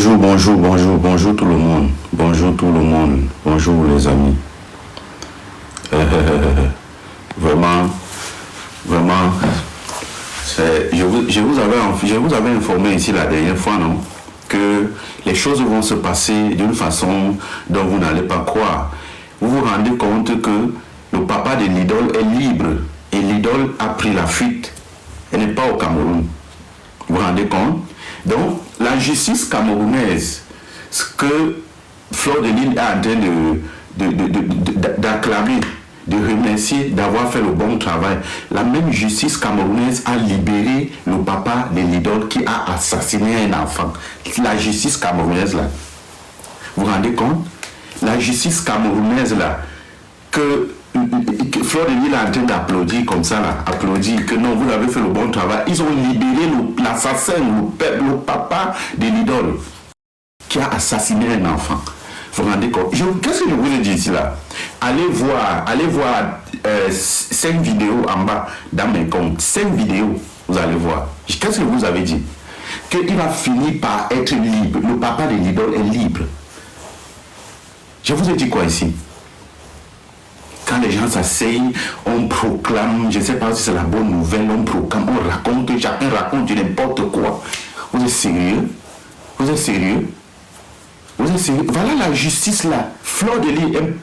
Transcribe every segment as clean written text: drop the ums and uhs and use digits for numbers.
Bonjour tout le monde. Bonjour tout le monde. Bonjour les amis. Vraiment, vraiment, je vous avais informé ici la dernière fois, non? Que les choses vont se passer d'une façon dont vous n'allez pas croire. Vous vous rendez compte que le papa de l'idole est libre et l'idole a pris la fuite. Elle n'est pas au Cameroun. Vous vous rendez compte? Donc, la justice camerounaise, ce que Fleur de Lille est en train d'acclamer, de remercier, d'avoir fait le bon travail, la même justice camerounaise a libéré le papa de l'idole qui a assassiné un enfant. La justice camerounaise, là, vous vous rendez compte? La justice camerounaise, là, que Fleur de Lille est en train d'applaudir comme ça, là, applaudir que non, vous avez fait le bon travail. Ils ont libéré l'assassin, le papa de l'idole qui a assassiné un enfant. Vous vous rendez compte? Qu'est-ce que je vous ai dit ici, là? Allez voir 5 vidéos en bas dans mes comptes. 5 vidéos, vous allez voir. Qu'est-ce que vous avez dit? Qu'il va finir par être libre. Le papa de l'idole est libre. Je vous ai dit quoi ici? Quand les gens s'asseyent, on proclame, je ne sais pas si c'est la bonne nouvelle, on proclame, on raconte, chacun raconte du n'importe quoi. Vous êtes sérieux? Vous êtes sérieux? Vous êtes sérieux? Voilà la justice là. Fleur de Lille,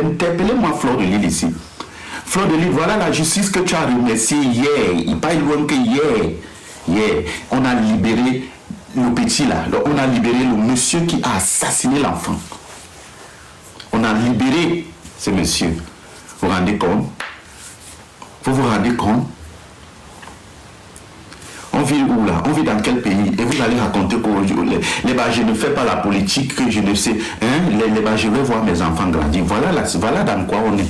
interpellez-moi Fleur de Lille ici. Fleur de Lille, voilà la justice que tu as remerciée hier. Pas loin que hier. Hier, on a libéré le petit là. On a libéré le monsieur qui a assassiné l'enfant. On a libéré ce monsieur. Vous vous rendez compte? Vous vous rendez compte? On vit où là? On vit dans quel pays? Et vous allez raconter que je ne fais pas la politique, que je ne sais. Hein? Je vais voir mes enfants grandir. Voilà dans quoi on est.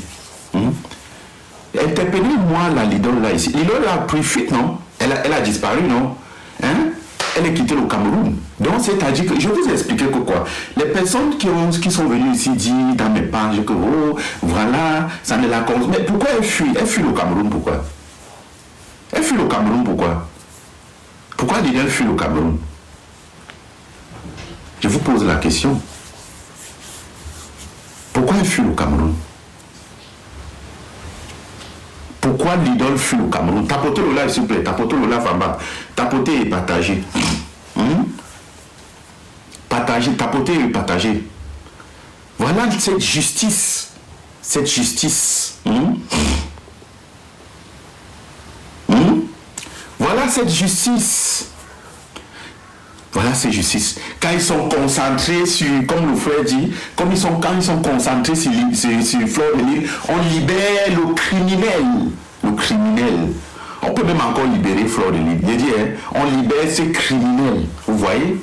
Interpellez-moi la Lidole là ici. Lidole a pris fuite, non? Elle a disparu, non? Hein? Elle est quittée le Cameroun. Donc, c'est-à-dire que, je vous ai expliqué que quoi? Les personnes qui sont venues ici dire dans mes pages que, oh, voilà, ça ne la cause. Mais pourquoi elle fuit? Elle fuit le Cameroun, pourquoi? Elle fuit le Cameroun, pourquoi? Pourquoi elle fuit le Cameroun? Je vous pose la question. Pourquoi elle fuit le Cameroun? Pourquoi l'idole fuit le Cameroun? Tapotez le live, s'il vous plaît. Tapotez le live en bas. Tapotez et partagez. Partagez, tapotez et partagez. Voilà cette justice. Cette justice. Voilà cette justice. Voilà cette justice. Quand ils sont concentrés sur, comme le frère dit, quand ils sont concentrés sur Fleur de Lille, on libère le criminel. Le criminel. On peut même encore libérer Fleur de Lille. Je dis, on libère ces criminels. Vous voyez?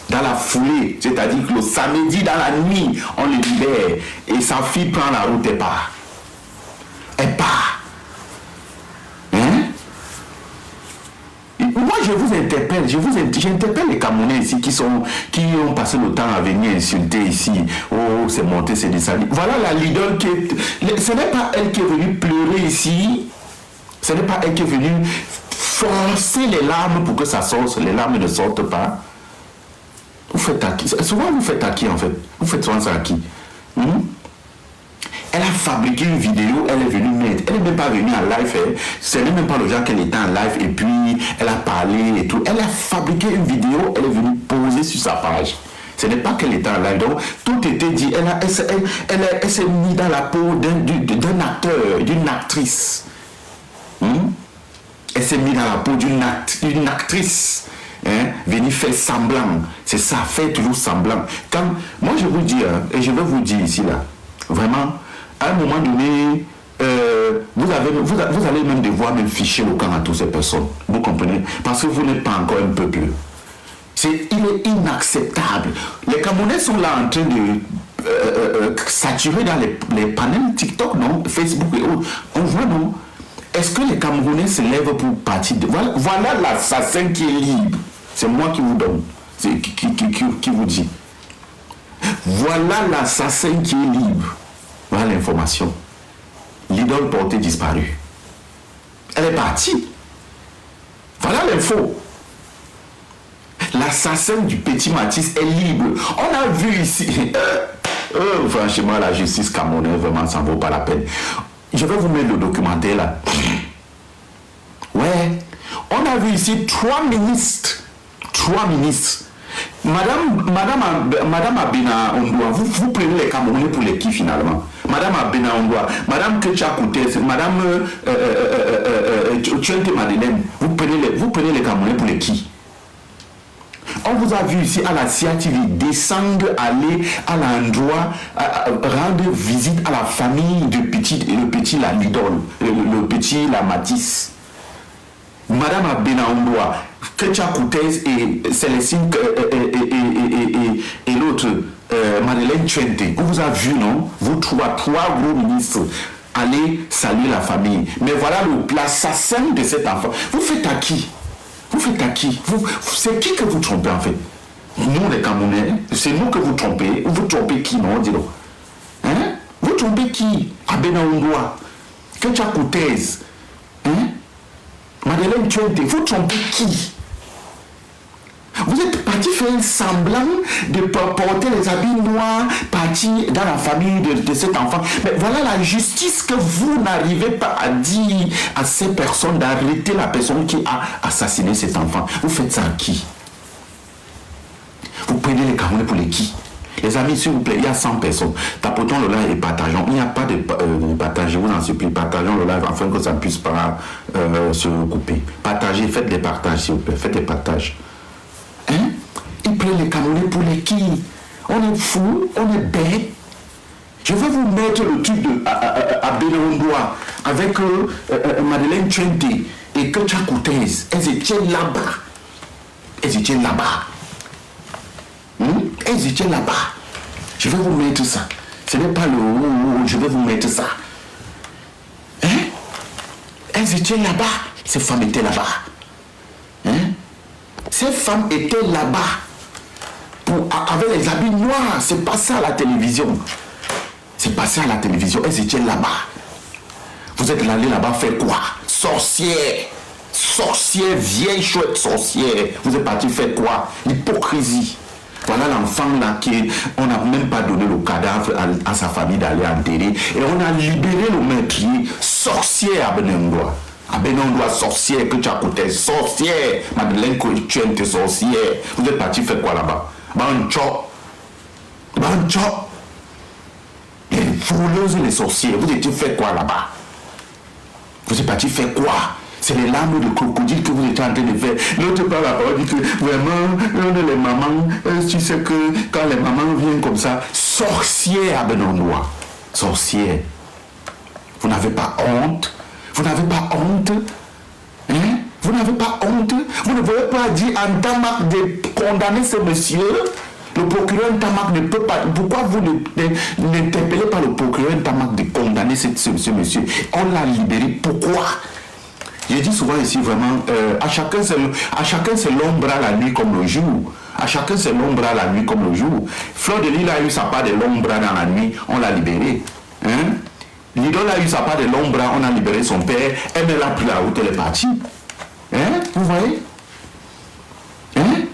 Dans la foulée. C'est-à-dire que le samedi, dans la nuit, on les libère. Et sa fille prend la route et part. Elle part. Moi, je vous interpelle, j'interpelle les Camerounais ici qui ont passé le temps à venir insulter ici. Oh, c'est monté, c'est descendu. Voilà la leader qui est... Ce n'est pas elle qui est venue pleurer ici. Ce n'est pas elle qui est venue forcer les larmes pour que ça sorte. Les larmes ne sortent pas. Vous faites à qui? Souvent, vous faites à qui, en fait? Vous faites souvent ça à qui? Elle a fabriqué une vidéo, elle est venue mettre. Elle n'est même pas venue en live. Ce n'est même pas le genre qu'elle était en live et puis elle a parlé et tout. Elle a fabriqué une vidéo, elle est venue poser sur sa page. Ce n'est pas qu'elle était en live. Donc, tout était dit. Elle s'est mise dans la peau d'un acteur, d'une actrice. Elle s'est mise dans la peau d'une actrice. Venir faire semblant. C'est ça, faire toujours semblant. Moi, je vous dis, et je vais vous dire ici, là, vraiment, à un moment donné, vous allez même devoir même ficher le camp à toutes ces personnes. Vous comprenez? Parce que vous n'êtes pas encore un peuple. Il est inacceptable. Les Camerounais sont là en train de saturer dans les panels TikTok, non? Facebook et autres. On voit, non? Est-ce que les Camerounais se lèvent pour partir de... Voilà l'assassin qui est libre. C'est moi qui vous donne. C'est qui vous dit. Voilà l'assassin qui est libre. Voilà l'information. L'idole portée disparue. Elle est partie. Voilà l'info. l'assassin du petit Mathis est libre. On a vu ici, franchement, la justice camerounaise, vraiment, ça ne vaut pas la peine. Je vais vous mettre le documentaire là. Ouais, on a vu ici 3 ministres. Madame Abena Ondoa, vous prenez les Camerounais pour les qui finalement? Madame Abena Ondoa, Madame Kecha Koutes, Madame Tchente Madeleine, vous prenez les Camerounais pour les qui? On vous a vu ici à la CIATV descendre, aller à l'endroit, rendre visite à la famille du petit la Lidol, le petit la Matisse. Madame Abena Ondoa, Kecha Koutes et Célestine et l'autre, Madeleine Tchente. On vous a vu, non? Vous trois gros ministres aller saluer la famille. Mais voilà l'assassin de cet enfant. Vous faites à qui? Vous faites à qui? C'est qui que vous trompez en fait? Nous les Camerounais, c'est nous que vous trompez. Vous trompez qui, non? Dis donc. Hein? Vous trompez qui? Abena Ondoa, Kecha Koutes, hein? Madeleine Tchente, vous trompez qui? Vous êtes parti faire un semblant de porter les habits noirs, parti dans la famille de cet enfant. Mais voilà la justice que vous n'arrivez pas à dire à ces personnes d'arrêter la personne qui a assassiné cet enfant. Vous faites ça à qui? Vous prenez les Camerounais pour les qui? Les amis, s'il vous plaît, il y a 100 personnes. Tapotons le live et partageons. Il n'y a pas de partage. Vous en supplie, partageons le live afin que ça ne puisse pas se couper. Partagez, faites des partages, s'il vous plaît. Faites des partages. Hein? Ils prennent les Camerounais pour les qui? On est fous, on est bêtes. Je vais vous mettre le truc de Abena Ondoa avec Madeleine Tchente et Kecha Koutes. Elles étaient là-bas. Elles étaient là-bas. Elles étaient là-bas. Je vais vous mettre ça. Ce n'est pas le je vais vous mettre ça. Hein? Elles étaient là-bas. Ces femmes étaient là-bas. Hein? Ces femmes étaient là-bas avec les habits noirs. C'est passé à la télévision. C'est passé à la télévision. Elles étaient là-bas. Vous êtes allés là-bas faire quoi? Sorcière. Sorcière, vieille chouette sorcière. Vous êtes parti faire quoi? L'hypocrisie. Voilà l'enfant là on n'a même pas donné le cadavre à sa famille d'aller enterrer. Et on a libéré le meurtrier. Sorcière Abena Ondoa. Abena Ondoa, sorcière, Kecha Koutes, sorcière. Madeleine Tchente, sorcière. Vous êtes parti faire quoi là-bas? Bancho. Les voleuses et les sorcières. Vous étiez fait quoi là-bas? Vous êtes parti faire quoi? C'est les larmes de crocodile que vous êtes en train de faire. L'autre part, la parole dit que vraiment, les mamans, tu sais que quand les mamans viennent comme ça, sorcière Abena Ondoa. Sorcière. Vous n'avez pas honte? Vous n'avez pas honte? Hein? Vous n'avez pas honte? Vous ne pouvez pas dire en Ntamak de condamner ce monsieur? Le procureur Ntamak ne peut pas. Pourquoi vous n'interpellez pas le procureur Ntamak de condamner ce monsieur? On l'a libéré. Pourquoi? Je dis souvent ici vraiment, à chacun c'est l'ombre à la nuit comme le jour. À chacun c'est l'ombre à la nuit comme le jour. Fleur de Lys a eu sa part de l'ombre dans la nuit, on l'a libéré. Hein? L'idole a eu sa part de l'ombre, on a libéré son père, elle a pris la route, elle est partie. Hein? Vous voyez? Hein?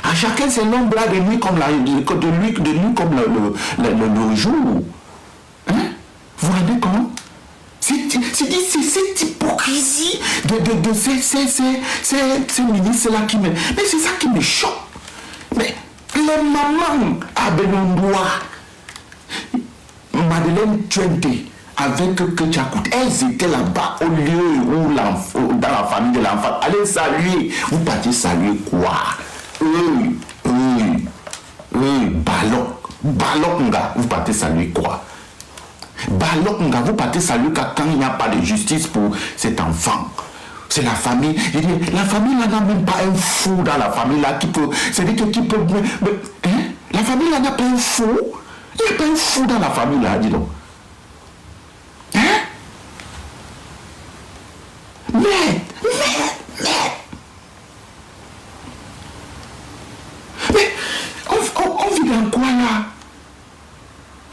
À chacun c'est l'ombre de nuit comme de nuit comme le jour. Hein? Vous vous rendez compte? C'est cette hypocrisie de ces ministres-là qui me... Mais c'est ça qui me choque. Mais les mamans Abena Ondoa, Madeleine Tchente, avec Kecha Koutes, elles étaient là-bas au lieu où dans la famille de l'enfant. Allez saluer. Vous partez saluer quoi? Balok, vous partez saluer quoi? Balok, vous partez saluer quand il n'y a pas de justice pour cet enfant. C'est la famille. Je dis, la famille là n'a même pas un fou dans la famille là qui peut. C'est-à-dire qui peut. Hein? La famille là n'a pas un fou. Il n'y a pas un fou dans la famille là, dis donc. Hein? Mais on vit dans quoi là?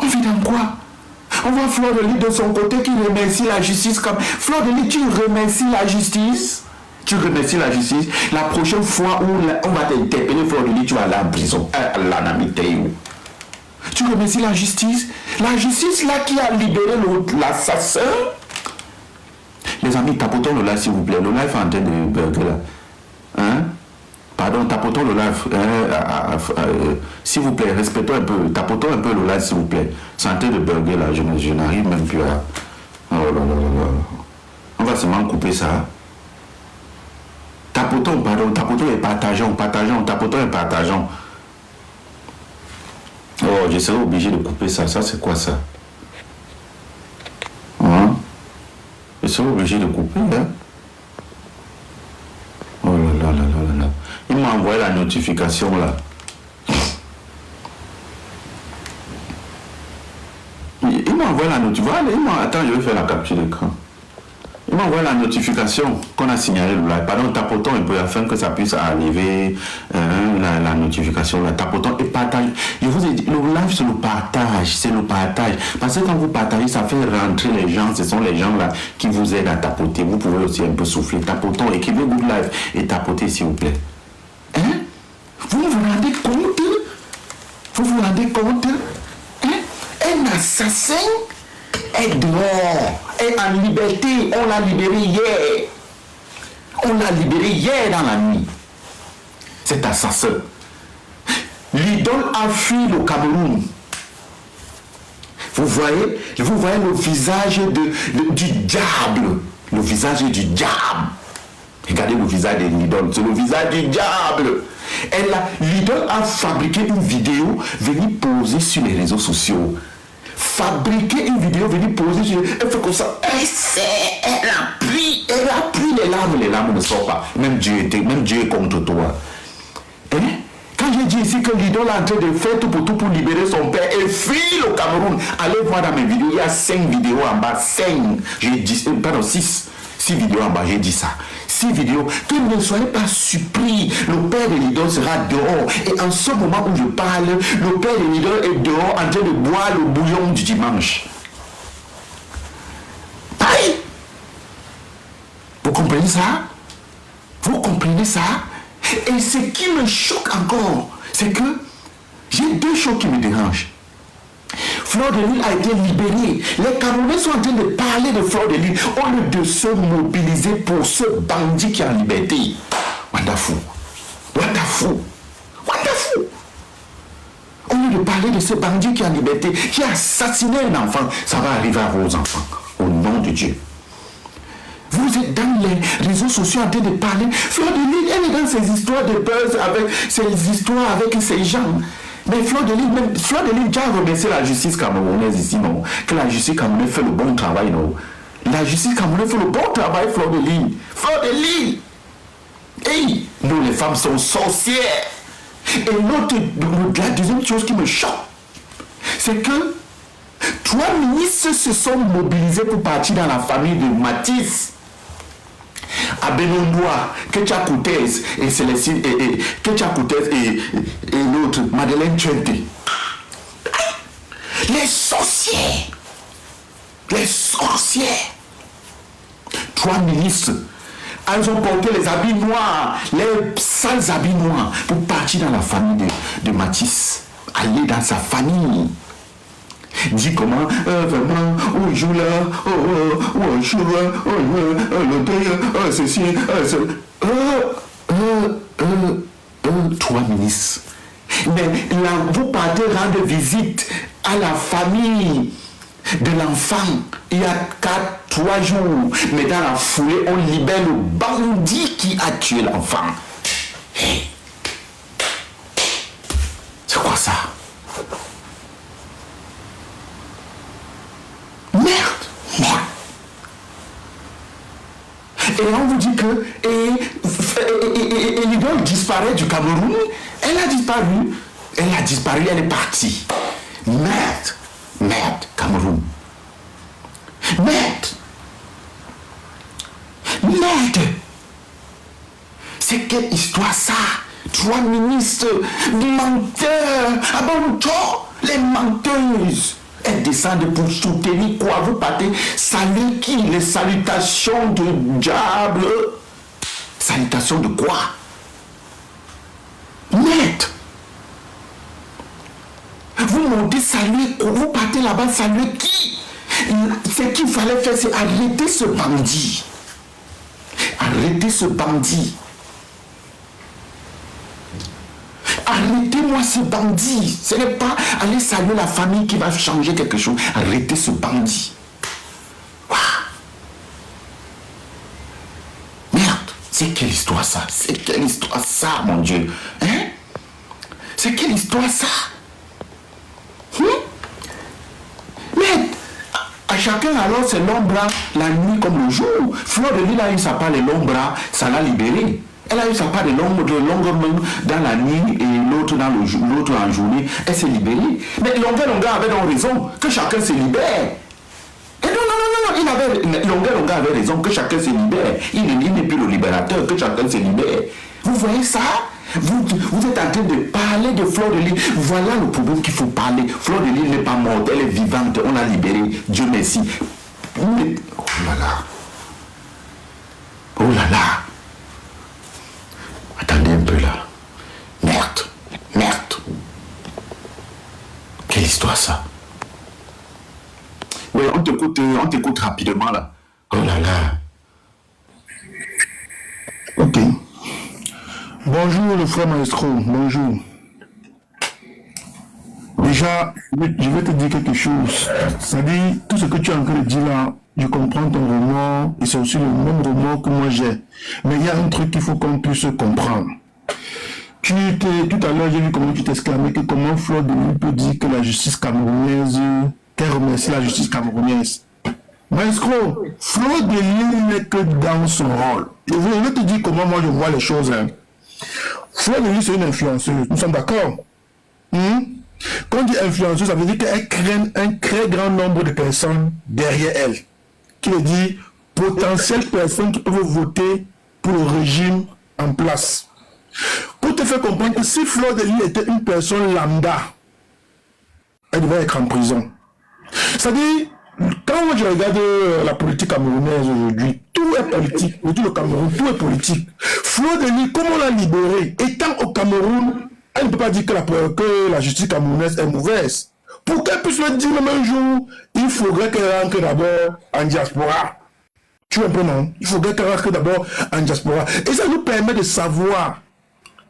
On vit dans quoi? On voit Fleur de Lys de son côté qui remercie la justice comme... Fleur de Lys, tu remercies la justice? tu remercies la justice. La prochaine fois où on va t'interpeller, Fleur de Lys, tu vas aller en prison. Tu remercies la justice. La justice là qui a libéré l'assassin. Les amis, tapotons le live s'il vous plaît. Le live est en train de burger là. Hein? Pardon, tapotons le live. S'il vous plaît, respectons un peu. Tapotons un peu le live s'il vous plaît. C'est en train de burger là. Je n'arrive même plus à... Oh là là là là. On va seulement couper ça. Tapotons, pardon. Tapotons et partageons. Tapotons et partageons. Oh, je serai obligé de couper ça. Ça, c'est quoi ça? Hein? Je serai obligé de couper, hein? Oh là là là là là. Il m'a envoyé la notification, là. Il m'a envoyé la notification. Attends, je vais faire la capture d'écran. Il m'a envoyé la notification qu'on a signalé le live. Pardon, tapotons un peu afin que ça puisse arriver la notification. La tapotons et partage. Je vous ai dit, le live c'est le partage. C'est le partage. Parce que quand vous partagez, ça fait rentrer les gens. Ce sont les gens là qui vous aident à tapoter. Vous pouvez aussi un peu souffler. Tapotons, écrivez good live et tapotez s'il vous plaît. Hein? Vous vous rendez compte? Vous vous rendez compte? Hein? Un assassin est dehors, est en liberté. On l'a libéré hier. On l'a libéré hier dans la nuit. Cet assassin. L'idole a fui le Cameroun. Vous voyez le visage du diable. Le visage du diable. Regardez le visage de l'idole. C'est le visage du diable. L'idole a fabriqué une vidéo venue poser sur les réseaux sociaux. Fabriquer une vidéo, venir poser sur... Elle fait comme ça. Elle a pris les larmes ne sortent pas. Même Dieu est contre toi. Hein? Quand j'ai dit ici que l'idole est en train de faire tout pour libérer son père et fuir le Cameroun, allez voir dans mes vidéos, il y a 5 vidéos en bas, 5, j'ai dit, pardon, 6 vidéos en bas, j'ai dit ça. 6 vidéos, que ne soyez pas surpris, le père de l'idole sera dehors. Et en ce moment où je parle, le père de l'idole est dehors en train de boire le bouillon du dimanche. Aïe! Vous comprenez ça? Vous comprenez ça? Et ce qui me choque encore, c'est que j'ai 2 choses qui me dérangent. Fleur de Lys a été libérée. Les Camerounais sont en train de parler de Fleur de Lys au lieu de se mobiliser pour ce bandit qui est en liberté. Wonderful. Wonderful. Wonderful. Au lieu de parler de ce bandit qui est en liberté, qui a assassiné un enfant, ça va arriver à vos enfants. Au nom de Dieu. Vous êtes dans les réseaux sociaux en train de parler. Fleur de Lys, elle est dans ces histoires de buzz, avec ces histoires avec ces gens. Mais Fleur de Lys, déjà remercié la justice camerounaise ici, non? Que la justice camerounaise fait le bon travail, non? La justice camerounaise fait le bon travail, Fleur de Lys. Fleur de Lys! Hey! Nous, les femmes, sont sorcières. Et la deuxième chose qui me choque, c'est que 3 ministres se sont mobilisés pour partir dans la famille de Matisse. Abenonois, Ketia Koutez et Célestine et Ketia Koutez et l'autre, Madeleine Chente. Les sorcières. Les sorcières. 3 ministres. Elles ont porté les habits noirs, les sales habits noirs pour partir dans la famille de Matisse. Aller dans sa famille. Dis comment, vraiment, on joue là, on joue là, le deuil, ceci, 3 ministres. Mais là, vous partez rendre visite à la famille de l'enfant il y a 3 jours. Mais dans la foulée, on libère le bandit qui a tué l'enfant. Hey. C'est quoi ça? Merde. Et on vous dit que l'idole disparaît du Cameroun. Elle a disparu, elle est partie. Merde, Cameroun. Merde. C'est quelle histoire ça? 3 ministres, menteurs, abandonnent les menteuses. Elles descendent pour soutenir quoi? Vous partez saluer qui? Les salutations du diable. salutation de quoi? Net. Vous montez saluer, vous partez là-bas saluer qui? Ce qu'il fallait faire, c'est arrêter ce bandit. Arrêtez ce bandit. Arrêtez-moi ce bandit. Ce n'est pas aller saluer la famille qui va changer quelque chose. Arrêtez ce bandit. Wow. Merde, c'est quelle histoire ça? C'est quelle histoire ça, mon Dieu? Hein? C'est quelle histoire ça? Merde. À chacun alors c'est l'ombre la nuit comme le jour. Fleur de Lys a eu sa part de l'ombre, ça l'a libérée. Elle a eu sa part de l'ombre dans la nuit et l'autre en journée. Elle s'est libérée. Mais Longa avait donc raison, que chacun se libère. Et non, Longa avait raison, que chacun se libère. Il n'est plus le libérateur, que chacun se libère. Vous voyez ça? Vous êtes en train de parler de Fleur de Lys. Voilà le problème qu'il faut parler. Fleur de Lys n'est pas morte, elle est vivante, on l'a libérée. Dieu merci. Oh là là. Oh là là. Attendez un peu là. Merde. Quelle histoire ça? Oui, on t'écoute rapidement là. Oh là là. Ok. Bonjour le frère Maestro, bonjour. Déjà, je vais te dire quelque chose. C'est-à-dire, tout ce que tu es en train de dire là, je comprends ton remords et c'est aussi le même remords que moi j'ai. Mais il y a un truc qu'il faut qu'on puisse comprendre. Tout à l'heure, j'ai vu comment tu t'exclamais que comment Fleur de Lys peut dire que la justice camerounaise, qu'elle remercie la justice camerounaise. Maestro, Fleur de Lys n'est que dans son rôle. Je vais te dire comment moi je vois les choses. Hein. Fleur de Lys, c'est une influenceuse, nous sommes d'accord? Quand on dit influenceuse, ça veut dire qu'elle crée un très grand nombre de personnes derrière elle. Qui veut dire potentielles personnes qui peuvent voter pour le régime en place. Pour te faire comprendre que si Fleur de Lys était une personne lambda, elle devait être en prison. C'est-à-dire, quand je regarde la politique camerounaise aujourd'hui, tout est politique. Tout le Cameroun, tout est politique. Fleur de Lys, comment l'a libérée? Étant au Cameroun, elle ne peut pas dire que la justice camerounaise est mauvaise. Pour qu'elle puisse le dire le même jour, il faudrait qu'elle rentre d'abord en diaspora. Tu vois un peu, non? Il faudrait qu'elle rentre d'abord en diaspora. Et ça nous permet de savoir,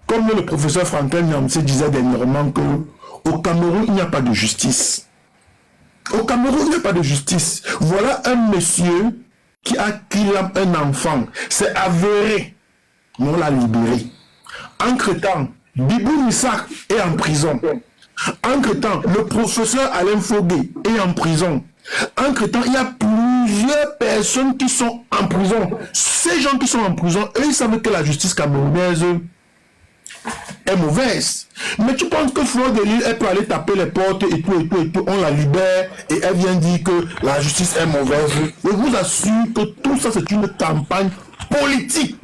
comme le professeur Franklin Nyamse disait dernièrement, qu'au Cameroun, il n'y a pas de justice. Au Cameroun, il n'y a pas de justice. Voilà un monsieur qui a kidnappé un enfant. C'est avéré. Mais on l'a libéré. Entre-temps, Bibou Nissak est en prison. Entre-temps, le professeur Alain Fogué est en prison. Entre-temps, il y a plusieurs personnes qui sont en prison. Ces gens qui sont en prison, eux, ils savent que la justice camerounaise est mauvaise. Mais tu penses que Fleur de Lys, elle peut aller taper les portes et tout, on la libère et elle vient dire que la justice est mauvaise. Je vous assure que tout ça, c'est une campagne politique.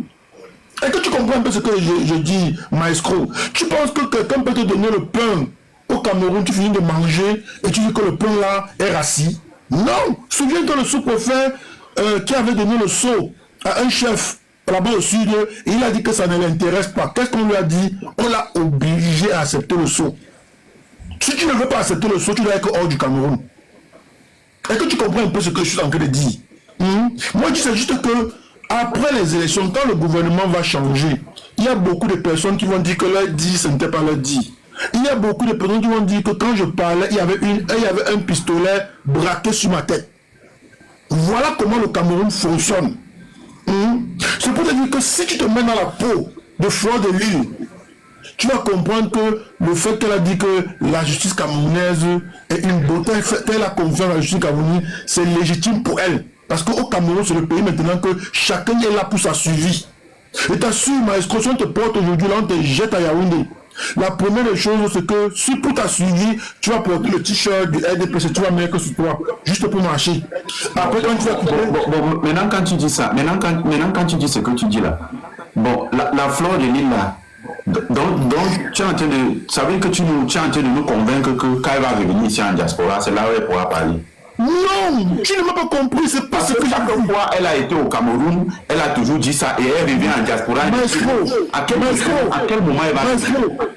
Est-ce que tu comprends un peu ce que je dis, Maestro? Tu penses que quelqu'un peut te donner le pain au Cameroun, tu finis de manger et tu dis que le pain là est rassis? Non! Souviens-toi le sous-préfet qui avait donné le seau à un chef là-bas au sud, et il a dit que ça ne l'intéresse pas. Qu'est-ce qu'on lui a dit? On l'a obligé à accepter le seau. Si tu ne veux pas accepter le seau, tu dois être hors du Cameroun. Est-ce que tu comprends un peu ce que je suis en train de dire? Moi, je sais juste que après les élections, quand le gouvernement va changer, il y a beaucoup de personnes qui vont dire que leur dit, ce n'était pas leur dit. Il y a beaucoup de personnes qui vont dire que quand je parlais, il y avait un pistolet braqué sur ma tête. Voilà comment le Cameroun fonctionne. C'est pour te dire que si tu te mets dans la peau de Fleur de Lys, tu vas comprendre que le fait qu'elle a dit que la justice camerounaise est une beauté, qu'elle a confiance dans la justice camerounaise, c'est légitime pour elle. Parce qu'au Cameroun, c'est le pays maintenant que chacun est là pour sa suivi. Et t'assure, Maestro, si on te porte aujourd'hui, là, on te jette à Yaoundé. La première des choses, c'est que si pour ta suivi, tu vas porter le t-shirt du RDPC, tu vas mettre sur toi, juste pour marcher. Après, quand tu vas bon, maintenant, quand tu dis ça, maintenant, quand tu dis ce que tu dis là, bon, la Fleur de Lys là, donc tu es en train de, ça veut dire que tu es en train de nous convaincre que quand elle va revenir ici en diaspora, c'est là où elle pourra parler. Non, tu ne m'as pas compris, c'est pas ce que chaque fois elle a été au Cameroun, elle a toujours dit ça et elle revient en diaspora. À quel moment elle va...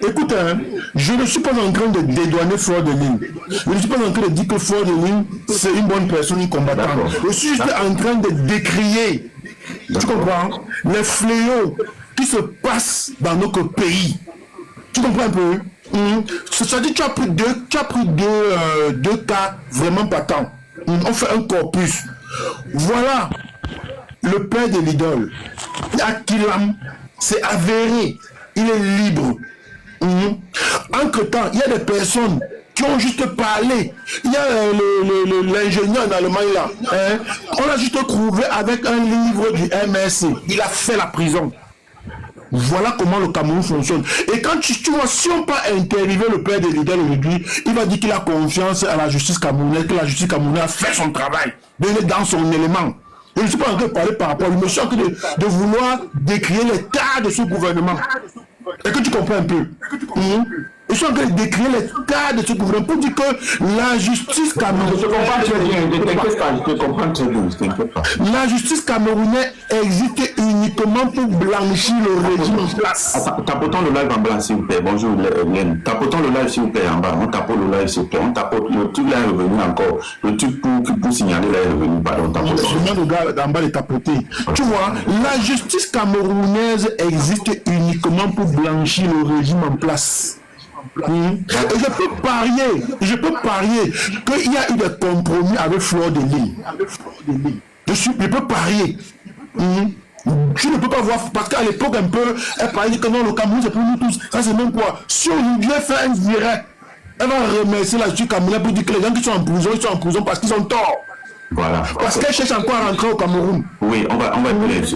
Écoute, hein, je ne suis pas en train de dédouaner Fleur de Lys. Je ne suis pas en train de dire que Fleur de Lys, c'est une bonne personne, une combattante. Je suis juste en train de décrier, tu comprends, les fléaux qui se passent dans notre pays. Tu comprends un peu? C'est-à-dire tu as pris deux cas vraiment patents. On fait un corpus. Voilà le père de l'idole. Akilam, c'est avéré. Il est libre. Entre-temps, il y a des personnes qui ont juste parlé. Il y a l'ingénieur en Allemagne là. On l'a juste trouvé avec un livre du MSC. Il a fait la prison. Voilà comment le Cameroun fonctionne. Et quand tu vois, si on peut interviewer le père de l'idole aujourd'hui, il va dire qu'il a confiance à la justice camerounaise, que la justice camerounaise a fait son travail, il est dans son élément. Je ne suis pas en train de parler par rapport à lui, mais je suis en train de vouloir décrire l'état de ce gouvernement. Est-ce que tu comprends un peu? Je suis en train de décrire l'état de ce gouvernement pour dire que la justice camerounaise... Je comprends très bien, la justice camerounaise existe uniquement pour blanchir le régime en place. Tapotons le live en blanc, s'il vous plaît. Bonjour, Hélène. Tapotons le live, s'il vous plaît, en bas. On tapote le live, s'il vous plaît. On tapote. Le truc là est revenu encore. Le truc pour signaler là est revenu. Pardon, tapotons. Je demande au gars d'en bas de tapoter. Tu vois, la justice camerounaise existe uniquement pour blanchir le régime en place. Et je peux parier qu'il y a eu des compromis avec Fleur de Lys. Je peux parier. Tu ne peux pas voir, parce qu'à l'époque un peu, elle parlait que non, le Cameroun c'est pour nous tous. Ça c'est même quoi. Si aujourd'hui elle fait un direct, elle va remercier la justice camerounaise pour dire que les gens qui sont en prison, ils sont en prison parce qu'ils ont tort. Voilà. Parce qu'elle cherche encore à rentrer au Cameroun. Oui, on va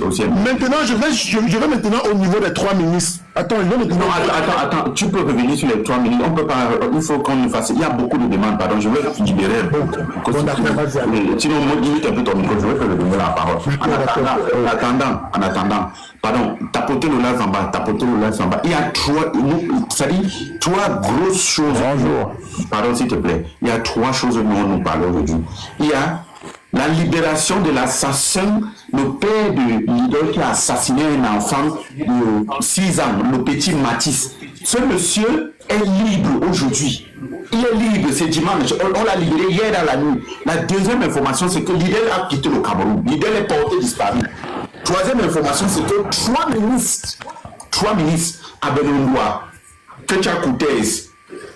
aussi. Maintenant, je vais maintenant au niveau des 3 ministres. Attends, attends, tu peux revenir sur les 3 ministres. On peut pas, il faut qu'on le fasse. Il y a beaucoup de demandes, pardon. Je vais libérer un peu. Sinon, on limite un peu ton micro, je vais te donner la parole. En attendant, pardon, tapotez le live en bas, Il y a 3 grosses choses. Bonjour. Pardon, s'il te plaît. Il y a 3 choses dont nous parlons aujourd'hui. Il y a la libération de l'assassin, le père de l'idole qui a assassiné un enfant de 6 ans, le petit Matisse. Ce monsieur est libre aujourd'hui. Il est libre, c'est dimanche. On l'a libéré hier dans la nuit. La deuxième information, c'est que l'idole a quitté le Cameroun. L'idole est porté disparu. Troisième information, c'est que 3 ministres, Abelondoa, Ketia Koutez,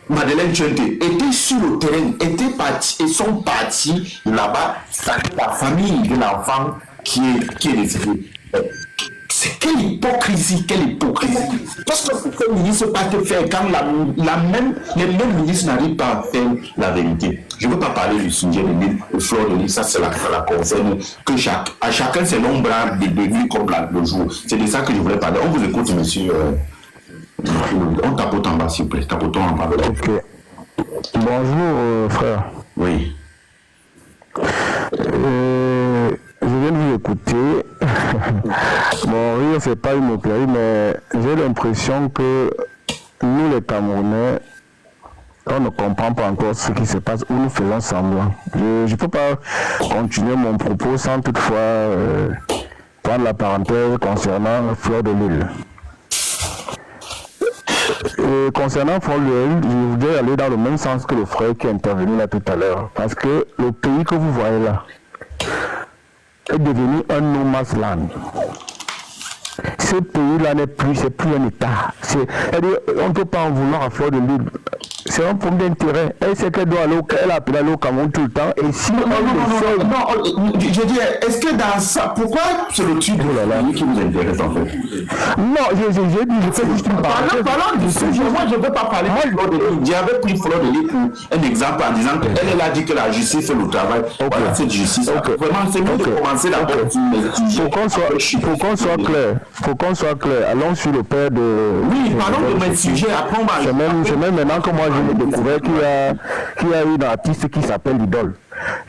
Madeleine Tchente étaient sur le terrain, étaient partis et sont partis là-bas. C'est la famille de l'enfant qui est décédé. C'est quelle hypocrisie. Parce que le ministre ne peut pas te faire quand les mêmes ministres n'arrivent pas à faire la vérité. Je ne veux pas parler du sujet de Fleur de Lys, ça c'est la concerne que à chacun c'est l'ombre de devenir comme le jour. C'est de ça que je voulais parler. On vous écoute, monsieur. On tapote en bas, s'il vous plaît. Tapotons en bas. Ok. Bonjour, frère. Oui. Je viens de vous écouter. Bon, rire, c'est pas une moquerie, mais j'ai l'impression que nous, les Camerounais, on ne comprend pas encore ce qui se passe ou nous faisons semblant. Je ne peux pas continuer mon propos sans toutefois prendre la parenthèse concernant Fleur de Lys. Concernant Fleur de Lys, je voudrais aller dans le même sens que le frère qui est intervenu là tout à l'heure. Parce que le pays que vous voyez là est devenu un no man's land. Ce pays-là c'est plus un État. On ne peut pas en vouloir à Fleur de Lys. C'est un problème d'intérêt. Elle sait qu'elle doit elle appelle aller au Cameroun tout le temps. Et si non, je dis, est-ce que dans ça, pourquoi c'est le truc qui vous intéresse en fait? Non, j'ai dit, je fais juste une parenthèse. Parlant du sujet, moi je ne veux pas parler de Fleur de Lys. J'avais pris Fleur de Lys pour un exemple en disant qu'elle a dit que la justice fait le travail. Voilà, cette justice. Vraiment, c'est mieux de commencer d'abord pour qu'on soit clair, allons sur le père de... Oui, parlons de mes sujets, après on va... C'est même maintenant que moi j'ai découvert qu'il y a une artiste qui s'appelle Idole.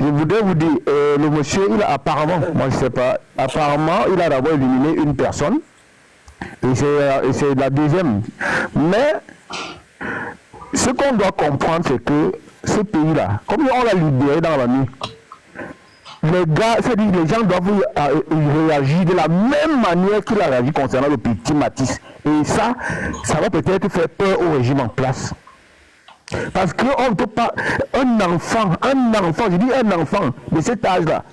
Je voudrais vous dire, le monsieur, il a apparemment, moi je ne sais pas, apparemment il a d'abord éliminé une personne, et c'est la deuxième. Mais ce qu'on doit comprendre, c'est que ce pays-là, comme on l'a libéré dans la nuit, les gars, c'est-à-dire les gens doivent réagir de la même manière qu'il a réagi concernant le petit Matisse. Et ça va peut-être faire peur au régime en place. Parce qu'on ne peut pas, un enfant, je dis un enfant de cet âge-là,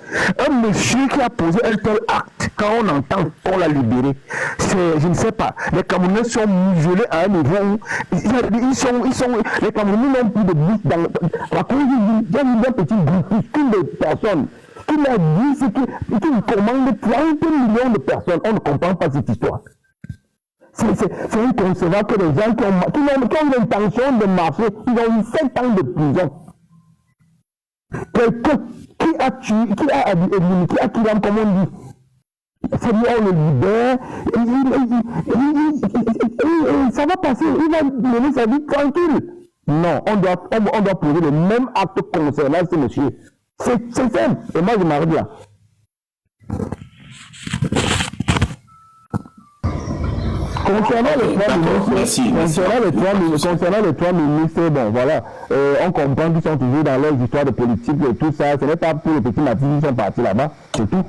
un monsieur qui a posé un tel acte, quand on entend qu'on l'a libéré, je ne sais pas, les Camerounais sont muselés à un niveau où les Camerounais n'ont plus de bouche dans la commune, il y a un petit groupuscule de personnes qui l'a dit, qui commande 30 millions de personnes. On ne comprend pas cette histoire. C'est inconcevable que les gens qui ont l'intention de marcher, ils ont eu 7 ans de prison. Quelqu'un qui a tué, qui a tué, comme on dit. C'est lui, on le libère, ça va passer, il va mener sa vie tranquille. Non, on doit poser le même acte concernant ce monsieur. C'est simple, et moi je m'arrête là. Concernant les trois ministres, bon voilà, on comprend qu'ils sont toujours dans leurs histoires de politique et tout ça. Ce n'est pas pour les petits Matisse qui sont partis là-bas, c'est tout.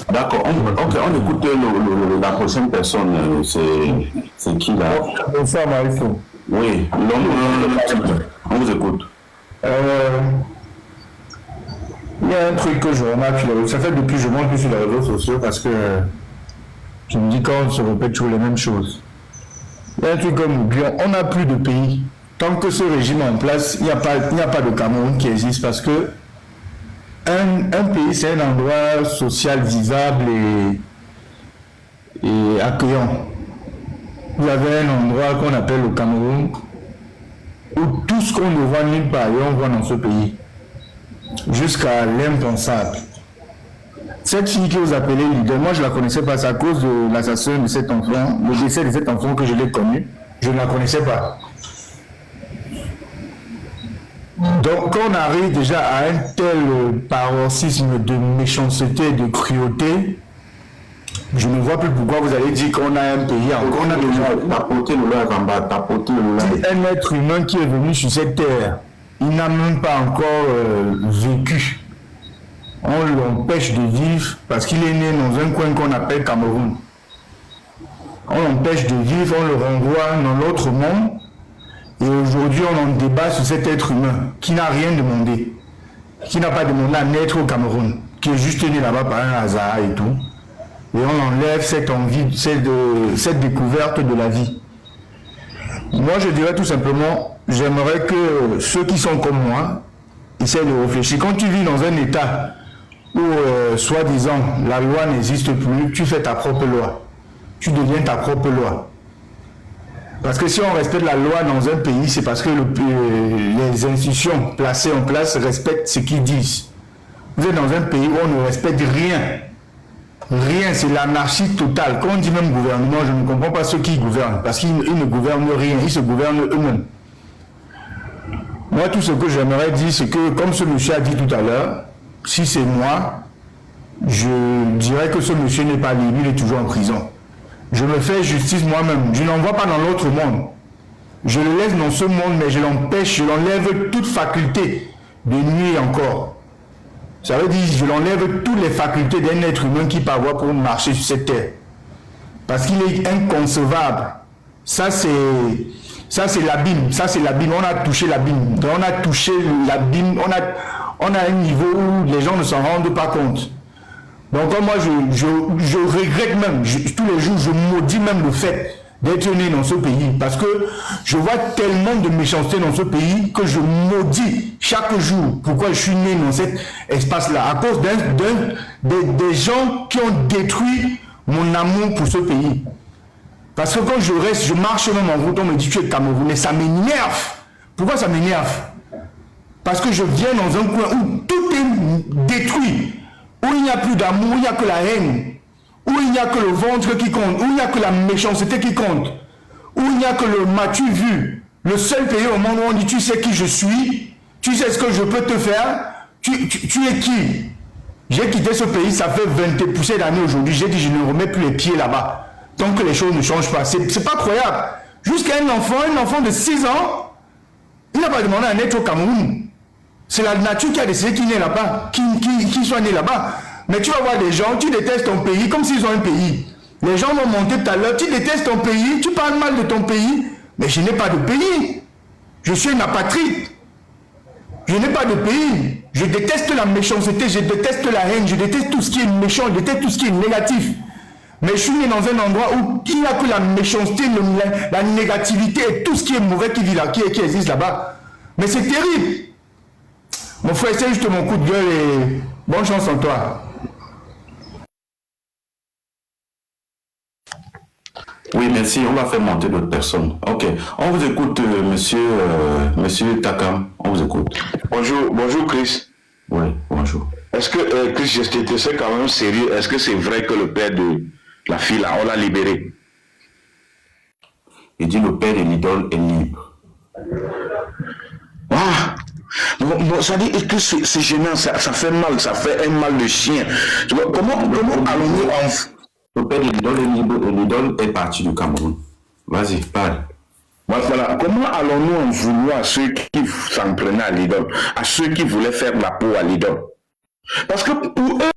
D'accord, on écoute la prochaine personne, c'est qui là? Bonsoir Maïfo. Oui, on vous écoute. Il y a un truc que je remarque, ça fait depuis que je monte plus sur les réseaux sociaux parce que je me dis qu'on se répète toujours les mêmes choses. Il y a un truc comme oublions, on n'a plus de pays. Tant que ce régime est en place, il n'y a pas de Cameroun qui existe parce que un pays, c'est un endroit social vivable et accueillant. Vous avez un endroit qu'on appelle le Cameroun où tout ce qu'on ne voit nulle part, on voit dans ce pays. Jusqu'à l'impensable. Cette fille que vous appelez leader, moi je ne la connaissais pas, c'est à cause de l'assassin de cet enfant, le décès de cet enfant que je l'ai connu, je ne la connaissais pas. Donc quand on arrive déjà à un tel paroxysme de méchanceté et de cruauté, je ne vois plus pourquoi vous allez dire qu'on a un pays encore. On a déjà un être humain qui est venu sur cette terre. Il n'a même pas encore vécu. On l'empêche de vivre parce qu'il est né dans un coin qu'on appelle Cameroun. On l'empêche de vivre, on le renvoie dans l'autre monde. Et aujourd'hui, on en débat sur cet être humain qui n'a rien demandé, qui n'a pas demandé à naître au Cameroun, qui est juste né là-bas par un hasard et tout. Et on enlève cette envie, cette découverte de la vie. Moi, je dirais tout simplement, j'aimerais que ceux qui sont comme moi essaient de réfléchir. Quand tu vis dans un état où, soi-disant, la loi n'existe plus, tu fais ta propre loi. Tu deviens ta propre loi. Parce que si on respecte la loi dans un pays, c'est parce que les institutions placées en place respectent ce qu'ils disent. Vous êtes dans un pays où on ne respecte rien. Rien, c'est l'anarchie totale. Quand on dit même gouvernement, je ne comprends pas ceux qui gouvernent, parce qu'ils ne gouvernent rien, ils se gouvernent eux-mêmes. Moi, tout ce que j'aimerais dire, c'est que, comme ce monsieur a dit tout à l'heure, si c'est moi, je dirais que ce monsieur n'est pas libre, il est toujours en prison. Je me fais justice moi-même, je n'envoie pas dans l'autre monde. Je le laisse dans ce monde, mais je l'empêche, je l'enlève toute faculté de nuire encore. Ça veut dire, je l'enlève toutes les facultés d'un être humain qui peut avoir pour marcher sur cette terre. Parce qu'il est inconcevable. Ça, c'est l'abîme. Ça, c'est l'abîme. On a touché l'abîme. On a touché l'abîme. On a un niveau où les gens ne s'en rendent pas compte. Donc, moi, je regrette même. Tous les jours, je maudis même le fait d'être né dans ce pays. Parce que je vois tellement de méchanceté dans ce pays que je maudis chaque jour pourquoi je suis né dans cet espace-là. À cause des gens qui ont détruit mon amour pour ce pays. Parce que quand je marche même en route, on me dit tu es Camerounais, ça m'énerve. Pourquoi ça m'énerve? Parce que je viens dans un coin où tout est détruit, où il n'y a plus d'amour, où il n'y a que la haine, où il n'y a que le ventre qui compte, où il n'y a que la méchanceté qui compte, où il n'y a que le m'as-tu vu, le seul pays au monde où on dit tu sais qui je suis, tu sais ce que je peux te faire, tu es qui? J'ai quitté ce pays, ça fait 20 et poussées d'années aujourd'hui, j'ai dit je ne remets plus les pieds là-bas, tant que les choses ne changent pas, c'est pas croyable. Jusqu'à un enfant de 6 ans, Il n'a pas demandé à naître au Cameroun. C'est la nature qui a décidé qu'il naît là-bas, qu'il soit né là-bas. Mais tu vas voir des gens, tu détestes ton pays comme s'ils ont un pays. Les gens vont monter tout à l'heure, tu détestes ton pays, tu parles mal de ton pays. Mais je n'ai pas de pays. Je suis une apatride. Je n'ai pas de pays. Je déteste la méchanceté, je déteste la haine, je déteste tout ce qui est méchant, je déteste tout ce qui est négatif. Mais je suis né dans un endroit où il n'y a que la méchanceté, la négativité et tout ce qui est mauvais qui vit là, qui existe là-bas. Mais c'est terrible. Mon frère, c'est juste mon coup de gueule et bonne chance en toi. Oui, merci. On va faire monter d'autres personnes. Ok. On vous écoute, monsieur Takam. On vous écoute. Bonjour Chris. Oui, bonjour. Est-ce que, Chris, je sais quand même sérieux, est-ce que c'est vrai que le père de la fille là, on l'a libéré? Il dit le père de l'idole est libre. Ah! Bon, ça dit que c'est gênant, ça fait mal, ça fait un mal de chien. Comment allons-nous en... Le père de l'idole est libre et l'idole est parti du Cameroun. Vas-y, parle. Voilà. Comment allons-nous en vouloir à ceux qui s'en prenaient à l'idole, à ceux qui voulaient faire la peau à l'idole? Parce que pour eux,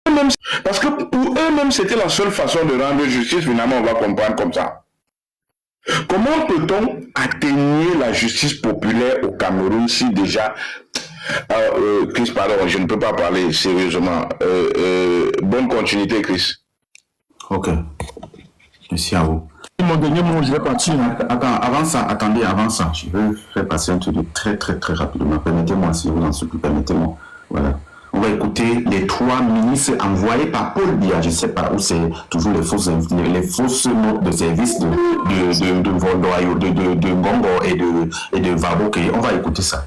eux-mêmes, c'était la seule façon de rendre justice. Finalement, on va comprendre comme ça. Comment peut-on atténuer la justice populaire au Cameroun si déjà... Chris, pardon, je ne peux pas parler sérieusement. Bonne continuité, Chris. Ok. Merci à vous. Mon dernier mot, je vais partir. Avant ça, je vais faire passer un truc très rapidement. Permettez-moi, si vous en supplie, permettez-moi. Voilà. On va écouter les 3 ministres envoyés par Paul Biya. Je ne sais pas où c'est toujours les fausses notes de service de Ngongo et de Vaboke. On va écouter ça.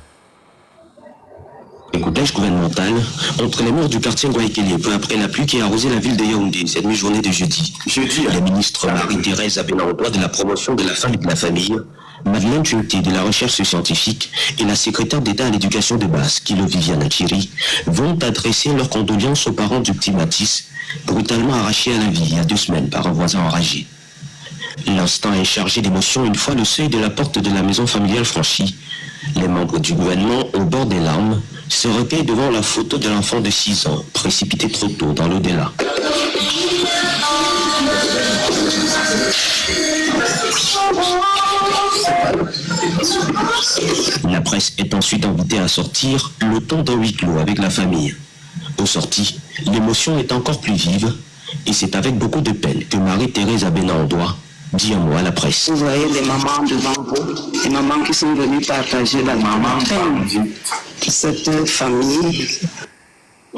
Écoutage gouvernemental entre les murs du quartier Ngwaikele peu après la pluie qui a arrosé la ville de Yaoundé cette mi-journée de jeudi. La ministre Marie-Thérèse Abena-Ondwa de la promotion de la femme et de la famille, Madeleine Tchunté de la recherche scientifique et la secrétaire d'État à l'éducation de base, Kilo Viviane Chiri, vont adresser leurs condoléances aux parents du petit Matisse, brutalement arraché à la vie il y a 2 semaines par un voisin enragé. L'instant est chargé d'émotion une fois le seuil de la porte de la maison familiale franchi. Les membres du gouvernement, au bord des larmes, se recueillent devant la photo de l'enfant de 6 ans, précipité trop tôt dans l'au-delà. La presse est ensuite invitée à sortir le ton d'un huis clos avec la famille. Aux sorties, l'émotion est encore plus vive et c'est avec beaucoup de peine que Marie-Thérèse Abena-Ondwa dit un mot à la presse. Vous voyez des mamans devant vous, des mamans qui sont venues partager la peine de cette famille.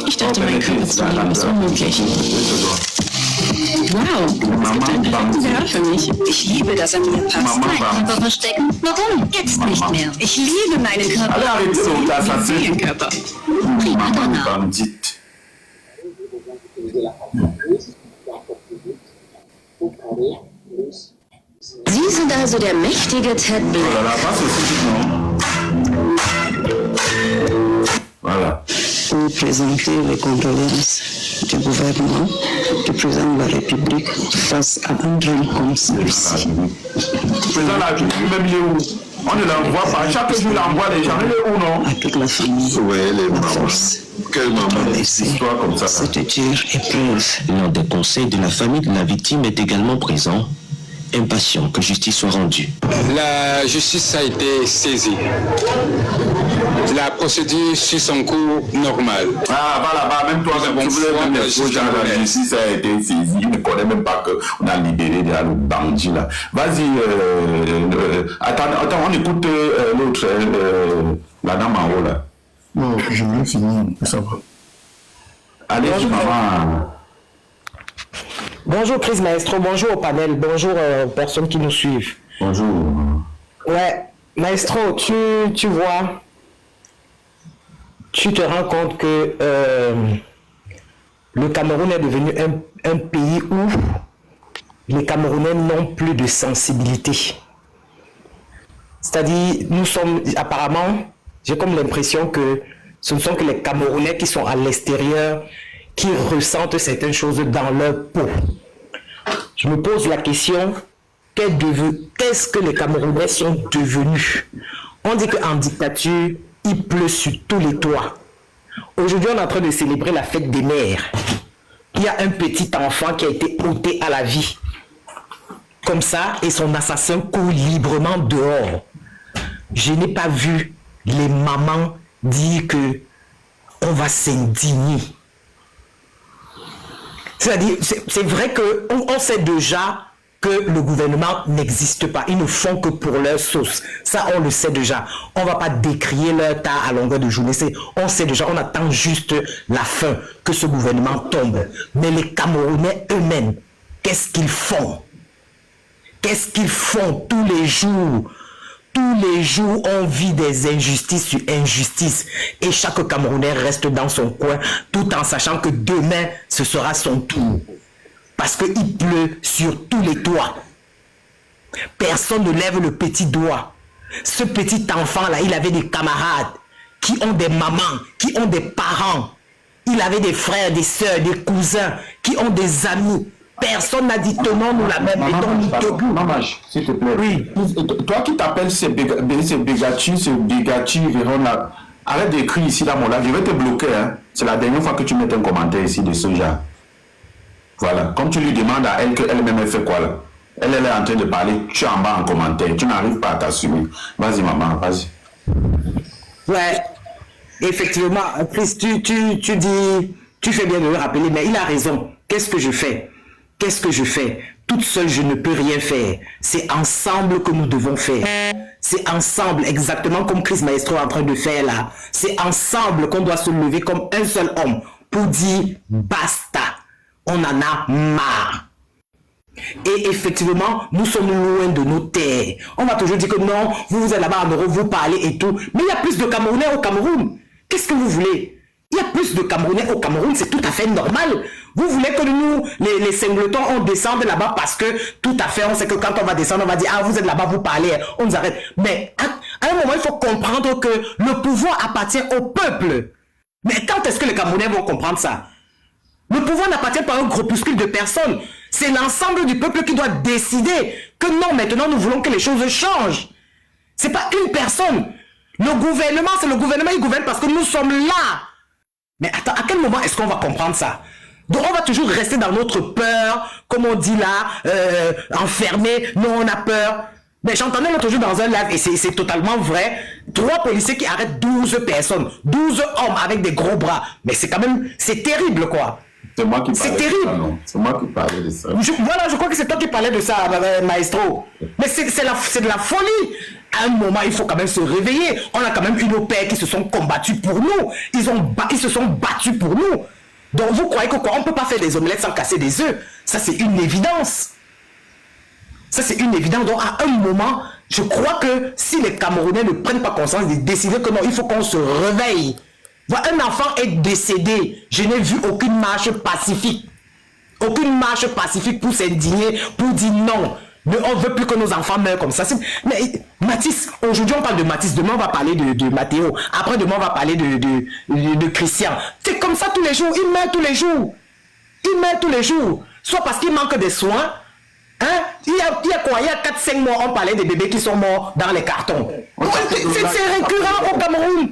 Ich dachte, mein Körper zu leben ist unmöglich. Wow, das gibt ein perfektes Gehör für mich. Ich liebe, dass er mir passt. Mein Körper verstecken. Warum? Jetzt nicht mehr. Ich liebe meinen Körper. Meinen Körper. Prima donna. Sie sind also der mächtige Ted Black. Voilà. Pour présenter les condoléances du gouvernement, du président de la République face à un drame comme celui-ci. Le président de la République, même il est où? On ne l'envoie pas. Chaque jour, il envoie les gens. Il est où, non? À toute la famille. Oui, les la mamans. force. Quelle maman? Histoire comme ça. Cette dure épreuve. L'un des conseils de la famille de la victime est également présent, impatient que justice soit rendue. La justice a été saisie. La procédure suit son cours normal. Ah, voilà, même toi, tu voulais même les choses, la justice a été saisie. Il ne connaît même pas qu'on a libéré déjà le bandit là. Vas-y, attends, on écoute l'autre, la dame en haut là. Bon, je vais finir, ça va. Allez, maman. Bonjour Chris Maestro, bonjour au panel, bonjour aux personnes qui nous suivent. Bonjour. Ouais, Maestro, tu vois, tu te rends compte que le Cameroun est devenu un pays où les Camerounais n'ont plus de sensibilité. C'est-à-dire, nous sommes, apparemment, j'ai comme l'impression que ce ne sont que les Camerounais qui sont à l'extérieur qui ressentent certaines choses dans leur peau. Je me pose la question, qu'est-ce que les Camerounais sont devenus. On dit qu'en dictature, il pleut sur tous les toits. Aujourd'hui, on est en train de célébrer la fête des mères. Il y a un petit enfant qui a été ôté à la vie. Comme ça, et son assassin court librement dehors. Je n'ai pas vu les mamans dire que on va s'indigner. C'est-à-dire, c'est vrai qu'on sait déjà que le gouvernement n'existe pas. Ils ne font que pour leur sauce. Ça, on le sait déjà. On ne va pas décrier leur tas à longueur de journée. On sait déjà, on attend juste la fin, que ce gouvernement tombe. Mais les Camerounais eux-mêmes, qu'est-ce qu'ils font? Qu'est-ce qu'ils font tous les jours? Tous les jours, on vit des injustices sur injustices. Et chaque Camerounais reste dans son coin, tout en sachant que demain, ce sera son tour. Parce qu'il pleut sur tous les toits. Personne ne lève le petit doigt. Ce petit enfant-là, il avait des camarades qui ont des mamans, qui ont des parents. Il avait des frères, des sœurs, des cousins, qui ont des amis. Personne n'a dit tenons-nous la même, mettons-nous debout. Maman, s'il te plaît. Oui. Toi qui t'appelles ces bégatu, Vérona, arrête d'écrire ici dans mon live, je vais te bloquer. Hein. C'est la dernière fois que tu mets un commentaire ici de ce genre. Voilà. Comme tu lui demandes à elle qu'elle-même elle fait quoi là. Elle est en train de parler, tu es en bas en commentaire, tu n'arrives pas à t'assumer. Vas-y maman, vas-y. Ouais. Effectivement, Chris, tu dis, tu fais bien de le rappeler, mais il a raison. Qu'est-ce que je fais? Qu'est-ce que je fais? Toute seule, je ne peux rien faire. C'est ensemble que nous devons faire. C'est ensemble, exactement comme Chris Maestro est en train de faire là. C'est ensemble qu'on doit se lever comme un seul homme pour dire basta. On en a marre. Et effectivement, nous sommes loin de nos terres. On va toujours dire que non, vous êtes là-bas en Europe, vous parlez et tout. Mais il y a plus de Camerounais au Cameroun. Qu'est-ce que vous voulez? Il y a plus de Camerounais au Cameroun, c'est tout à fait normal. Vous voulez que nous, les singletons, on descende là-bas parce que tout à fait, on sait que quand on va descendre, on va dire, ah, vous êtes là-bas, vous parlez, on nous arrête. Mais à un moment, il faut comprendre que le pouvoir appartient au peuple. Mais quand est-ce que les Camerounais vont comprendre ça? Le pouvoir n'appartient pas à un groupuscule de personnes. C'est l'ensemble du peuple qui doit décider que non, maintenant, nous voulons que les choses changent. C'est pas une personne. Le gouvernement, c'est le gouvernement, il gouverne parce que nous sommes là. Mais attends, à quel moment est-ce qu'on va comprendre ça? Donc on va toujours rester dans notre peur, comme on dit là, enfermé, non on a peur. Mais j'entendais l'autre jour dans un live, et c'est totalement vrai, 3 policiers qui arrêtent 12 personnes, 12 hommes avec des gros bras. Mais c'est quand même, c'est terrible quoi. C'est moi qui parlais de ça, non? C'est moi qui parlais de ça. Voilà, je crois que c'est toi qui parlais de ça, Maestro. Mais c'est de la folie. À un moment, il faut quand même se réveiller. On a quand même eu nos pères qui se sont combattus pour nous. Ils se sont battus pour nous. Donc vous croyez que quoi? On ne peut pas faire des omelettes sans casser des œufs. Ça, c'est une évidence. Ça, c'est une évidence. Donc à un moment, je crois que si les Camerounais ne prennent pas conscience de décider que non, il faut qu'on se réveille. Voilà, un enfant est décédé. Je n'ai vu aucune marche pacifique. Aucune marche pacifique pour s'indigner, pour dire non. On ne veut plus que nos enfants meurent comme ça. Mais Mathis, aujourd'hui on parle de Mathis, demain on va parler de Mathéo, après demain on va parler de Christian. C'est comme ça tous les jours, ils meurent tous les jours. Ils meurent tous les jours. Soit parce qu'il manque des soins. Hein? Il y a quoi? Il y a 4-5 mois, on parlait des bébés qui sont morts dans les cartons. C'est récurrent au Cameroun.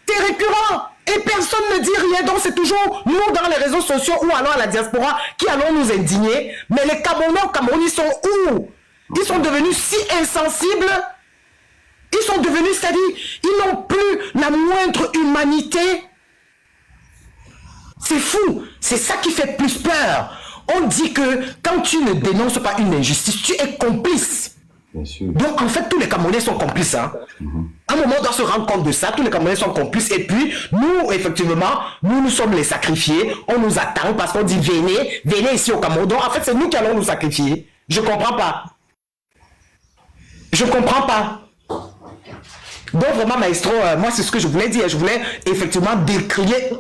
C'est récurrent. Et personne ne dit rien. Donc c'est toujours nous dans les réseaux sociaux ou alors à la diaspora qui allons nous indigner. Mais les Camerounais au Cameroun, ils sont où? Ils sont devenus si insensibles. Ils sont devenus, c'est-à-dire, ils n'ont plus la moindre humanité. C'est fou. C'est ça qui fait plus peur. On dit que quand tu ne dénonces pas une injustice, tu es complice. Donc en fait tous les Camerounais sont complices hein. À un moment on doit se rendre compte de ça. Tous les Camerounais sont complices. Et puis nous effectivement nous sommes les sacrifiés. On nous attend parce qu'on dit venez ici au Cameroun. Donc en fait c'est nous qui allons nous sacrifier. Je comprends pas. Je comprends pas. Donc vraiment Maestro, moi c'est ce que je voulais dire. Je voulais effectivement décrier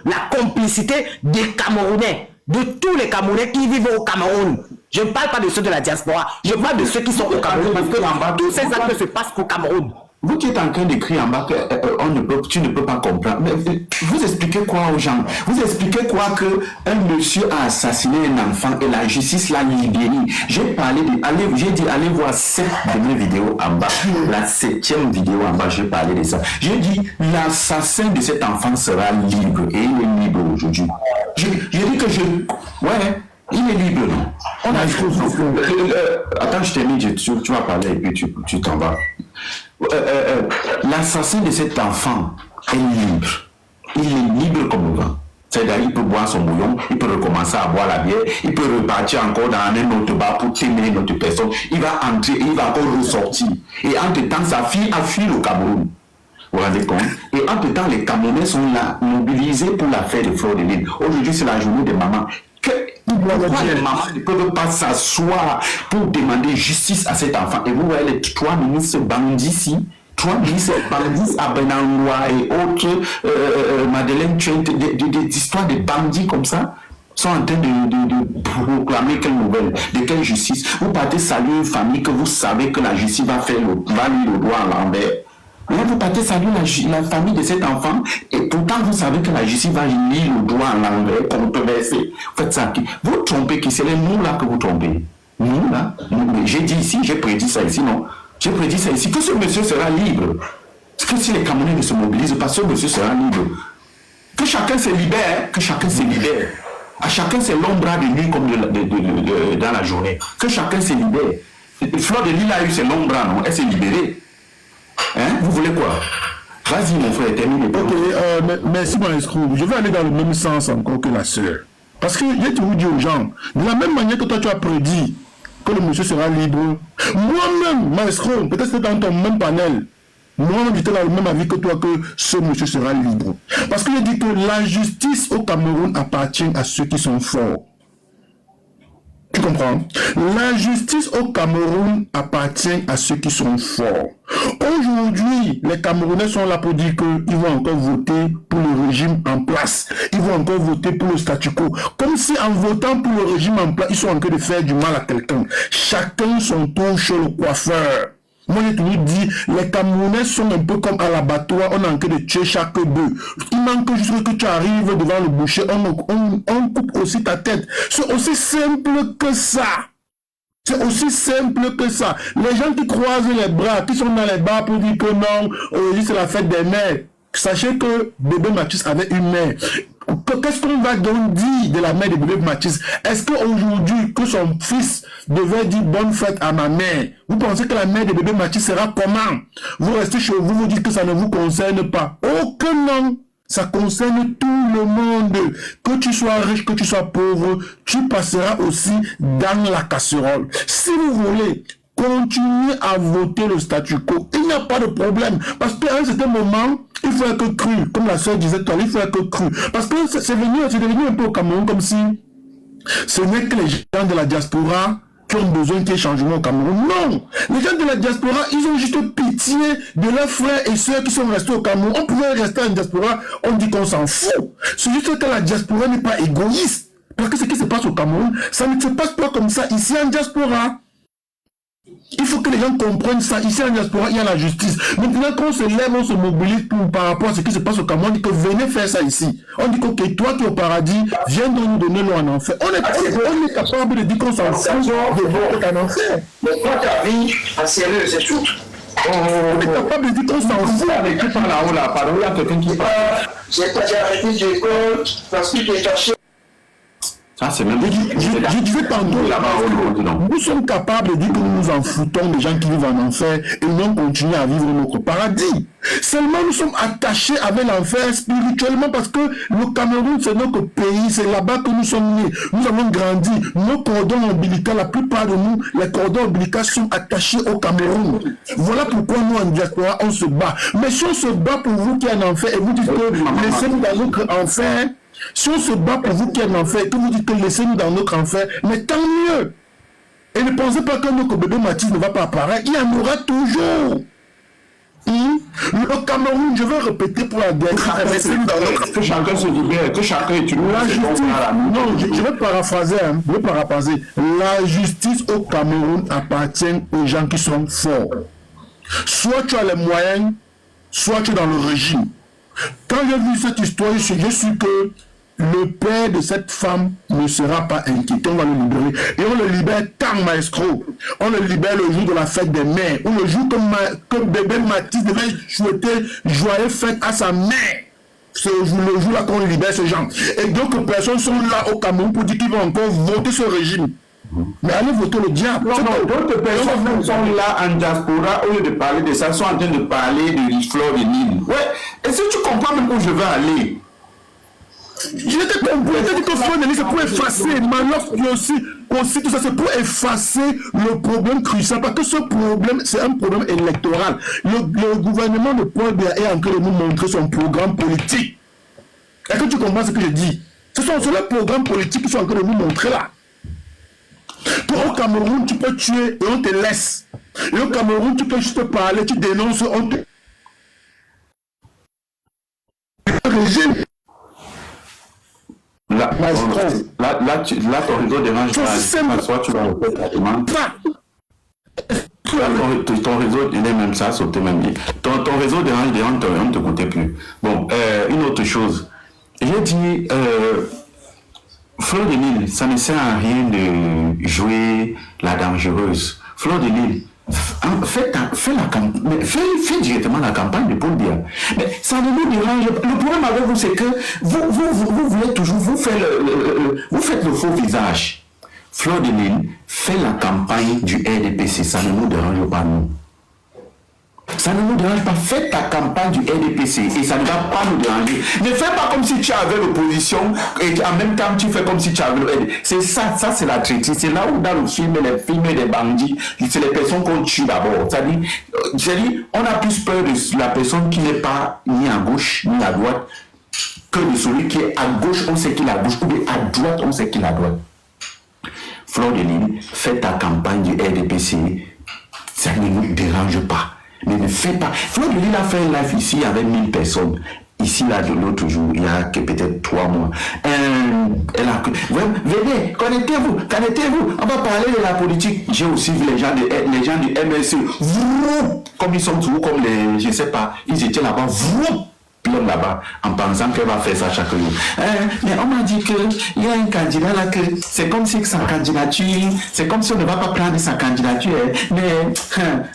la complicité des Camerounais, de tous les Camerounais qui vivent au Cameroun. Je ne parle pas de ceux de la diaspora, je parle de ceux qui sont au Cameroun, parce que tous ces actes se passent au Cameroun. Vous qui êtes en train d'écrire en bas que tu ne peux pas comprendre. Mais vous expliquez quoi aux gens? Vous expliquez quoi que un monsieur a assassiné un enfant et la justice l'a libéré? J'ai dit allez voir 7 de mes vidéos en bas. La 7e vidéo en bas, j'ai parlé de ça. J'ai dit l'assassin de cet enfant sera libre et il est libre aujourd'hui. J'ai dit que ouais. Il est libre. Attends, je t'ai mis, tu vas parler et puis tu t'en vas. L'assassin de cet enfant est libre. Il est libre comme le vent. C'est-à-dire, il peut boire son bouillon, il peut recommencer à boire la bière, il peut repartir encore dans un autre bar pour témer une autre personne. Il va entrer, il va encore ressortir. Et entre-temps, sa fille a fui le Cameroun. Vous vous rendez compte? Et entre-temps, les Camerounais sont là, mobilisés pour l'affaire de Fleur de Lys. Aujourd'hui, c'est la journée des mamans. Pourquoi les mamans ne peuvent pas s'asseoir pour demander justice à cet enfant? Et vous voyez les 3 ministres bandits ici, 3 ministres bandits à Benangwa et autres, Madeleine Trent, des histoires de bandits comme ça, sont en train de proclamer quelle nouvelle, de quelle justice. Vous partez saluer une famille que vous savez que la justice va lire le doigt à l'envers. Là, vous partez saluer la famille de cet enfant et pourtant vous savez que la justice va lire le doigt à l'envers, controversé. Faites ça. Vous trompez qui? C'est nous là que vous trompez. Nous là, j'ai dit ici, j'ai prédit ça ici, non? J'ai prédit ça ici, que ce monsieur sera libre. Que si les Camerounais ne se mobilisent pas, ce monsieur sera libre. Que chacun se libère, que chacun se libère. À chacun c'est l'ombre de nuit comme dans la journée. Que chacun se libère. Fleur de Lys a eu ses l'ombre, non? Elle s'est libérée. Hein? Vous voulez quoi? Vas-y mon frère, termine. Ok, merci Maestro. Je vais aller dans le même sens encore que la sœur. Parce que j'ai toujours dit aux gens, de la même manière que toi tu as prédit que le monsieur sera libre, moi-même, Maestro, peut-être que dans ton même panel, moi-même j'étais dans le même avis que toi que ce monsieur sera libre. Parce que j'ai dit que la justice au Cameroun appartient à ceux qui sont forts. Tu comprends? La justice au Cameroun appartient à ceux qui sont forts. Aujourd'hui, les Camerounais sont là pour dire qu'ils vont encore voter pour le régime en place. Ils vont encore voter pour le statu quo. Comme si en votant pour le régime en place, ils sont en train de faire du mal à quelqu'un. Chacun son tour chez le coiffeur. Moi, j'ai toujours dit, les Camerounais sont un peu comme à l'abattoir, on est en train de tuer chaque bœuf. Il manque juste que tu arrives devant le boucher, on coupe aussi ta tête. C'est aussi simple que ça. C'est aussi simple que ça. Les gens qui croisent les bras, qui sont dans les bars pour dire que non, aujourd'hui c'est la fête des mères. Sachez que bébé Mathis avait une mère. Qu'est-ce qu'on va donc dire de la mère de bébé Mathis? Est-ce qu'aujourd'hui, que son fils devait dire bonne fête à ma mère, vous pensez que la mère de bébé Mathis sera comment? Vous restez chez vous, vous dites que ça ne vous concerne pas. Oh que non! Ça concerne tout le monde. Que tu sois riche, que tu sois pauvre, tu passeras aussi dans la casserole. Si vous voulez continuer à voter le statu quo, il n'y a pas de problème. Parce qu'à un certain moment, il faut être cru. Comme la soeur disait, il faut être cru. Parce que c'est devenu un peu au Cameroun comme si ce n'est que les gens de la diaspora qui ont besoin qu'il y ait changement au Cameroun. Non! Les gens de la diaspora, ils ont juste pitié de leurs frères et sœurs qui sont restés au Cameroun. On pouvait rester en diaspora, on dit qu'on s'en fout. C'est juste que la diaspora n'est pas égoïste. Parce que ce qui se passe au Cameroun, ça ne se passe pas comme ça ici en diaspora. Il faut que les gens comprennent ça. Ici en diaspora, il y a la justice. Maintenant, quand on se lève, on se mobilise par rapport à ce qui se passe au Cameroun, on dit que venez faire ça ici. On dit que okay, toi qui es au paradis, viens donc nous donner l'eau en enfer. On est capable de dire qu'on s'en fout de l'eau en enfer. Mais toi, ta vie, en sérieux, c'est tout. On est capable de dire qu'on s'en fout. Qui parle là-haut là? Pardon, il y a quelqu'un qui parle. J'ai arrêté de l'école parce que j'ai cherché. Ça, c'est même... Je disais tantôt, nous sommes capables de dire que nous nous en foutons des gens qui vivent en enfer et nous continuons à vivre notre paradis. Seulement, nous sommes attachés avec l'enfer spirituellement parce que le Cameroun, c'est notre pays, c'est là-bas que nous sommes nés. Nous avons grandi. Nos cordons ombilicaux, la plupart de nous, les cordons ombilicaux sont attachés au Cameroun. Voilà pourquoi nous, en diaspora, on se bat. Mais si on se bat pour vous qui êtes en enfer et vous dites que laissez-nous dans notre enfer, si on se bat pour vous qui êtes en enfer, que vous dites que laissez-nous dans notre enfer, mais tant mieux. Et ne pensez pas que notre bébé Mathis ne va pas apparaître, il y en aura toujours. Le Cameroun, je vais répéter pour la dernière fois, que chacun se libère, que chacun utilise la justice. Non, je vais paraphraser, La justice au Cameroun appartient aux gens qui sont forts. Soit tu as les moyens, soit tu es dans le régime. Quand j'ai vu cette histoire, je suis que le père de cette femme ne sera pas inquiété. On va le libérer. Et on le libère quand, maestro? On le libère le jour de la fête des mères. Ou le jour que bébé Mathis devait souhaiter joyeux fête à sa mère. C'est le jour-là qu'on libère ces gens. Et donc, personnes sont là au Cameroun pour dire qu'ils vont encore voter ce régime. Mais allez voter le diable. Non, d'autres personnes sont là en diaspora, au lieu de parler de ça, sont en train de parler de Fleur de Nil. Ouais, est-ce que tu comprends même où je veux aller? Je t'ai compris, je t'ai dit que Fleur de Nil, c'est pour effacer. Maloff aussi, tout ça, c'est pour effacer le problème crucial. Parce que ce problème, c'est un problème électoral. Le gouvernement de Paul Biya est en train de nous montrer son programme politique. Est-ce que tu comprends ce que je dis? Ce sont les programmes politiques qui sont en train de nous montrer là. Toi, au Cameroun, tu peux tuer et on te laisse. Et au Cameroun, tu peux juste parler, tu dénonces, on te... Régime. Là, ton réseau dérange pas. Soit tu vas refaire traitement. Ton réseau, il est même ça, sauter même bien. Ton réseau dérange, on ne te comptait plus. Bon, une autre chose. J'ai dit... Fleur de Nil, ça ne sert à rien de jouer la dangereuse. Fleur de Nil, fais directement la campagne de Paul Biya. Mais ça ne nous dérange pas. Le problème avec vous, c'est que vous voulez toujours, vous faites le faux visage. Fleur de Nil, fais la campagne du RDPC, ça ne nous dérange pas, nous. Ça ne nous dérange pas. Fais ta campagne du RDPC et ça ne va pas nous déranger. Ne fais pas comme si tu avais l'opposition et en même temps tu fais comme si tu avais le RDPC. C'est ça c'est la traîtrise. C'est là où dans le film, les films des bandits, c'est les personnes qu'on tue d'abord. C'est-à-dire, on a plus peur de la personne qui n'est pas ni à gauche ni à droite que de celui qui est à gauche, on sait qu'il est à gauche, ou bien à droite, on sait qu'il est à droite. Fleur de Nil, fais ta campagne du RDPC, ça ne nous dérange pas. Mais ne fais pas. Fleur de Nil a fait un live ici avec 1000 personnes. Ici, là, de l'autre jour, il y a peut-être 3 mois. Elle a... Venez, connectez-vous. On va parler de la politique. J'ai aussi vu les gens du MSC. Comme ils sont toujours comme les... Je ne sais pas. Ils étaient là-bas. Plein là-bas, en pensant qu'elle va faire ça chaque jour. Mais on m'a dit qu'il y a un candidat là, que c'est comme si sa candidature, c'est comme si on ne va pas prendre sa candidature. Mais,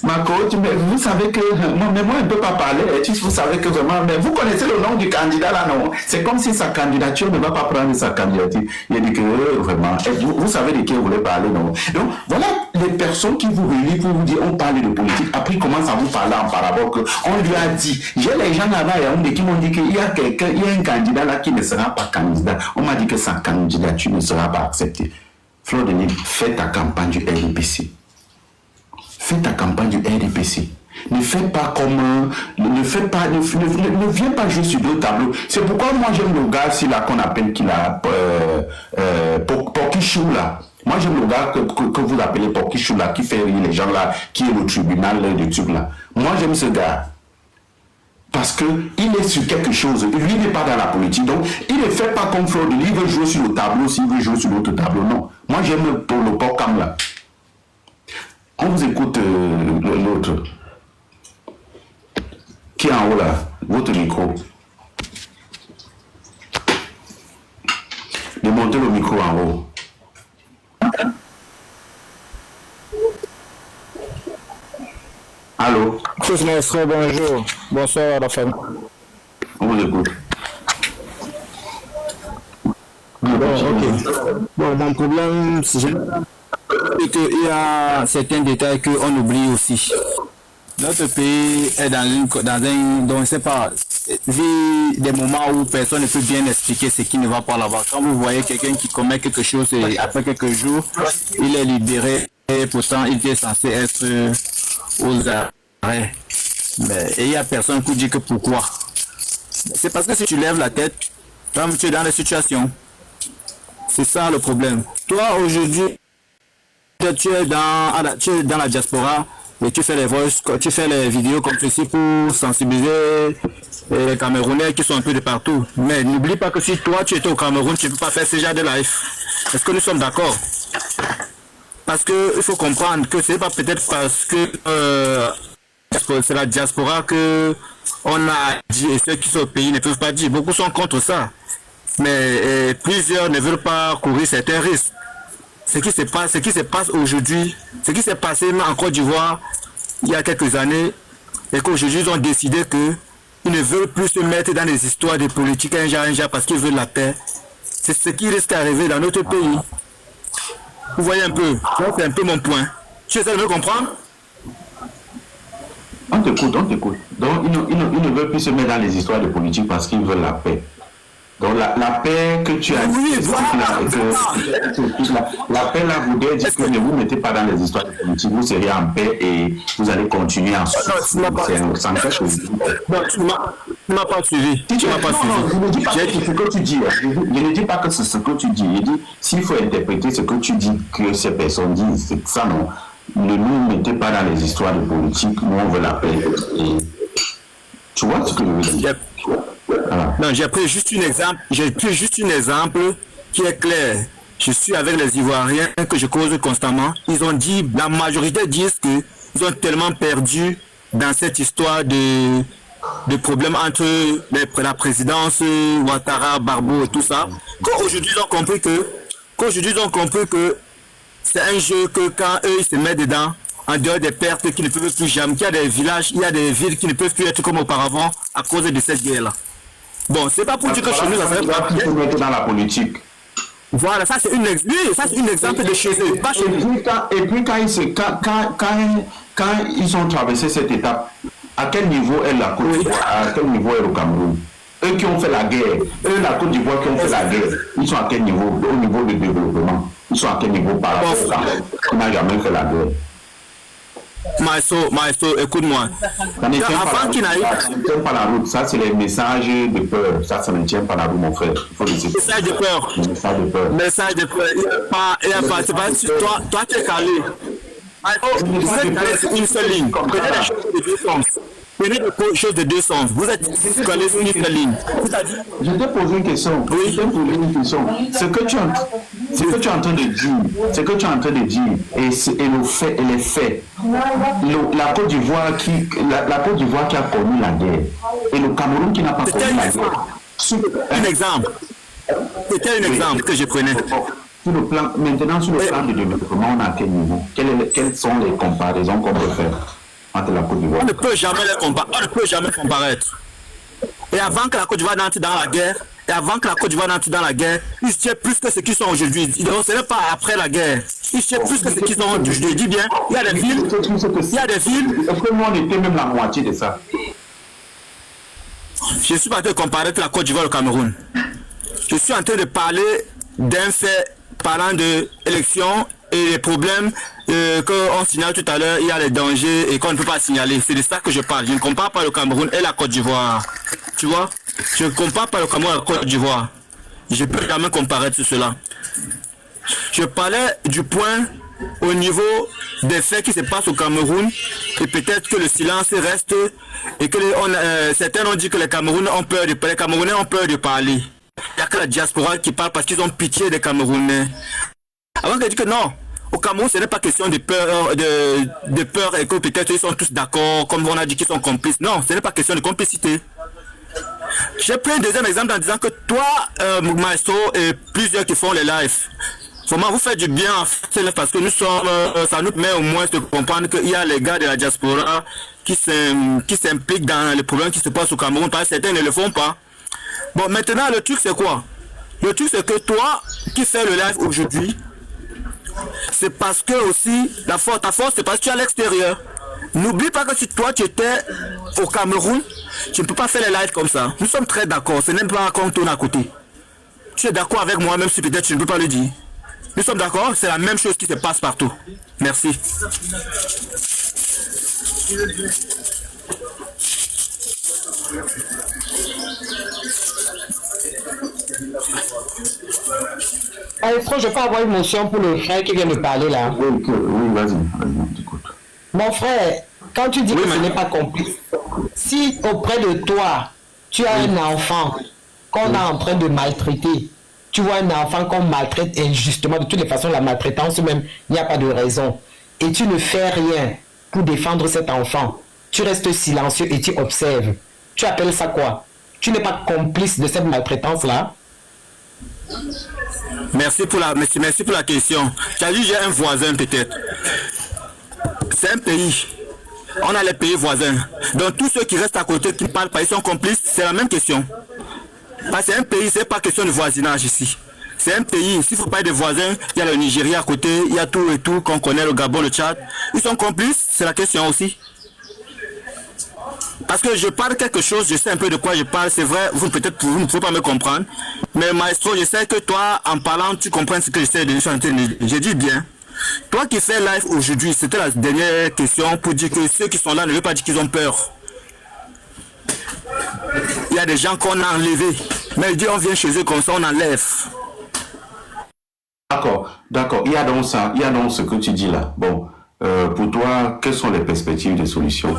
ma coach, vous savez que, moi je ne peux pas parler, vous savez que vraiment, mais vous connaissez le nom du candidat là, non? C'est comme si sa candidature ne va pas prendre sa candidature. Il a dit que, vraiment, vous savez de qui vous voulez parler, non? Donc, voilà les personnes qui vous relient pour vous dire, on parle de politique, après ils commencent à vous parler en parabole, on lui a dit, j'ai les gens là-bas, qui m'ont dit qu'il y a quelqu'un, il y a un candidat là qui ne sera pas candidat. On m'a dit que sa candidature ne sera pas acceptée. Fleur de Nil, fais ta campagne du RDPC. Fais ta campagne du RDPC. Ne fais pas comme... Ne viens pas jouer sur deux tableaux. C'est pourquoi moi j'aime le gars là qu'on appelle qu'il a... Pokichou là. Moi j'aime le gars que vous appelez Pokichou là, qui fait rire les gens là, qui est au tribunal de truc là. Moi j'aime ce gars. Parce qu'il est sur quelque chose, lui n'est pas dans la politique, donc il ne fait pas comme Fleur de Nil, il veut jouer sur le tableau, s'il veut jouer sur l'autre tableau, non. Moi j'aime le POCAM là. On vous écoute l'autre. Qui est en haut là? Votre micro. Démontez le micro en haut. Allô? Tous maestro, bonjour. Bonsoir à la famille. On vous écoute. Bon, ok. Bon, mon problème, c'est qu'il y a certains détails qu'on oublie aussi. Notre pays est dans un, donc je ne sais pas, vu des moments où personne ne peut bien expliquer ce qui ne va pas là-bas. Quand vous voyez quelqu'un qui commet quelque chose et après quelques jours, il est libéré et pourtant il était censé être aux arrêts. Mais il n'y a personne qui dit que pourquoi. C'est parce que si tu lèves la tête, toi tu es dans la situation. C'est ça le problème. Toi aujourd'hui, tu es dans la diaspora et tu fais les voices, tu fais les vidéos comme ceci pour sensibiliser les Camerounais qui sont un peu de partout. Mais n'oublie pas que si toi tu étais au Cameroun, tu ne peux pas faire ce genre de live. Est-ce que nous sommes d'accord? Parce que il faut comprendre que c'est pas peut-être parce que c'est la diaspora que on a dit et ceux qui sont au pays ne peuvent pas dire. Beaucoup sont contre ça. Mais plusieurs ne veulent pas courir certains risques. Ce qui se passe aujourd'hui, ce qui s'est passé en Côte d'Ivoire il y a quelques années, et qu'aujourd'hui ils ont décidé qu'ils ne veulent plus se mettre dans les histoires de politique un genre parce qu'ils veulent la paix. C'est ce qui risque d'arriver dans notre pays. Vous voyez un peu, c'est un peu mon point. Tu essaies de me comprendre? On t'écoute. Donc ils ne veulent plus se mettre dans les histoires de politique parce qu'ils veulent la paix. Donc la paix que tu as dit, la paix là voudrait dire que ne vous mettez pas dans les histoires de politique, vous serez en paix et vous allez continuer en Non, tu m'as pas suivi. Je ne dis pas que c'est ce que tu dis. Je ne dis pas que c'est ce que tu dis. Je dis, s'il faut interpréter ce que tu dis, que ces personnes disent, c'est ça non. Ne nous mettez pas dans les histoires de politique, nous on veut la paix. Et tu vois ce que je veux dire? Voilà. Non, j'ai pris juste un exemple qui est clair. Je suis avec les Ivoiriens que je cause constamment. Ils ont dit, la majorité disent qu'ils ont tellement perdu dans cette histoire de problèmes entre la présidence, Ouattara, Barbeau et tout ça, qu'aujourd'hui ils ont compris que c'est un jeu que quand eux ils se mettent dedans, en dehors des pertes qui ne peuvent plus jamais, qu'il y a des villages, il y a des villes qui ne peuvent plus être comme auparavant à cause de cette guerre-là. Bon, c'est pas pour dire que chez nous, ça serait pas bien. Dans la politique. Voilà, ça c'est un exemple de chez eux, pas chez nous. Et puis quand ils ont traversé cette étape, à quel niveau est la Côte d'Ivoire, à quel niveau est le Cameroun? Eux qui ont fait la guerre, la Côte d'Ivoire qui ont fait la guerre, ils sont à quel niveau? Au niveau de développement, ils sont à quel niveau par rapport au Cameroun qui n'a jamais fait la guerre? Maestro, écoute-moi. Avant qu'il n'arrive, ça ne tient pas la route. Ça, c'est les messages de peur. Ça ne tient pas la route, mon frère. Il faut le dire. Message de peur. Message de peur. Il n'y a pas. Toi, tu es calé. Vous êtes calé sur une seule ligne. Prenez les choses de deux sens. Prenez des choses de deux sens. Vous êtes calé sur une seule ligne. Je t'ai posé une question. Oui. Je t'ai posé une question. Ce que tu es en train de dire, et les faits. La Côte d'Ivoire qui a connu la guerre et le Cameroun qui n'a pas connu la guerre. C'était un exemple que je prenais. Maintenant, sur le plan de développement, on a quel niveau? Quelles sont les comparaisons qu'on peut faire entre la Côte d'Ivoire? On ne peut jamais comparaître. Et avant que la Côte d'Ivoire n'entre dans la guerre, ils se tiennent plus que ce qu'ils sont aujourd'hui. Ce n'est pas après la guerre. Ils se tiennent plus que ce qu'ils sont aujourd'hui. Je dis bien, il y a des villes. Est-ce que nous, on était même la moitié de ça? Je ne suis pas en train de comparer avec la Côte d'Ivoire et le Cameroun. Je suis en train de parler d'un fait parlant de élections et les problèmes qu'on signale tout à l'heure, il y a les dangers et qu'on ne peut pas signaler. C'est de ça que je parle. Je ne compare pas le Cameroun et la Côte d'Ivoire. Tu vois? Je ne compare pas le Cameroun et la Côte d'Ivoire. Je ne peux jamais comparer tout cela. Je parlais du point au niveau des faits qui se passent au Cameroun et peut-être que le silence reste et que certains ont dit que les Camerounais ont peur de parler. Il n'y a que la diaspora qui parle parce qu'ils ont pitié des Camerounais. Avant de dire que non, au Cameroun, ce n'est pas question de peur, de peur et que peut-être ils sont tous d'accord, comme on a dit qu'ils sont complices. Non, ce n'est pas question de complicité. J'ai pris un deuxième exemple en disant que toi, Maestro, et plusieurs qui font les lives, vraiment vous faites du bien parce que nous sommes, ça nous met au moins de comprendre qu'il y a les gars de la diaspora qui s'impliquent dans les problèmes qui se passent au Cameroun, parce que certains ne le font pas. Bon, maintenant, le truc c'est quoi? Le truc c'est que toi, qui fais le live aujourd'hui, c'est parce que aussi, ta force c'est parce que tu es à l'extérieur. N'oublie pas que si toi tu étais au Cameroun, tu ne peux pas faire les lives comme ça. Nous sommes très d'accord, c'est même pas qu'on tourne à côté. Tu es d'accord avec moi, même si peut-être tu ne peux pas le dire. Nous sommes d'accord, c'est la même chose qui se passe partout. Merci. Alfred, je peux avoir une motion pour le frère qui vient de parler là. Oui, vas-y, écoute. Mon frère, quand tu dis que ce n'est pas complice, si auprès de toi, tu as un enfant qu'on est en train de maltraiter, tu vois un enfant qu'on maltraite injustement, de toutes les façons, la maltraitance même, il n'y a pas de raison, et tu ne fais rien pour défendre cet enfant, tu restes silencieux et tu observes. Tu appelles ça quoi? Tu n'es pas complice de cette maltraitance-là? Merci pour la question. Tu as dit j'ai un voisin peut-être. C'est un pays. On a les pays voisins. Donc tous ceux qui restent à côté, qui ne parlent pas, ils sont complices, c'est la même question. Parce que c'est un pays, c'est pas question de voisinage ici. C'est un pays, s'il faut parler de voisins, il y a le Nigeria à côté, il y a tout et tout, qu'on connaît, le Gabon, le Tchad. Ils sont complices, c'est la question aussi. Parce que je parle quelque chose, je sais un peu de quoi je parle, c'est vrai, vous ne pouvez pas me comprendre. Mais maestro, je sais que toi, en parlant, tu comprends ce que j'essaie de dire. Je dis bien. Toi qui fais live aujourd'hui, c'était la dernière question pour dire que ceux qui sont là ne veulent pas dire qu'ils ont peur. Il y a des gens qu'on a enlevés. Mais Dieu, on vient chez eux comme ça, on enlève. D'accord. Il y a donc ça, il y a donc ce que tu dis là. Bon, pour toi, quelles sont les perspectives de solution?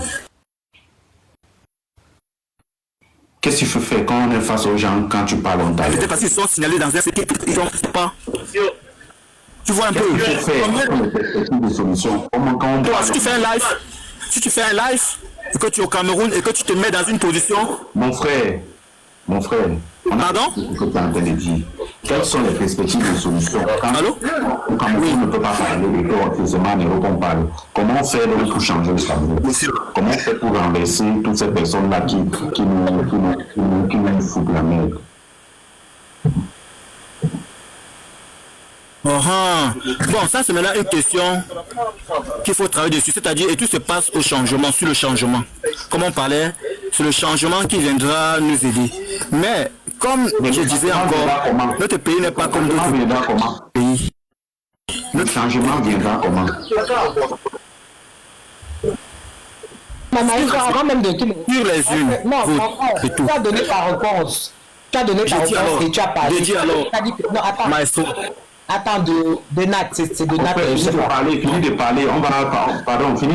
Qu'est-ce qu'il faut faire quand on est face aux gens, quand tu parles en taille? C'est parce qu'ils sont signalés dans un séquence, ils n'ont pas. Tu vois un peu. Qu'est-ce qu'il faut faire pour les perspectives de solution? Toi, si tu fais un live, et que tu es au Cameroun et que tu te mets dans une position. Mon frère. Pardon? Ce que tu es en train de dire. Quelles sont les perspectives de solution? Allô? Le Cameroun ne peut pas parler de toi, qu'on parle. Comment faire donc pour changer le Cameroun? Comment faire pour renverser toutes ces personnes-là qui nous foutent la merde? Bon, ça c'est maintenant une question qu'il faut travailler dessus, c'est-à-dire et tout se passe au changement, sur le changement. Comme on parlait, c'est le changement qui viendra nous aider. Mais comme je disais encore, notre pays n'est pas comme d'autres pays. Le changement viendra comment? Avant même de tout. Sur les unes. Non, tu as donné ta réponse. Tu as donné ta réponse et tu as parlé. J'ai dit alors. Non, attends. Maestro. Attends, de Nat, c'est de Nat. Fini de parler. Fini de parler. Tu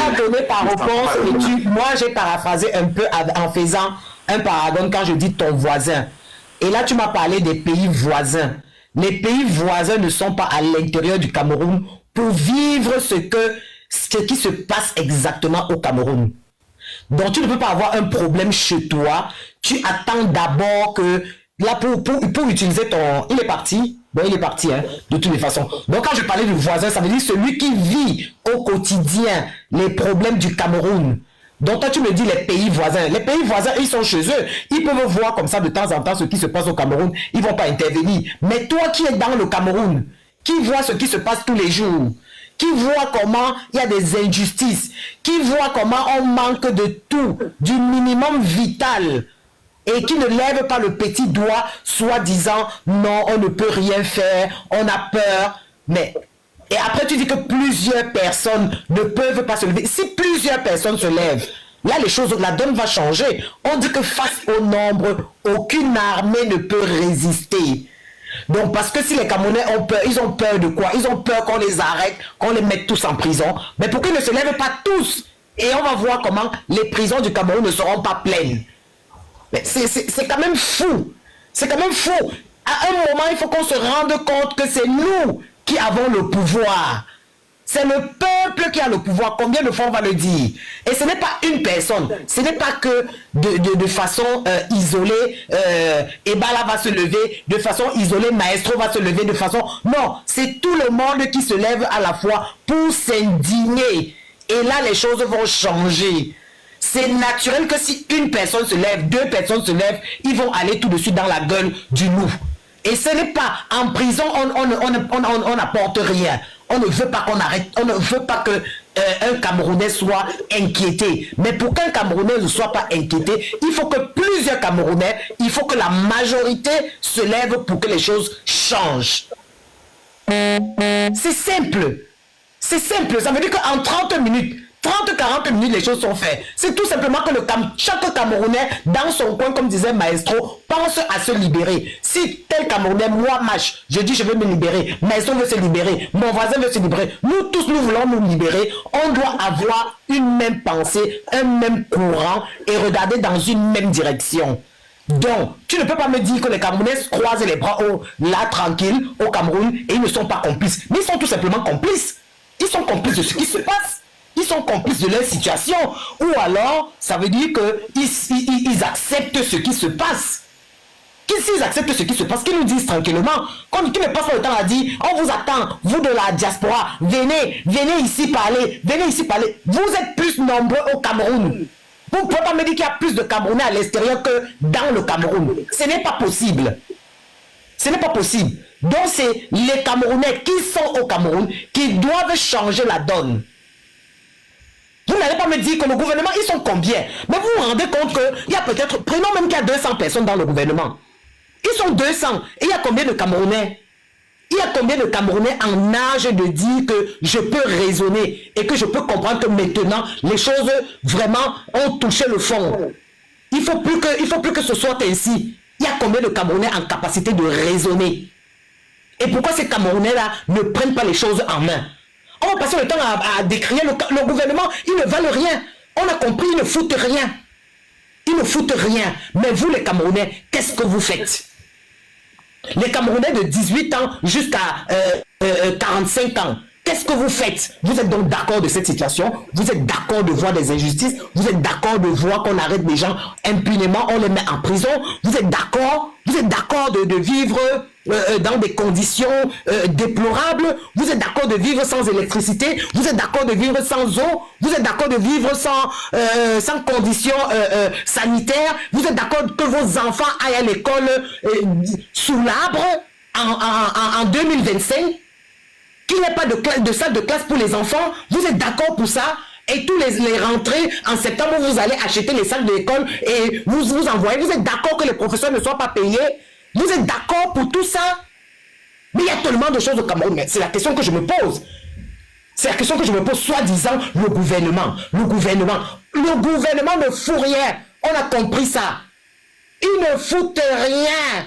as donné ta réponse et moi j'ai paraphrasé un peu en faisant un paragone quand je dis ton voisin. Et là tu m'as parlé des pays voisins. Les pays voisins ne sont pas à l'intérieur du Cameroun pour vivre ce qui se passe exactement au Cameroun. Donc tu ne peux pas avoir un problème chez toi. Tu attends d'abord que là pour utiliser ton... Il est parti. Bon, il est parti, hein, de toutes les façons. Donc, quand je parlais du voisin, ça veut dire celui qui vit au quotidien les problèmes du Cameroun. Donc, toi, tu me dis les pays voisins. Les pays voisins, ils sont chez eux. Ils peuvent voir comme ça de temps en temps ce qui se passe au Cameroun. Ils ne vont pas intervenir. Mais toi qui es dans le Cameroun, qui vois ce qui se passe tous les jours, qui voit comment il y a des injustices, qui voit comment on manque de tout, du minimum vital, et qui ne lève pas le petit doigt, soi-disant, non, on ne peut rien faire, on a peur. Mais, et après tu dis que plusieurs personnes ne peuvent pas se lever. Si plusieurs personnes se lèvent, là les choses, la donne va changer. On dit que face au nombre, aucune armée ne peut résister. Donc parce que si les Camerounais ont peur, ils ont peur de quoi? Ils ont peur qu'on les arrête, qu'on les mette tous en prison. Mais pourquoi ils ne se lèvent pas tous? Et on va voir comment les prisons du Cameroun ne seront pas pleines. Mais c'est quand même fou. C'est quand même fou. À un moment, il faut qu'on se rende compte que c'est nous qui avons le pouvoir. C'est le peuple qui a le pouvoir. Combien de fois on va le dire? Et ce n'est pas une personne. Ce n'est pas que de façon isolée, Ebala va se lever. De façon isolée, Maestro va se lever. De façon... Non, c'est tout le monde qui se lève à la fois pour s'indigner. Et là, les choses vont changer. C'est naturel que si une personne se lève, deux personnes se lèvent, ils vont aller tout de suite dans la gueule du loup. Et ce n'est pas en prison, on n'apporte rien. On ne veut pas qu'on arrête, on ne veut pas que un Camerounais soit inquiété. Mais pour qu'un Camerounais ne soit pas inquiété, il faut que plusieurs Camerounais, il faut que la majorité se lève pour que les choses changent. C'est simple. C'est simple. Ça veut dire qu'en 30 minutes, 30-40 minutes, les choses sont faites. C'est tout simplement que chaque Camerounais, dans son coin, comme disait Maestro, pense à se libérer. Si tel Camerounais, moi, Mach, je dis je veux me libérer, Maestro veut se libérer, mon voisin veut se libérer, nous tous, nous voulons nous libérer, on doit avoir une même pensée, un même courant et regarder dans une même direction. Donc, tu ne peux pas me dire que les Camerounais croisent les bras là, tranquilles, au Cameroun, et ils ne sont pas complices. Mais ils sont tout simplement complices. Ils sont complices de ce qui se passe. Ils sont complices de leur situation. Ou alors, ça veut dire qu'ils acceptent ce qui se passe. S'ils acceptent ce qui se passe, qu'ils nous disent tranquillement, qu'ils ne passent pas le temps à dire, on vous attend, vous de la diaspora, venez ici parler, Vous êtes plus nombreux au Cameroun. Vous ne pouvez pas me dire qu'il y a plus de Camerounais à l'extérieur que dans le Cameroun. Ce n'est pas possible. Donc c'est les Camerounais qui sont au Cameroun qui doivent changer la donne. Vous n'allez pas me dire que le gouvernement, ils sont combien? Mais vous vous rendez compte qu'il y a peut-être, prenons même qu'il y a 200 personnes dans le gouvernement. Ils sont 200. Et il y a combien de Camerounais? Il y a combien de Camerounais en âge de dire que je peux raisonner et que je peux comprendre que maintenant, les choses vraiment ont touché le fond. Il faut plus que ce soit ainsi. Il y a combien de Camerounais en capacité de raisonner? Et pourquoi ces Camerounais-là ne prennent pas les choses en main? On va passer le temps à décrire le gouvernement. Ils ne valent rien. On a compris, ils ne foutent rien. Mais vous, les Camerounais, qu'est-ce que vous faites? Les Camerounais de 18 ans jusqu'à 45 ans, qu'est-ce que vous faites? Vous êtes donc d'accord de cette situation? Vous êtes d'accord de voir des injustices? Vous êtes d'accord de voir qu'on arrête des gens impunément, on les met en prison? Vous êtes d'accord? Vous êtes d'accord de vivre dans des conditions déplorables? Vous êtes d'accord de vivre sans électricité? Vous êtes d'accord de vivre sans eau? Vous êtes d'accord de vivre sans conditions sanitaires? Vous êtes d'accord que vos enfants aillent à l'école sous l'arbre en 2025? Qu'il n'y ait pas de salle de classe pour les enfants? Vous êtes d'accord pour ça? Et tous les rentrées en septembre, vous allez acheter les salles de l'école et vous envoyez. Vous êtes d'accord que les professeurs ne soient pas payés? Vous êtes d'accord pour tout ça? Mais il y a tellement de choses au Cameroun. Mais c'est la question que je me pose. Soi-disant, le gouvernement ne fout rien. On a compris ça. Ils ne foutent rien.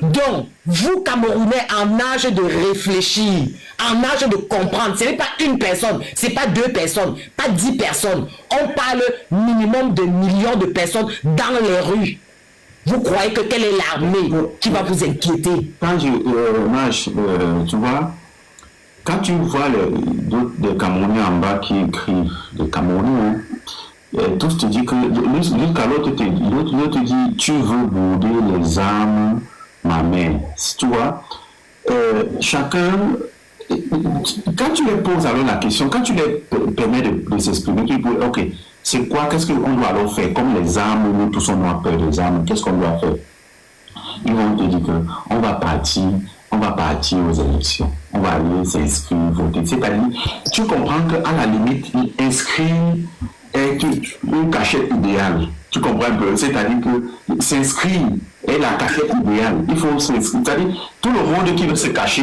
Donc, vous Camerounais en âge de réfléchir, en âge de comprendre, ce n'est pas une personne, ce n'est pas 2 personnes, pas 10 personnes. On parle minimum de millions de personnes dans les rues. Vous croyez que quelle est l'armée qui va vous inquiéter? Tu vois, quand tu vois des Camerounais en bas qui écrivent, des Camerounais, tous te disent que jusqu'à l'autre te dit tu veux bouder les armes, ma mère. Tu vois, chacun, quand tu les poses alors la question, quand tu les permets de s'exprimer, tu dis ok, c'est quoi, qu'est-ce qu'on doit alors faire? Comme les armes, nous tous on a peur des armes, qu'est-ce qu'on doit faire? Ils vont te dire qu'on va partir aux élections, on va aller s'inscrire, voter. C'est-à-dire, tu comprends qu'à la limite, ils inscrivent une cachette idéale. Tu comprends un peu? C'est-à-dire que s'inscrire est la cachette idéale. Il faut s'inscrire. C'est-à-dire, tout le monde qui veut se cacher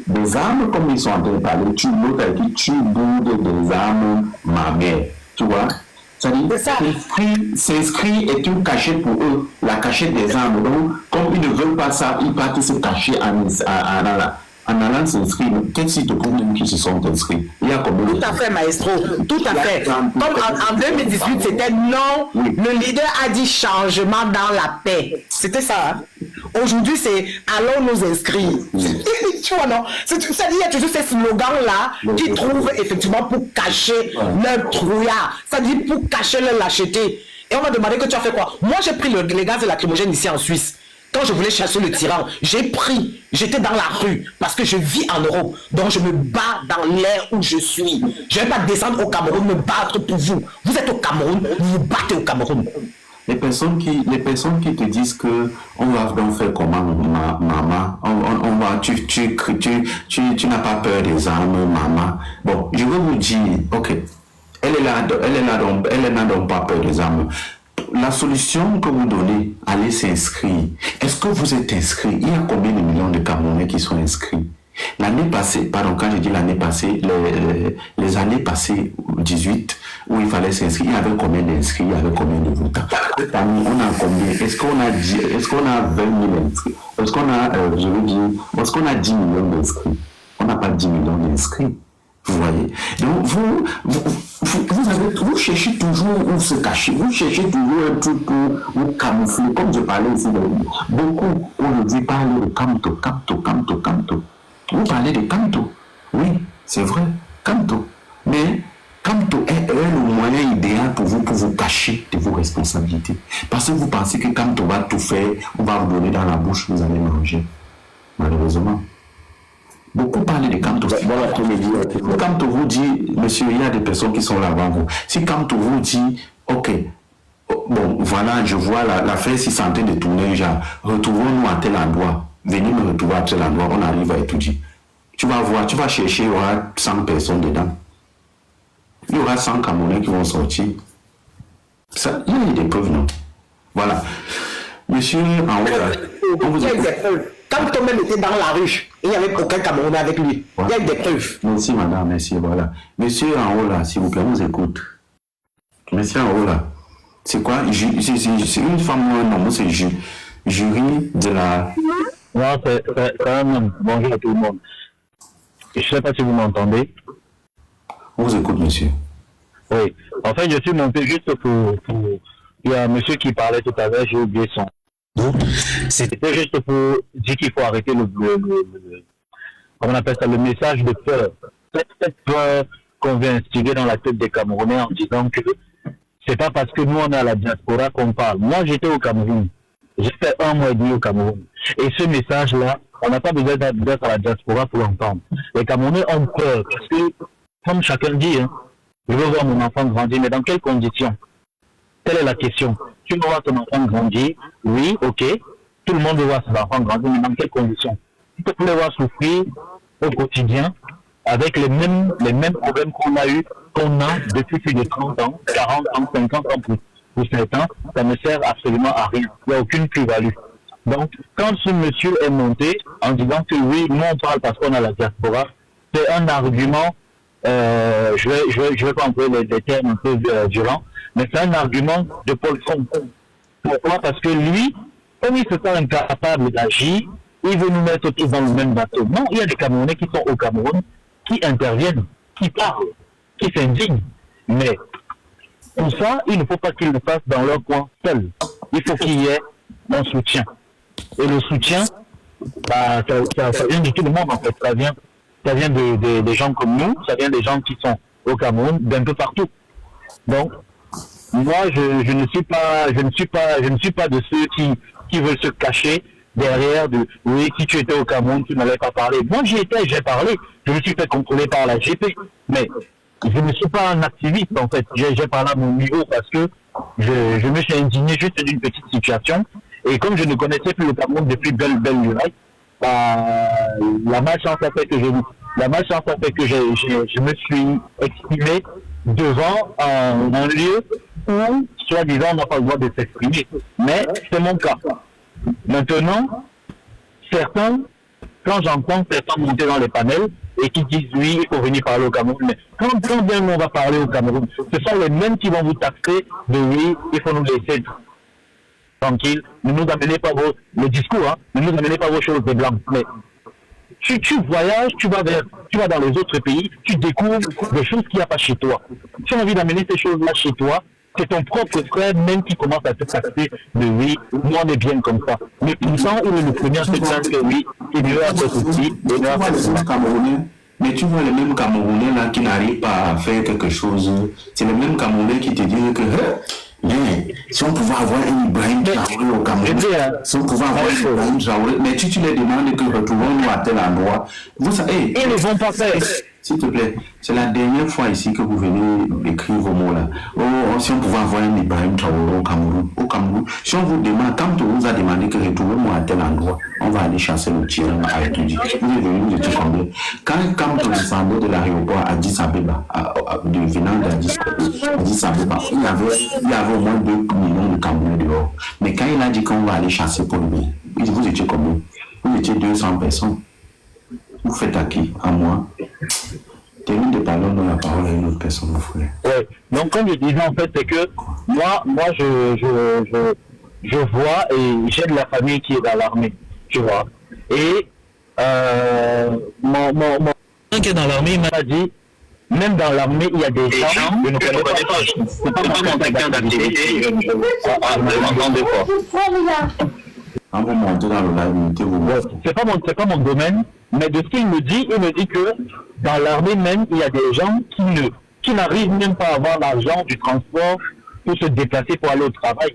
des armes, comme ils sont en train de parler, l'autre a dit, tu boudes des armes, ma mère. Tu vois? C'est-à-dire, s'inscrire est une cachette pour eux, la cachette des armes. Donc, comme ils ne veulent pas ça, ils partent se cacher en allant s'inscrire. Quels sites de problèmes qui se sont inscrits? Il y a combien? Tout à fait, maestro. Tout à fait. Comme en 2018, c'était non. Oui. Le leader a dit changement dans la paix. C'était ça. Hein? Aujourd'hui, c'est allons nous inscrire. Tu vois, non? C'est-à-dire, il y a toujours ces slogans-là qui trouvent effectivement pour cacher leur trouillard. C'est-à-dire pour cacher leur lâcheté. Et on m'a demandé que tu as fait quoi? Moi, j'ai pris les gaz lacrymogènes ici en Suisse. Quand je voulais chasser le tyran, j'étais dans la rue parce que je vis en Europe. Donc je me bats dans l'air où je suis. Je ne vais pas descendre au Cameroun me battre pour vous. Vous êtes au Cameroun, vous vous battez au Cameroun. Les personnes qui te disent que on va donc faire comment, maman, tu n'as pas peur des armes, maman. Bon, je veux vous dire, ok, elle n'a donc pas peur des armes. La solution que vous donnez, allez s'inscrire. Est-ce que vous êtes inscrit? Il y a combien de millions de Camerounais qui sont inscrits? L'année passée, pardon, quand je dis l'année passée, les années passées, 18, où il fallait s'inscrire, il y avait combien d'inscrits, il y avait combien de votants? Cette année, on a combien? Est-ce qu'on a 20 000 inscrits? Est-ce qu'on a, est-ce qu'on a 10 millions d'inscrits? On n'a pas 10 millions d'inscrits. Vous voyez? Donc, vous cherchez toujours où se cacher, vous cherchez toujours un truc pour vous camoufler. Comme je parlais ici, beaucoup aujourd'hui parlent de Camto. Vous parlez de Camto. Oui, c'est vrai, Camto. Mais Kamto est le moyen idéal pour vous cacher de vos responsabilités. Parce que vous pensez que Kamto va tout faire, on va vous donner dans la bouche, vous allez manger. Malheureusement. Beaucoup parlent de Kamto. Kamto vous dit, monsieur, il y a des personnes qui sont là avant vous. Si Kamto vous dit, ok, bon, voilà, je vois l'affaire si c'est en train de tourner, genre, retrouvons-nous à tel endroit. Venez me retrouver à tel endroit, on arrive à étudier. Tu vas voir, tu vas chercher, il y aura 100 personnes dedans. Il y aura 100 Camerounais qui vont sortir. Ça, il y a des preuves, non? Voilà. Monsieur, en haut, il y a eu des preuves. Quand toi-même était dans la rue, il n'y avait aucun Camerounais avec lui. Voilà. Il y a eu des preuves. Merci, madame, merci, voilà. Monsieur en haut, là, s'il vous plaît, on vous écoute. Monsieur en haut, là, c'est quoi? C'est une femme ou un homme, c'est jury de la... Non, c'est un homme. Bonjour à tout le monde. Je ne sais pas si vous m'entendez. On vous écoute, monsieur. Oui. En fait, je suis monté juste pour... Il y a un monsieur qui parlait tout à l'heure, j'ai oublié son nom. C'était juste pour dire qu'il faut arrêter comment on appelle ça, le message de peur. Cette peur qu'on vient instiller dans la tête des Camerounais en disant que c'est pas parce que nous on est à la diaspora qu'on parle. Moi, j'étais au Cameroun. J'ai fait 1 mois et demi au Cameroun. Et ce message-là, on n'a pas besoin d'être à la diaspora pour l'entendre. Les Camerounais ont peur parce que, comme chacun dit, hein, je veux voir mon enfant grandir, mais dans quelles conditions? Telle est la question. Tu veux voir ton enfant grandir? Oui, ok. Tout le monde veut voir son enfant grandir, mais dans quelles conditions? Tu peux le voir souffrir au quotidien avec les mêmes problèmes qu'on a depuis plus de 30 ans, 40 ans, 50 ans pour certains, ça ne sert absolument à rien. Il n'y a aucune plus-value. Donc, quand ce monsieur est monté en disant que oui, nous on parle parce qu'on a la diaspora, c'est un argument, je vais pas employer les termes un peu violents, mais c'est un argument de Paul Font. Pourquoi? Parce que lui, comme il se sent incapable d'agir, il veut nous mettre tous dans le même bateau. Non, il y a des Camerounais qui sont au Cameroun, qui interviennent, qui parlent, qui s'indignent. Mais pour ça, il ne faut pas qu'ils le fassent dans leur coin seul. Il faut qu'il y ait un soutien. Et le soutien, bah, ça vient de tout le monde en fait. Ça vient des gens comme nous, ça vient des gens qui sont au Cameroun, d'un peu partout. Donc, moi, je ne suis pas de ceux qui veulent se cacher derrière oui, si tu étais au Cameroun, tu n'allais pas parler. Moi, j'y étais, j'ai parlé. Je me suis fait contrôler par la GP. Mais je ne suis pas un activiste, en fait. J'ai parlé à mon niveau parce que je me suis indigné juste d'une petite situation. Et comme je ne connaissais plus le Cameroun depuis belle lurette, la malchance a fait que je me suis exprimé devant un lieu où, soi-disant, on n'a pas le droit de s'exprimer. Mais c'est mon cas. Maintenant, certains, quand j'entends certains monter dans les panels et qui disent oui, il faut venir parler au Cameroun, mais quand bien on va parler au Cameroun, ce sont les mêmes qui vont vous taxer de oui, il faut nous laisser tranquille, ne nous amenez pas le discours, hein, ne nous amenez pas vos choses de blanc. Mais tu voyages, tu vas dans les autres pays, tu découvres des choses qu'il n'y a pas chez toi. Tu as envie d'amener ces choses-là chez toi, c'est ton propre frère même qui commence à te taxer de oui, nous on est bien comme ça. Mais pourtant, il est le premier à se plaindre que oui, il veut faire ceci, il veut faire cela. Mais tu vois les mêmes Camerounais là qui n'arrivent pas à faire quelque chose, c'est les mêmes Camerounais qui te disent que si on pouvait avoir un Ibrahim Traoré au Cameroun, si on pouvait avoir un Ibrahim Traoré, mais tu les demandes que retrouvons-nous à tel endroit, vous savez, ils ne vont pas faire. S'il te plaît, c'est la dernière fois ici que vous venez écrire vos mots là. Oh, si on pouvait avoir un Ibrahim Traoré au Cameroun, si on vous demande, quand on vous a demandé que retrouvons-nous à tel endroit, on va aller chasser le tyran à étudier. Vous êtes venu, vous étiez combien? Quand on descendait de l'aéroport à Addis Abeba, venant d'Addis Abeba, il y avait au moins 2 millions de Camerounais dehors. Mais quand il a dit qu'on va aller chasser pour lui, vous étiez combien? Vous étiez 200 personnes. Vous faites à qui? À moi? Termine de parler, on donne la parole à une autre personne, mon frère. Ouais. Donc, comme je disais, en fait, c'est que moi je vois et j'ai de la famille qui est dans l'armée, tu vois. Et mon qui est dans l'armée, il m'a dit, même dans l'armée, il y a des gens que je ne connais pas. C'est pas mon secteur d'activité, je me demande des fois. Quand vous montez dans le live, vous... C'est pas mon domaine, mais de ce qu'il me dit que dans l'armée même, il y a des gens qui n'arrivent même pas à avoir l'argent du transport pour se déplacer pour aller au travail.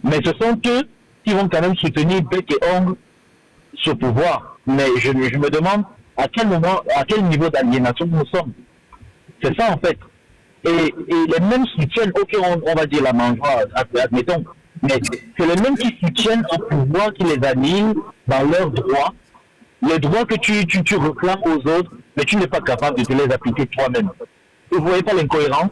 Mais ce sont eux qui vont quand même soutenir bec et ongle ce pouvoir. Mais je me demande à quel niveau d'aliénation nous sommes. C'est ça en fait. Et les mêmes soutiennent, ok, on va dire la mangeoire, admettons, mais c'est les mêmes qui soutiennent un pouvoir qui les annule dans leurs droits, les droits que tu réclames aux autres, mais tu n'es pas capable de te les appliquer toi-même. Vous ne voyez pas l'incohérence?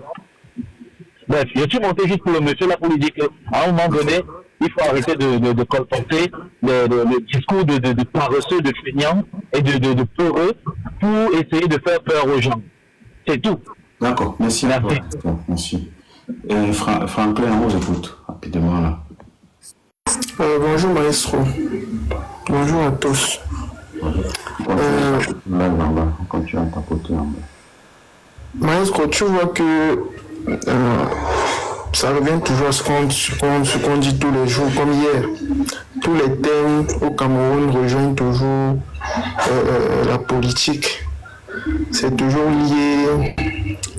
Bref, je suis monté juste pour le monsieur là pour lui dire qu'à un moment donné, il faut arrêter de colporter le discours de paresseux, de feignants et de peureux pour essayer de faire peur aux gens. C'est tout. D'accord, merci. Merci. Franklin, on vous écoute rapidement là. Bonjour maestro. Bonjour à tous. Continue à tapoter en bas. Maestro, tu vois que ça revient toujours à ce qu'on dit tous les jours, comme hier. Tous les thèmes au Cameroun rejoignent toujours la politique. C'est toujours lié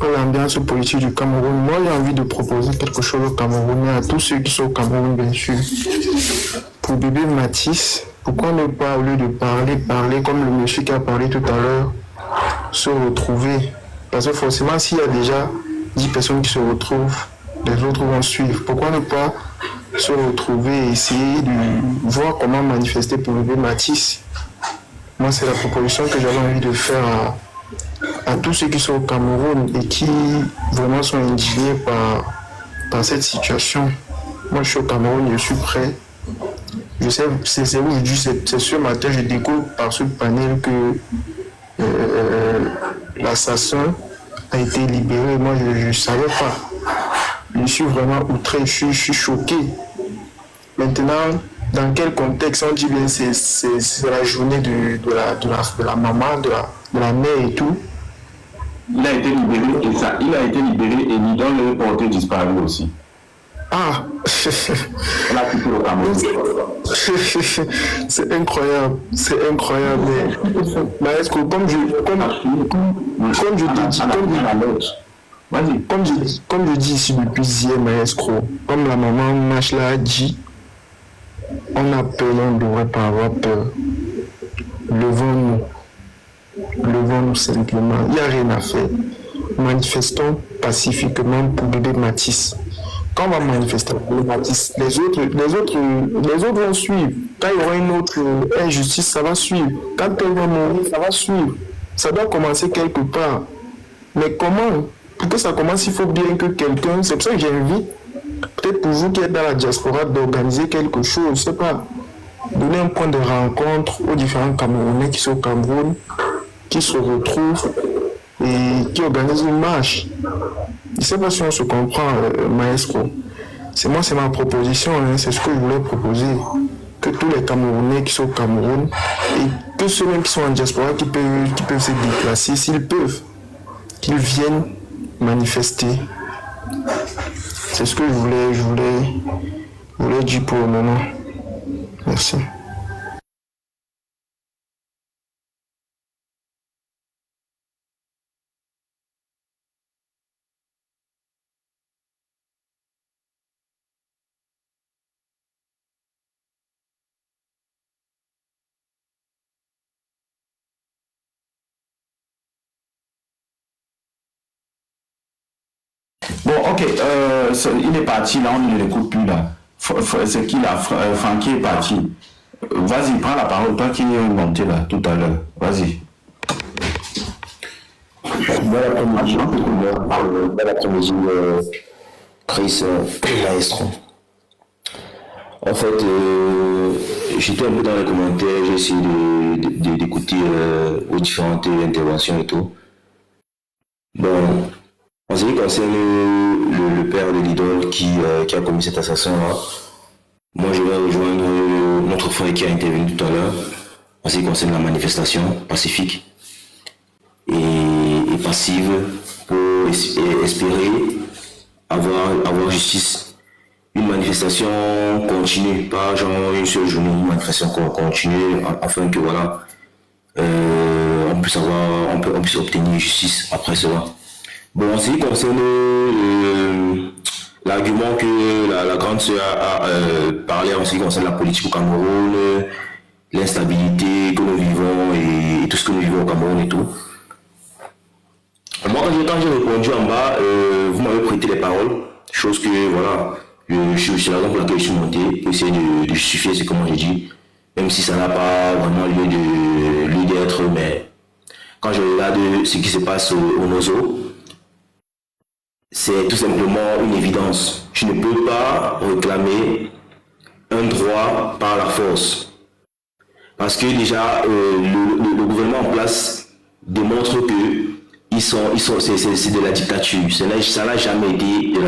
à l'ambiance politique du Cameroun. Moi, j'ai envie de proposer quelque chose au Cameroun, à tous ceux qui sont au Cameroun, bien sûr. Pour bébé Matisse, pourquoi ne pas, au lieu de parler comme le monsieur qui a parlé tout à l'heure, se retrouver? Parce que forcément, s'il y a déjà 10 personnes qui se retrouvent, les autres vont suivre. Pourquoi ne pas se retrouver et essayer de voir comment manifester pour bébé Matisse? Moi, c'est la proposition que j'avais envie de faire à tous ceux qui sont au Cameroun et qui vraiment sont indignés par cette situation. Moi, je suis au Cameroun, je suis prêt. Je sais, c'est aujourd'hui, c'est ce matin, je découvre par ce panel que l'assassin a été libéré. Moi, je ne savais pas. Je suis vraiment outré, je suis choqué. Maintenant, dans quel contexte on dit bien c'est la journée de la maman, de la mère et tout. Il a été libéré et ça, il a été libéré et Nidon le reporter disparu aussi. Ah. On a quitté le Cameroun. C'est incroyable, mais est-ce que comme je dis ici depuis hier, maestro, comme la maman Nash l'a dit, on a peur, on ne devrait pas avoir peur. Levons-nous simplement. Il n'y a rien à faire. Manifestons pacifiquement pour bébé Matisse. Quand on va manifester pour bébé Matisse, les autres vont suivre. Quand il y aura une autre injustice, ça va suivre. Quand elle va mourir, ça va suivre. Ça doit commencer quelque part. Mais comment? Pour que ça commence, il faut bien que quelqu'un, c'est pour ça que j'invite, peut-être pour vous qui êtes dans la diaspora, d'organiser quelque chose, je ne sais pas, donner un point de rencontre aux différents Camerounais qui sont au Cameroun, qui se retrouvent et qui organisent une marche. Je ne sais pas si on se comprend, maestro. C'est ma proposition, hein, c'est ce que je voulais proposer. Que tous les Camerounais qui sont au Cameroun et que ceux-mêmes qui sont en diaspora qui peuvent se déplacer, s'ils peuvent, qu'ils viennent manifester. C'est ce que je voulais dire pour le moment. Merci. Bon, ok, il est parti là, on ne l'écoute plus là. C'est qui là? Francky est parti. Vas-y, prends la parole, toi qui es monté là tout à l'heure. Vas-y. Bon après-midi, Chris Maestro. En fait, j'étais un peu dans les commentaires, j'ai essayé d'écouter aux différentes interventions et tout. Bon, en ce qui concerne le père de l'idole qui a commis cet assassin-là, moi je vais rejoindre notre frère qui a intervenu tout à l'heure en ce qui concerne la manifestation pacifique et passive pour espérer avoir justice. Une manifestation continue, pas genre une seule journée, une manifestation continue afin que voilà, on puisse obtenir justice après cela. Bon, en ce qui concerne l'argument que la grande sœur a parlé en ce qui concerne la politique au Cameroun, l'instabilité que nous vivons et tout ce que nous vivons au Cameroun et tout. Moi, quand j'ai répondu en bas, vous m'avez prêté les paroles, chose que, voilà, c'est la raison pour laquelle je suis monté, pour essayer de justifier ce que moi j'ai dit, même si ça n'a pas vraiment lieu d'être, mais quand je regarde ce qui se passe au Nozo, c'est tout simplement une évidence. Tu ne peux pas réclamer un droit par la force. Parce que déjà, le gouvernement en place démontre que c'est de la dictature. Ça n'a jamais été de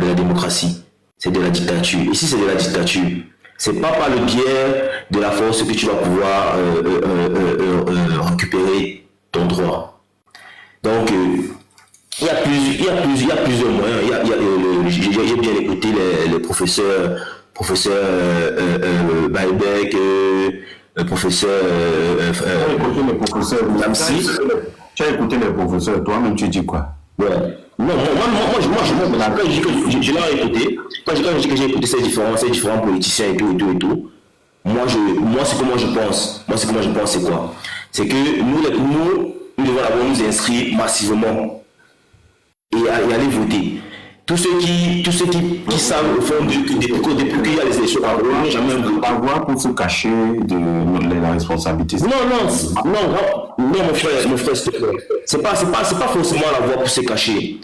la démocratie. C'est de la dictature. Et si c'est de la dictature, c'est pas par le biais de la force que tu vas pouvoir récupérer ton droit. Donc, il y a plusieurs moyens. J'ai bien écouté les professeurs Balbec, le professeur Lamsi. Tu as écouté les professeurs, toi-même tu dis quoi? Ouais. Non, je l'ai écouté. Quand j'ai écouté ces différents politiciens et tout, moi c'est comment je pense. C'est quoi? C'est que nous devons d'abord nous inscrire massivement et aller voter. Tous ceux qui savent au fond depuis qu'il y a les élections, n'ont jamais voté. Pas voir pour se cacher de la responsabilité. Non, mon frère, s'il te plaît. C'est pas forcément la voie pour se cacher.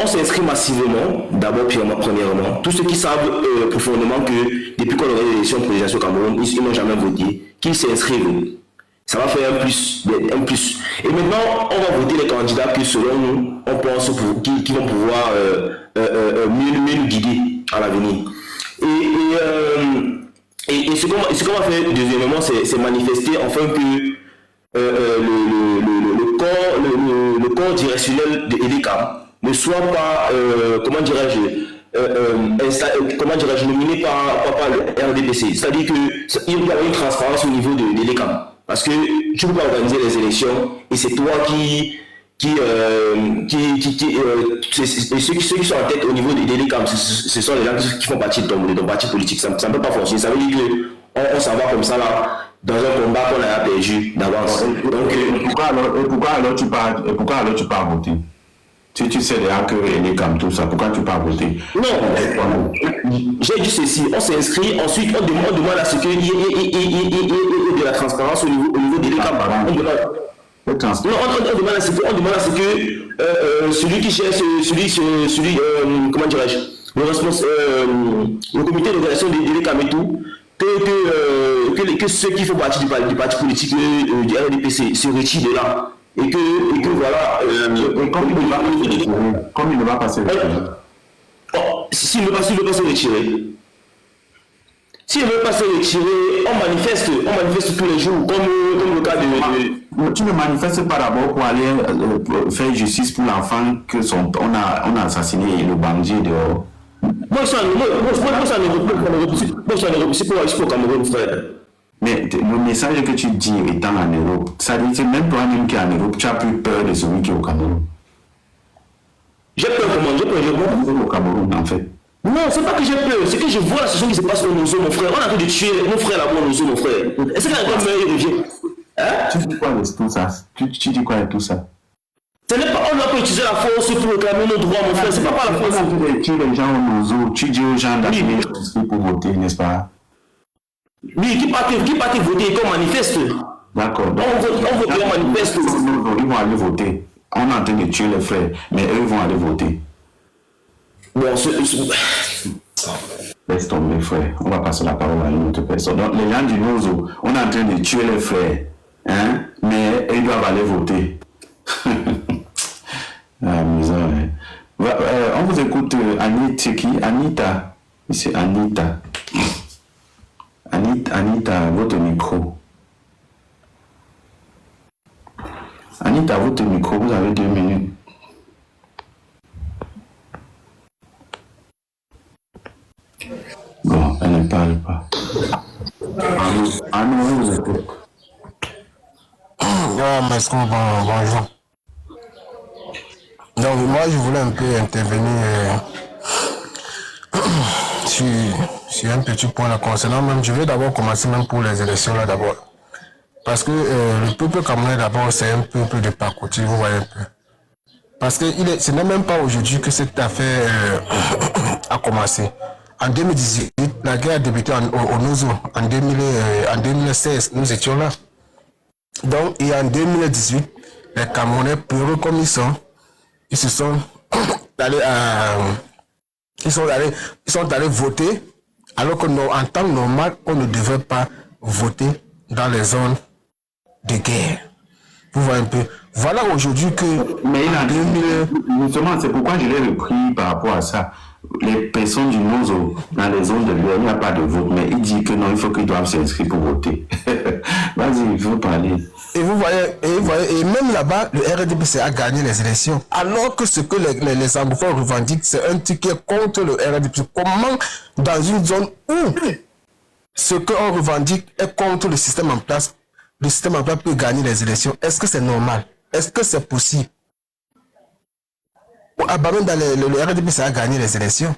On s'inscrit massivement, d'abord, premièrement. Tous ceux qui savent profondément que depuis qu'on a eu l'élection présidentielle au Cameroun, ils n'ont jamais voté, qu'ils s'inscrivent. Ça va faire un plus. Et maintenant, on va voter les candidats que selon nous, on pense qui vont pouvoir mieux nous guider à l'avenir. Et ce qu'on va faire deuxièmement, c'est manifester enfin que le corps directionnel de EDECAM ne soit pas, nominé par le RDPC. C'est-à-dire qu'il y a une transparence au niveau de l'EDECAM. Parce que tu peux pas organiser les élections et c'est toi ceux qui sont en tête au niveau des EDECAM, ce sont les gens qui font partie de ton parti politique. Ça ne peut pas fonctionner. Ça veut dire qu'on s'en va comme ça là, dans un combat qu'on a perdu d'avance. Pourquoi alors tu pars voter? Si tu sais déjà que EDECAM, tout ça, pourquoi tu pars voter? Non, j'ai dit ceci, on s'est ensuite on demande à ce qu'il y ait de la transparence au niveau des EDECAM. On demande à ce que celui qui cherche, comment dirais-je, le comité d'organisation des EDECAM et tout, que ceux qui font partie du parti politique du RDPC se retirent de là. Et que voilà, comme il ne va pas se retirer. S'il ne veut pas se retirer. S'il ne veut pas se retirer, on manifeste tous les jours, comme le cas de... Tu ne manifestes pas d'abord pour aller faire justice pour l'enfant qu'on a assassiné le bandit dehors. Moi, je suis en Europe, c'est pour Cameroun, frère. Mais le message que tu dis étant en Europe, ça veut dire même toi-même qui es en Europe, tu as plus peur de celui qui est au Cameroun. J'ai peur au Cameroun, en fait. Non, c'est pas que j'ai peur, c'est que je vois la situation qui se passe au Nozo, mon frère. On a envie de tuer mon frère là-bas au Nozo, mon frère. Est-ce qu'il y a un meilleur revient? Tu dis quoi de tout ça? Tu dis quoi de tout ça? Ce n'est pas, on n'a pas utilisé la force pour réclamer nos droits, mon frère. C'est pas la force. Tu tues les gens au Nozo, tu dis aux gens d'aller pour voter, n'est-ce pas? Oui, qui partent voter et qu'on manifeste. D'accord. On vote et on manifeste. Ils vont aller voter. On est en train de tuer les frères, mais eux vont aller voter. Bon, laisse tomber, frère. On va passer la parole à une autre personne. Donc, les gens du Nozo, on est en train de tuer les frères, hein, mais ils doivent aller voter. Amusant, hein. On vous écoute, Anita. C'est Anita. Anita, votre micro. Anita, votre micro, vous avez 2 minutes. Bon, elle ne parle pas. Ah non, vous écoutez. Masco, bonjour. Donc moi je voulais un peu intervenir sur un petit point là concernant même, je vais d'abord commencer même pour les élections là d'abord. Parce que le peuple camerounais d'abord c'est un peuple de parcours, vous voyez un peu. Parce que ce n'est même pas aujourd'hui que cette affaire a commencé. En 2018, la guerre a débuté au Nozo. En 2016, nous étions là. Donc, et en 2018, les Camerounais, peureux comme ils sont allés voter, alors qu'en temps normal, on ne devrait pas voter dans les zones de guerre. Vous voyez un peu. Voilà aujourd'hui que... Mais il a 2000... Justement, c'est pourquoi je l'ai repris par rapport à ça. Les personnes du Nozo, dans les zones de guerre, il n'y a pas de vote, mais il dit que non, il faut qu'ils doivent s'inscrire pour voter. Vas-y, il faut parler. Et vous voyez, et même là-bas, le RDPC a gagné les élections. Alors que ce que les anglophones revendiquent, c'est un truc qui est contre le RDPC. Comment, dans une zone où ce qu'on revendique est contre le système en place, le système en place peut gagner les élections? Est-ce que c'est normal? Est-ce que c'est possible? Même dans le RDPC a gagné les élections.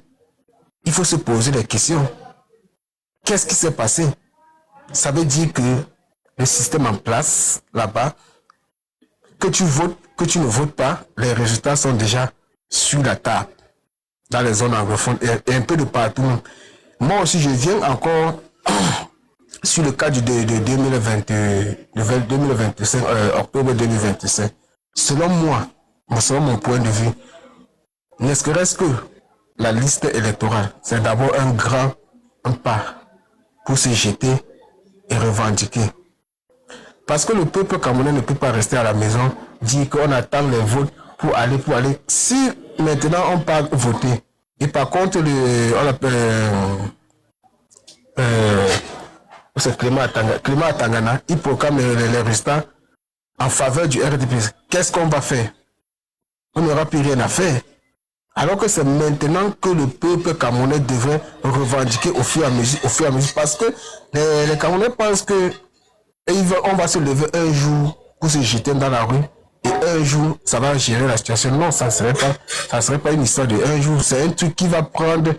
Il faut se poser des questions. Qu'est-ce qui s'est passé? Ça veut dire que le système en place, là-bas, que tu votes, que tu ne votes pas, les résultats sont déjà sur la table, dans les zones anglophones et un peu de partout. Moi aussi, je viens encore sur le cas de 2025, octobre 2025. Selon moi, selon mon point de vue, n'est-ce que reste que la liste électorale, c'est d'abord un grand pas pour se jeter et revendiquer. Parce que le peuple camerounais ne peut pas rester à la maison, dire qu'on attend les votes pour aller. Si maintenant on part voter, et par contre, on appelle c'est Clément Atangana, il proclame les résultats en faveur du RDPC. Qu'est-ce qu'on va faire? On n'aura plus rien à faire. Alors que c'est maintenant que le peuple camerounais devrait revendiquer au fur et à mesure, parce que les Camerounais pensent que on va se lever un jour pour se jeter dans la rue et un jour ça va gérer la situation. Non, ça serait pas une histoire de un jour, c'est un truc qui va prendre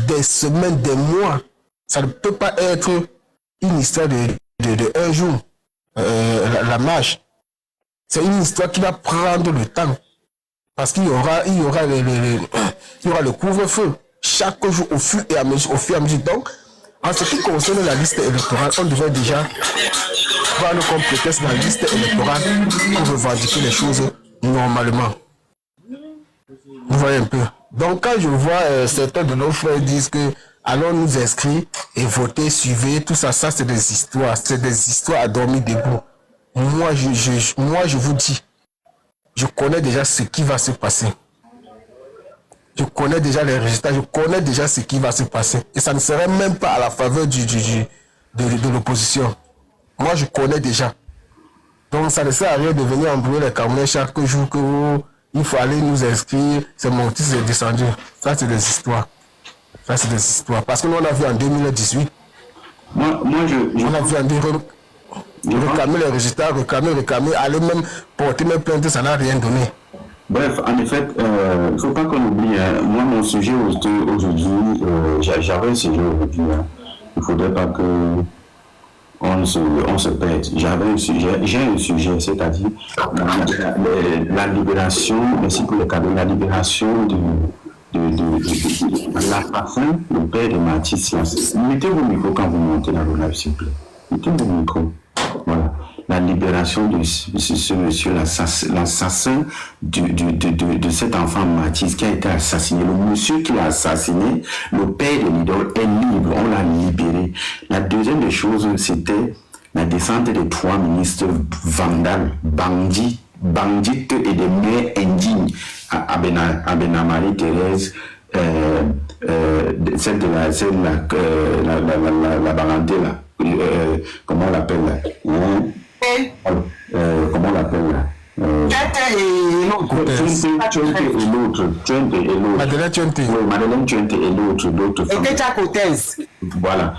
des semaines, des mois. Ça ne peut pas être une histoire de un jour. La marche, c'est une histoire qui va prendre le temps. Parce qu'il y aura le couvre-feu chaque jour au fur et à mesure. Donc, en ce qui concerne la liste électorale, on devrait déjà prendre comme prétexte la liste électorale pour revendiquer les choses normalement. Vous voyez un peu. Donc, quand je vois certains de nos frères disent que allons nous inscrire et voter, suivre, tout ça, c'est des histoires. C'est des histoires à dormir debout. Moi, je vous dis, je connais déjà ce qui va se passer. Je connais déjà les résultats, je connais déjà ce qui va se passer. Et ça ne serait même pas à la faveur de l'opposition. Moi, je connais déjà. Donc, ça ne sert à rien de venir embrouiller les Camerounais chaque jour que il faut aller nous inscrire. C'est monté, c'est descendu. Ça, c'est des histoires. Parce que nous, on a vu en 2018. On a vu en 2018. Réclamer les résultats, réclamer, aller même porter mes plaintes, ça n'a rien donné. Bref, en effet, il ne faut pas qu'on oublie, moi mon sujet aujourd'hui, j'avais un sujet aujourd'hui, il ne faudrait pas qu'on se perde. J'ai un sujet, c'est-à-dire la libération, ainsi que le cadre de la libération de l'assassin, le père de Mathis. Mettez vos micros quand vous montez dans le live, s'il vous plaît. Mettez vos micros. Voilà. La libération de ce monsieur, l'assassin de cet enfant Mathis qui a été assassiné. Le monsieur qui l'a assassiné, le père de l'idole, est libre. On l'a libéré. La deuxième des choses, c'était la descente des 3 ministres vandales, bandites et des mères indignes. Abena Marie-Thérèse, celle de la Barandé, là. Comment on l'appelle là? Comment on l'appelle là? Madeleine Tchente et l'autre femme. Et Kecha Kotez. Voilà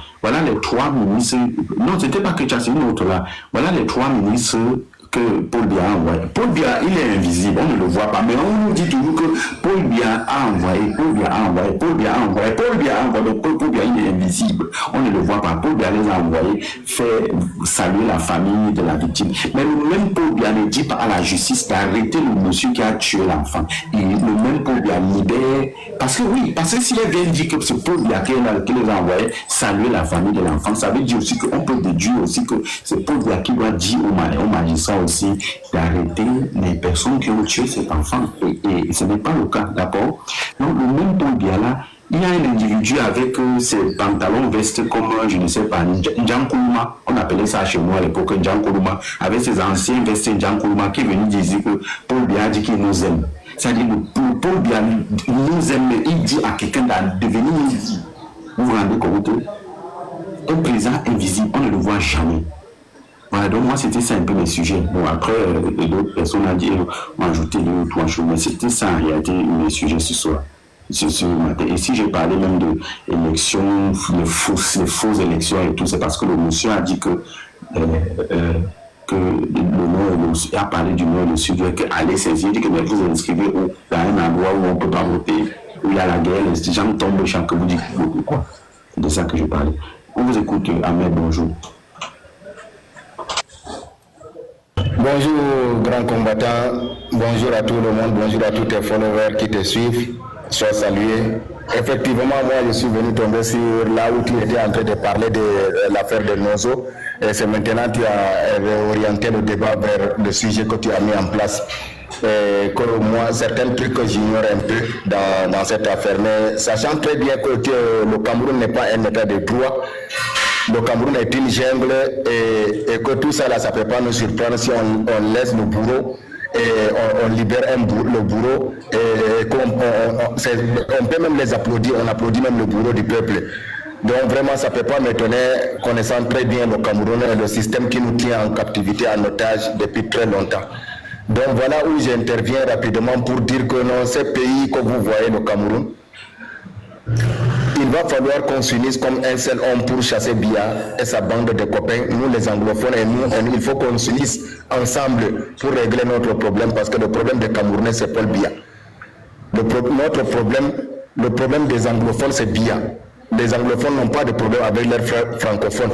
les 3 ministres. Non, c'était pas Kecha, c'est une autre là. Voilà les 3 ministres que Paul Biya a envoyé. Paul Biya, il est invisible, on ne le voit pas, mais on nous dit toujours que Paul Biya a envoyé, Paul Biya a envoyé, Paul Biya a envoyé, Paul Biya a envoyé, donc Paul Biya il est invisible, on ne le voit pas. Paul Biya les a envoyés faire saluer la famille de la victime. Mais le même Paul Biya ne dit pas à la justice d'arrêter le monsieur qui a tué l'enfant. Et le même Paul Biya libère, parce que s'il vient dire que ce Paul Biya qui les a envoyés saluer la famille de l'enfant, ça veut dire aussi qu'on peut déduire aussi que c'est Paul Biya qui doit dire aux magistrats aussi d'arrêter les personnes qui ont tué cet enfant. Et ce n'est pas le cas, d'accord? Donc le même Paul Biya là, il y a un individu avec ses pantalons vestes comme, je ne sais pas, Ndjankuluma, on appelait ça chez moi à l'époque Ndjankuluma, avec ses anciens vestes Ndjankuluma qui est venu dire que Paul Biya dit qu'il nous aime. C'est-à-dire que Paul Biya nous aime, il dit à quelqu'un de devenir invisible. Vous vous rendez compte? Un président invisible, on ne le voit jamais. Voilà, donc moi c'était ça un peu mes sujets. Bon, après, d'autres personnes ont ajouté 2 ou 3 choses, mais c'était ça en réalité mes sujets ce soir. Ce matin. Et si j'ai parlé même de élections, les fausses élections et tout, c'est parce que le monsieur a dit que le Nord a parlé du Nord et le Sud, qu'aller saisir, il dit que mais vous inscrivez dans un endroit où on ne peut pas voter, où il y a la guerre, les gens tombent chaque vous dites quoi. C'est de ça que je parlais. On vous écoute, Ahmed, bonjour. Bonjour, grand combattant. Bonjour à tout le monde. Bonjour à tous tes followers qui te suivent. Sois salué. Effectivement, moi, je suis venu tomber sur là où tu étais en train de parler de l'affaire de Nozo. Et c'est maintenant que tu as orienté le débat vers le sujet que tu as mis en place. Et que moi, certains trucs que j'ignore un peu dans cette affaire. Mais sachant très bien que le Cameroun n'est pas un état de droit, le Cameroun est une jungle et que tout ça là, ça ne peut pas nous surprendre si on laisse le bourreau et on libère le bourreau et on peut même les applaudir, on applaudit même le bourreau du peuple. Donc vraiment ça ne peut pas m'étonner, connaissant très bien le Cameroun et le système qui nous tient en captivité, en otage depuis très longtemps. Donc voilà où j'interviens rapidement pour dire que non, ce pays que vous voyez, le Cameroun, il va falloir qu'on s'unisse comme un seul homme pour chasser Biya et sa bande de copains, nous les anglophones et nous, il faut qu'on s'unisse ensemble pour régler notre problème parce que le problème des Camerounais c'est Paul Biya. Notre problème, le problème des anglophones c'est Biya. Les anglophones n'ont pas de problème avec leurs frères francophones.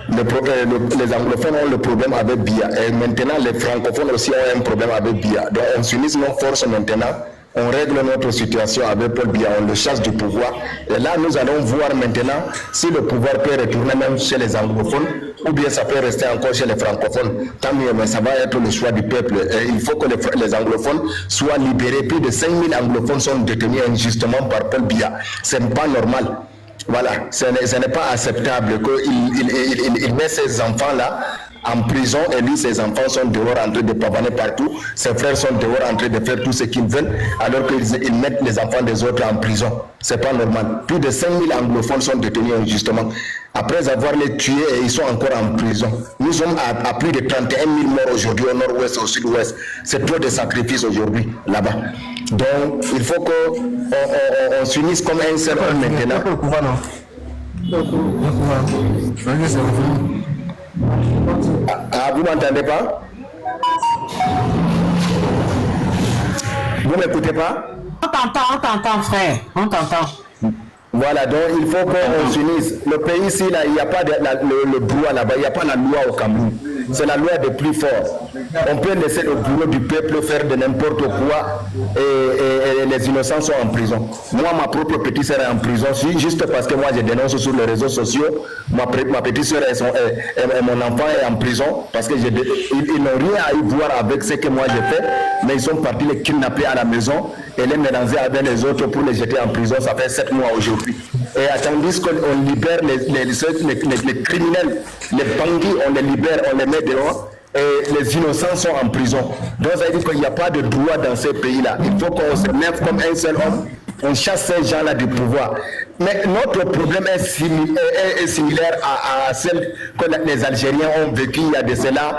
Les anglophones ont le problème avec Biya et maintenant les francophones aussi ont un problème avec Biya. Donc on s'unisse nos forces maintenant. On règle notre situation avec Paul Biya, on le chasse du pouvoir. Et là, nous allons voir maintenant si le pouvoir peut retourner même chez les anglophones ou bien ça peut rester encore chez les francophones. Tant mieux, mais ça va être le choix du peuple. Et il faut que les anglophones soient libérés. Plus de 5000 anglophones sont détenus injustement par Paul Biya. Ce n'est pas normal. Voilà, ce n'est pas acceptable qu'il met ces enfants-là en prison et lui, ses enfants sont dehors en train de pavaner partout. Ses frères sont dehors en train de faire tout ce qu'ils veulent alors qu'ils mettent les enfants des autres en prison. C'est pas normal. Plus de 5000 anglophones sont détenus injustement. Après avoir les tués, et ils sont encore en prison. Nous sommes à plus de 31 000 morts aujourd'hui au nord-ouest, au sud-ouest. C'est trop de sacrifices aujourd'hui là-bas. Donc, il faut qu'on s'unisse comme un seul homme maintenant. Ah, vous m'entendez pas? Vous m'écoutez pas? On t'entend, frère. On t'entend. Voilà, donc il faut qu'on s'unisse. Le pays ici, là, il n'y a pas le droit là-bas, il n'y a pas la loi au Cameroun. C'est la loi des plus forts. On peut laisser le bourreau du peuple faire de n'importe quoi et les innocents sont en prison. Moi, ma propre petite sœur est en prison, juste parce que moi je dénonce sur les réseaux sociaux. Ma petite sœur et mon enfant est en prison parce que ils n'ont rien à y voir avec ce que moi j'ai fait, mais ils sont partis les kidnapper à la maison et les mélanger avec les autres pour les jeter en prison. Ça fait 7 mois aujourd'hui. Et tandis qu'on libère les criminels, les bandits, on les libère, on les met dehors, et les innocents sont en prison. Donc ça veut dire qu'il n'y a pas de droit dans ces pays-là. Il faut qu'on se lève comme un seul homme, on chasse ces gens-là du pouvoir. Mais notre problème est similaire à celle que les Algériens ont vécu il y a de cela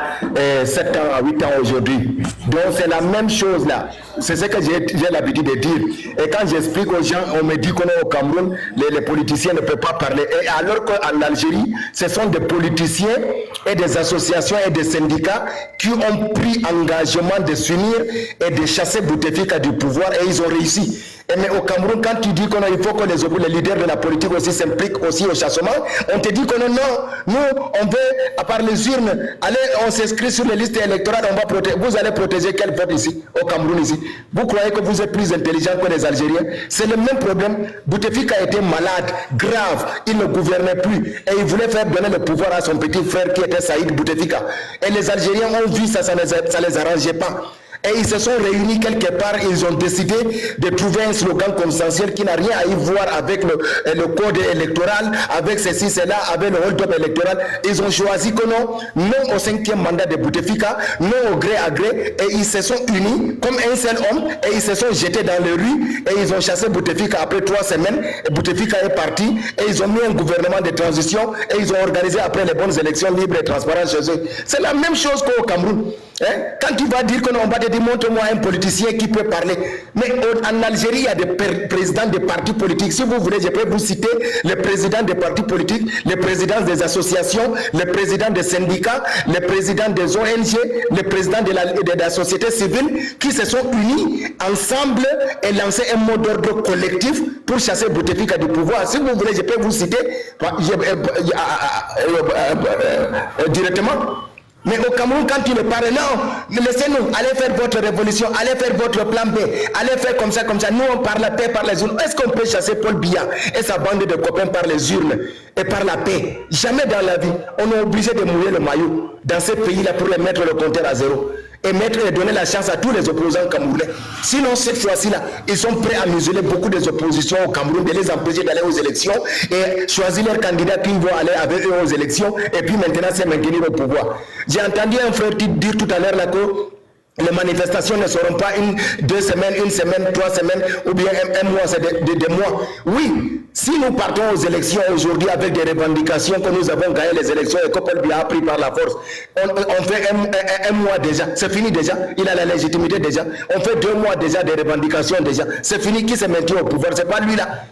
7 ans à 8 ans aujourd'hui. Donc c'est la même chose là. c'est ce que j'ai l'habitude de dire. Et quand j'explique aux gens, on me dit qu'on est au Cameroun, les politiciens ne peuvent pas parler. Et alors qu'en Algérie, ce sont des politiciens et des associations et des syndicats qui ont pris engagement de s'unir et de chasser Bouteflika du pouvoir et ils ont réussi. Mais au Cameroun, quand tu dis qu'il faut que les leaders de la politique aussi s'impliquent aussi au chassement, on te dit que non, nous, on veut, à part les urnes, allez, on s'inscrit sur les listes électorales, on va protéger. Vous allez protéger quel vote ici, au Cameroun ici? Vous croyez que vous êtes plus intelligent que les Algériens? C'est le même problème. Bouteflika était malade, grave, il ne gouvernait plus et il voulait faire donner le pouvoir à son petit frère qui était Saïd Bouteflika. Et les Algériens ont vu ça, ça les arrangeait pas. Et ils se sont réunis quelque part, ils ont décidé de trouver un slogan consensuel qui n'a rien à y voir avec le code électoral, avec ceci, cela, avec le hold-up électoral. Ils ont choisi que non au 5e mandat de Bouteflika, non au gré à gré, et ils se sont unis comme un seul homme, et ils se sont jetés dans les rues, et ils ont chassé Bouteflika après 3 semaines, et Bouteflika est parti, et ils ont mis un gouvernement de transition, et ils ont organisé après les bonnes élections libres et transparentes chez eux. C'est la même chose qu'au Cameroun. Quand tu vas dire que non, on va te dire, montre-moi un politicien qui peut parler. Mais en Algérie, il y a des présidents des partis politiques. Si vous voulez, je peux vous citer les présidents des partis politiques, les présidents des associations, les présidents des syndicats, les présidents des ONG, les présidents de la société civile qui se sont unis ensemble et lancé un mot d'ordre collectif pour chasser Bouteflika du pouvoir. Si vous voulez, je peux vous citer directement. Mais au Cameroun, quand tu ne parles, non, laissez-nous, allez faire votre révolution, allez faire votre plan B, allez faire comme ça. Nous, on parle la paix par les urnes. Est-ce qu'on peut chasser Paul Biya et sa bande de copains par les urnes et par la paix? Jamais dans la vie. On est obligé de mouiller le maillot dans ces pays-là pour les mettre le compteur à zéro. Et donner la chance à tous les opposants camerounais. Sinon, cette fois-ci-là, ils sont prêts à museler beaucoup des oppositions au Cameroun, de les empêcher d'aller aux élections et choisir leurs candidats qui vont aller avec eux aux élections et puis maintenant se maintenir au pouvoir. J'ai entendu un frère dire tout à l'heure là que les manifestations ne seront pas 2 semaines, 1 semaine, 3 semaines ou bien un mois, c'est des mois. Oui, si nous partons aux élections aujourd'hui avec des revendications que nous avons gagné les élections et que Paul Biya a pris par la force, on fait un mois déjà, c'est fini déjà, il a la légitimité déjà, on fait 2 mois déjà de revendications déjà, c'est fini, qui se maintient au pouvoir, c'est pas lui là.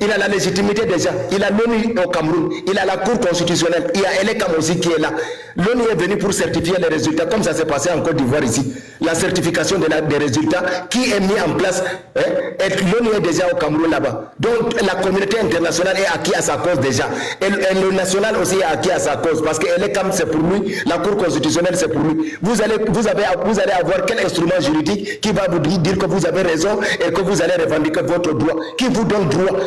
Il a la légitimité déjà. Il a l'ONU au Cameroun. Il a la Cour constitutionnelle. Il y a Elekam aussi qui est là. L'ONU est venu pour certifier les résultats, comme ça s'est passé en Côte d'Ivoire ici. La certification des résultats qui est mis en place. Et l'ONU est déjà au Cameroun là-bas. Donc la communauté internationale est acquis à sa cause déjà. Et le national aussi est acquis à sa cause. Parce que Elekam c'est pour lui. La Cour constitutionnelle c'est pour lui. Vous allez avoir quel instrument juridique qui va vous dire que vous avez raison et que vous allez revendiquer votre droit? Qui vous donne droit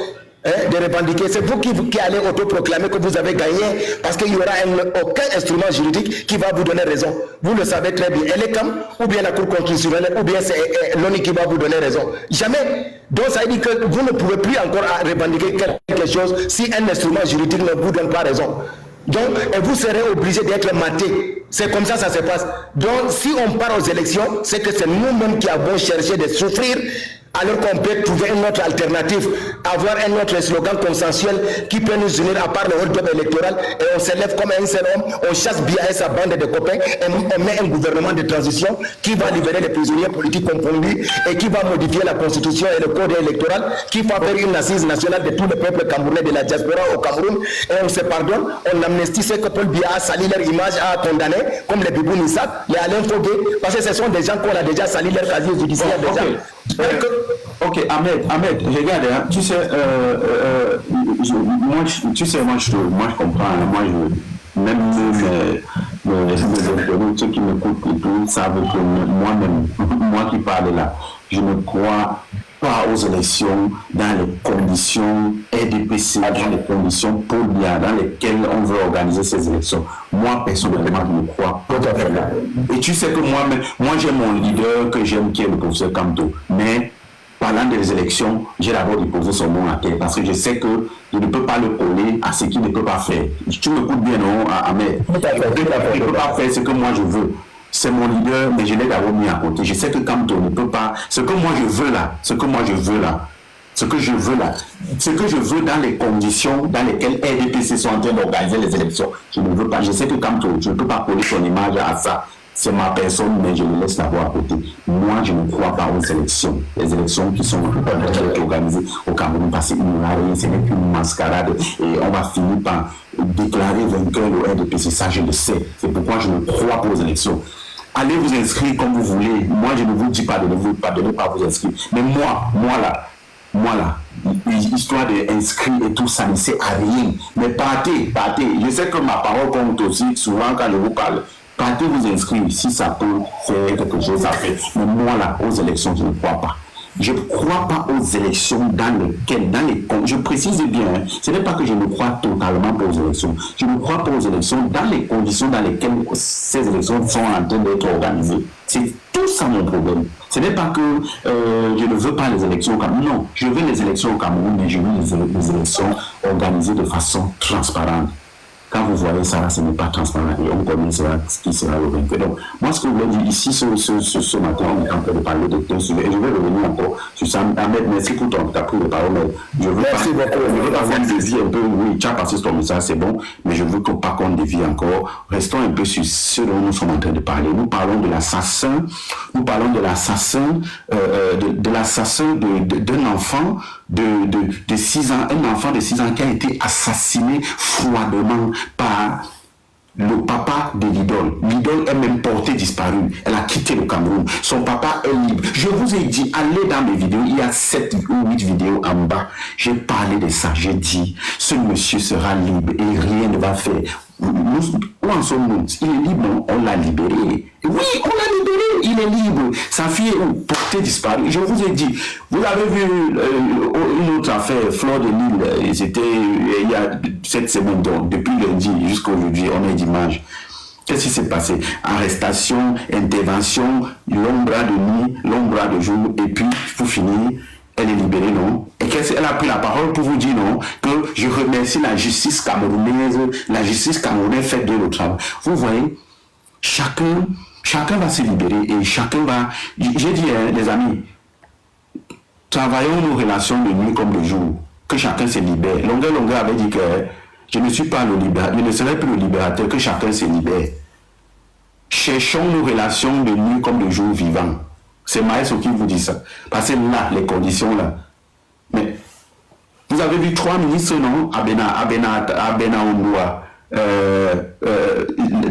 de revendiquer? C'est vous qui allez autoproclamer que vous avez gagné parce qu'il n'y aura aucun instrument juridique qui va vous donner raison. Vous le savez très bien. Elekam ou bien la Cour constitutionnelle ou bien c'est l'ONU qui va vous donner raison. Jamais. Donc ça veut dire que vous ne pouvez plus encore revendiquer quelque chose si un instrument juridique ne vous donne pas raison. Donc, vous serez obligé d'être maté. C'est comme ça se passe. Donc, si on part aux élections, c'est que c'est nous-mêmes qui avons cherché de souffrir, alors qu'on peut trouver une autre alternative, avoir un autre slogan consensuel qui peut nous unir à part le hold-up électoral, et on s'élève comme un seul homme, on chasse Biya et sa bande de copains, et on met un gouvernement de transition qui va libérer les prisonniers politiques confondus et qui va modifier la constitution et le code électoral, qui va faire une assise nationale de tout le peuple camerounais de la diaspora au Cameroun, et on se pardonne, on amnestie ceux que Paul Biya a sali leur image, a condamné, comme les Bibou Nissak, les Alain Fogué, parce que ce sont des gens qu'on a déjà sali leur casier judiciaire déjà. Ok, Ahmed, regarde, hein, tu sais, moi je comprends, hein, même ceux qui m'écoutent et tout savent que moi qui parle là, je ne crois pas aux élections dans les conditions RDPC, dans les conditions Paul Biya, dans lesquelles on veut organiser ces élections. Moi, personnellement, je ne crois pas à là. Et tu sais que moi j'ai mon leader que j'aime, qui est le professeur Kamto, mais parlant des élections, j'ai d'abord déposé son nom à terre parce que je sais que je ne peux pas le coller à ce qu'il ne peut pas faire. Tu m'écoutes bien, non, Ahmed? Il ne peut pas faire ce que moi je veux. C'est mon leader, mais je l'ai d'abord mis à côté. Je sais que Kamto ne peut pas. Ce que je veux dans les conditions dans lesquelles RDPC sont en train d'organiser les élections, je ne veux pas. Je sais que Kamto, je ne peux pas coller son image à ça. c'est ma personne, mais je le laisse là-bas à côté. Moi, je ne crois pas aux élections. Les élections qui sont organisées au Cameroun, parce qu'il n'y a rien, ce n'est qu'une mascarade. Et on va finir par déclarer vainqueur le RDPC. Ça, je le sais. C'est pourquoi je ne crois pas aux élections. Allez vous inscrire comme vous voulez. Moi, je ne vous dis pas de ne pas vous inscrire. Mais moi là, l'histoire d'inscrire et tout ça ne sert à rien. Mais partez. Je sais que ma parole compte aussi souvent quand je vous parle. Partez vous inscrire, si ça peut faire quelque chose, ça fait. Mais moi là, aux élections, je ne crois pas. Je ne crois pas aux élections je précise bien, ce n'est pas que je ne crois totalement pas aux élections. Je ne crois pas aux élections dans les conditions dans lesquelles ces élections sont en train d'être organisées. C'est tout ça mon problème. Ce n'est pas que je ne veux pas les élections au Cameroun. Non, je veux les élections au Cameroun, mais je veux les élections organisées de façon transparente. Quand vous voyez ça, ce n'est pas transparent et on connaît ce qui sera le vainqueur. Donc, moi, ce que je voulais dire ici, ce matin, on est en train de parler de deux sujets et je vais revenir encore sur ça. Ahmed, merci pour ta prise de parole. Je veux pas faire une dévie un peu. Oui, tu as passé ton message, c'est bon, mais je veux pas qu'on dévie encore. Restons un peu sur ce dont nous sommes en train de parler. Nous parlons de l'assassin, d'un enfant de 6 ans, un enfant de 6 ans qui a été assassiné froidement par le papa de l'idole. L'idole est même portée disparue. Elle a quitté le Cameroun. Son papa est libre. Je vous ai dit, allez dans mes vidéos. Il y a 7 ou 8 vidéos en bas. J'ai parlé de ça. J'ai dit, ce monsieur sera libre et rien ne va faire. Où en sommes-nous? Il est libre, non? On l'a libéré. Oui, on l'a libéré. Il est libre. Sa fille est portée disparue. Je vous ai dit, vous avez vu une autre affaire, Fleur de Lille. C'était il y a 7 semaines. Donc, depuis lundi jusqu'à aujourd'hui, on est dimanche. Qu'est-ce qui s'est passé? Arrestation, intervention, long bras de nuit, long bras de jour, et puis, pour finir, elle est libérée, non? Et qu'elle a pris la parole pour vous dire, non, que je remercie la justice camerounaise, la justice camerounaise fait bien le travail. Vous voyez, chacun va se libérer et chacun va... J'ai dit, hein, les amis, travaillons nos relations de nuit comme de jour, que chacun se libère. Longueur avait dit que je ne suis pas le libérateur, je ne serai plus le libérateur, que chacun se libère. Cherchons nos relations de nuit comme de jour vivant. C'est Maëso qui vous dit ça. Parce que là, les conditions là. Mais vous avez vu 3 ministres, non? Abena Ondoa,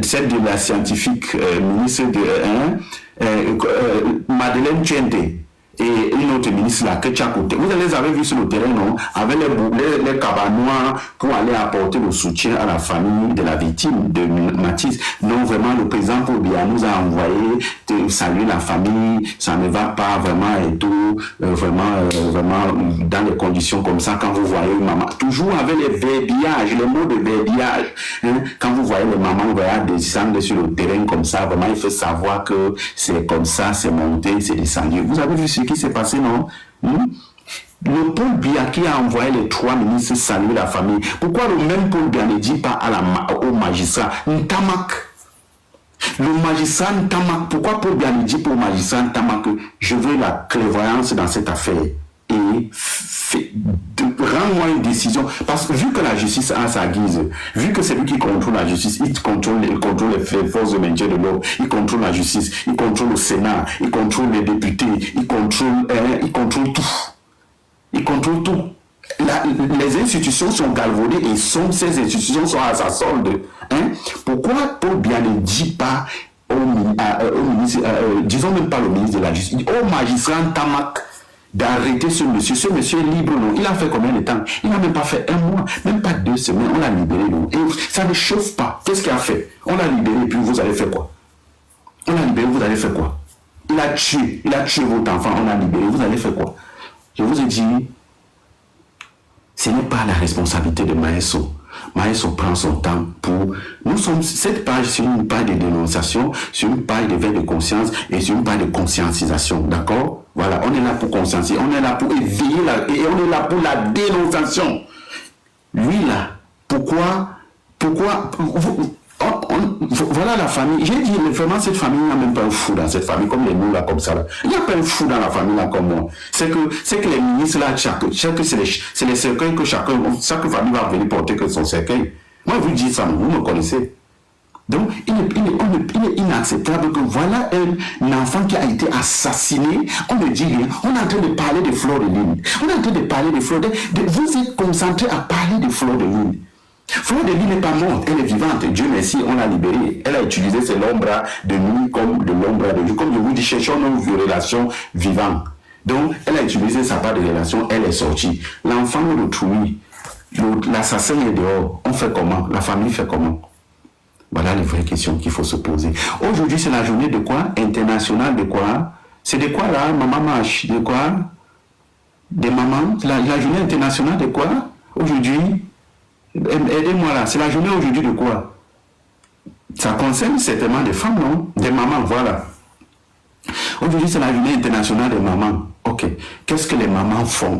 celle de la scientifique, ministre de Madeleine Tchente, et une autre ministre là, que tu as côté. Vous les avez vus sur le terrain, non? Avec les cabanois pour aller apporter le soutien à la famille de la victime de Mathis. Non, vraiment, le président Paul Biya nous a envoyé de saluer la famille, ça ne va pas vraiment et tout, vraiment dans les conditions comme ça, quand vous voyez maman, toujours avec les verbiages, les mots de verbiage, hein? Quand vous voyez les mamans descendre sur le terrain comme ça, vraiment, il faut savoir que c'est comme ça, c'est monté, c'est descendu. Vous avez vu ce qui s'est passé, non? Le Paul Biya qui a envoyé les 3 ministres saluer la famille. Pourquoi le même Paul Biya ne dit pas au magistrat Ntamak? Le magistrat Ntamak, pourquoi Paul Biya ne dit pas au magistrat Ntamak que je veux la clairvoyance dans cette affaire et rends-moi une décision? Parce que vu que la justice a sa guise, vu que c'est lui qui contrôle la justice, il contrôle les forces de maintien de l'ordre, il contrôle la justice, il contrôle le Sénat, il contrôle les députés, il contrôle tout. Il contrôle tout. Les institutions sont galvaudées et ces institutions sont à sa solde. Hein? Pourquoi Paul Biya ne dit pas au ministre, disons même pas le ministre de la Justice, au magistrat Ntamak d'arrêter ce monsieur? Ce monsieur est libre, non? Il a fait combien de temps? Il n'a même pas fait 1 mois, même pas 2 semaines, on l'a libéré, non? Et ça ne chauffe pas. Qu'est-ce qu'il a fait? On l'a libéré et puis vous allez faire quoi? On l'a libéré, vous allez faire quoi? Il a tué votre enfant, on l'a libéré, vous allez faire quoi? Je vous ai dit, ce n'est pas la responsabilité de Maëso. Maëso prend son temps pour... Cette page, c'est une page de dénonciation, c'est une page de veille de conscience et c'est une page de conscientisation, d'accord? Voilà, on est là pour conscientiser, on est là pour éveiller, et on est là pour la dénonciation. Lui là, pourquoi voilà la famille. J'ai dit, vraiment, cette famille, il n'y a même pas un fou dans cette famille, comme les nous là, comme ça. Là. Il n'y a pas un fou dans la famille là, comme moi. C'est que les ministres là, c'est les cercueils que chaque famille va venir porter que son cercueil. Moi, je vous dis ça, vous me connaissez. Donc, il est inacceptable que voilà un enfant qui a été assassiné, on ne dit rien. On est en train de parler de Fleur de Lune. On est en train de parler de Fleur de Lune. Vous êtes concentré à parler de Fleur de Lune. Fleur de Lune n'est pas morte, elle est vivante. Dieu merci, on l'a libérée. Elle a utilisé ses l'ombre de nuit comme de l'ombre de jour. Comme je vous dis, cherchons nos relations vivantes. Donc, elle a utilisé sa part de relation, elle est sortie. L'enfant d'autrui, l'assassin est dehors. On fait comment? La famille fait comment? Voilà les vraies questions qu'il faut se poser. Aujourd'hui, c'est la journée de quoi? Internationale de quoi? C'est de quoi là? Maman marche. De quoi? Des mamans? La journée internationale de quoi? Aujourd'hui? Aidez-moi là. C'est la journée aujourd'hui de quoi? Ça concerne certainement des femmes, non? Des mamans, voilà. Aujourd'hui, c'est la journée internationale des mamans. Ok. Qu'est-ce que les mamans font?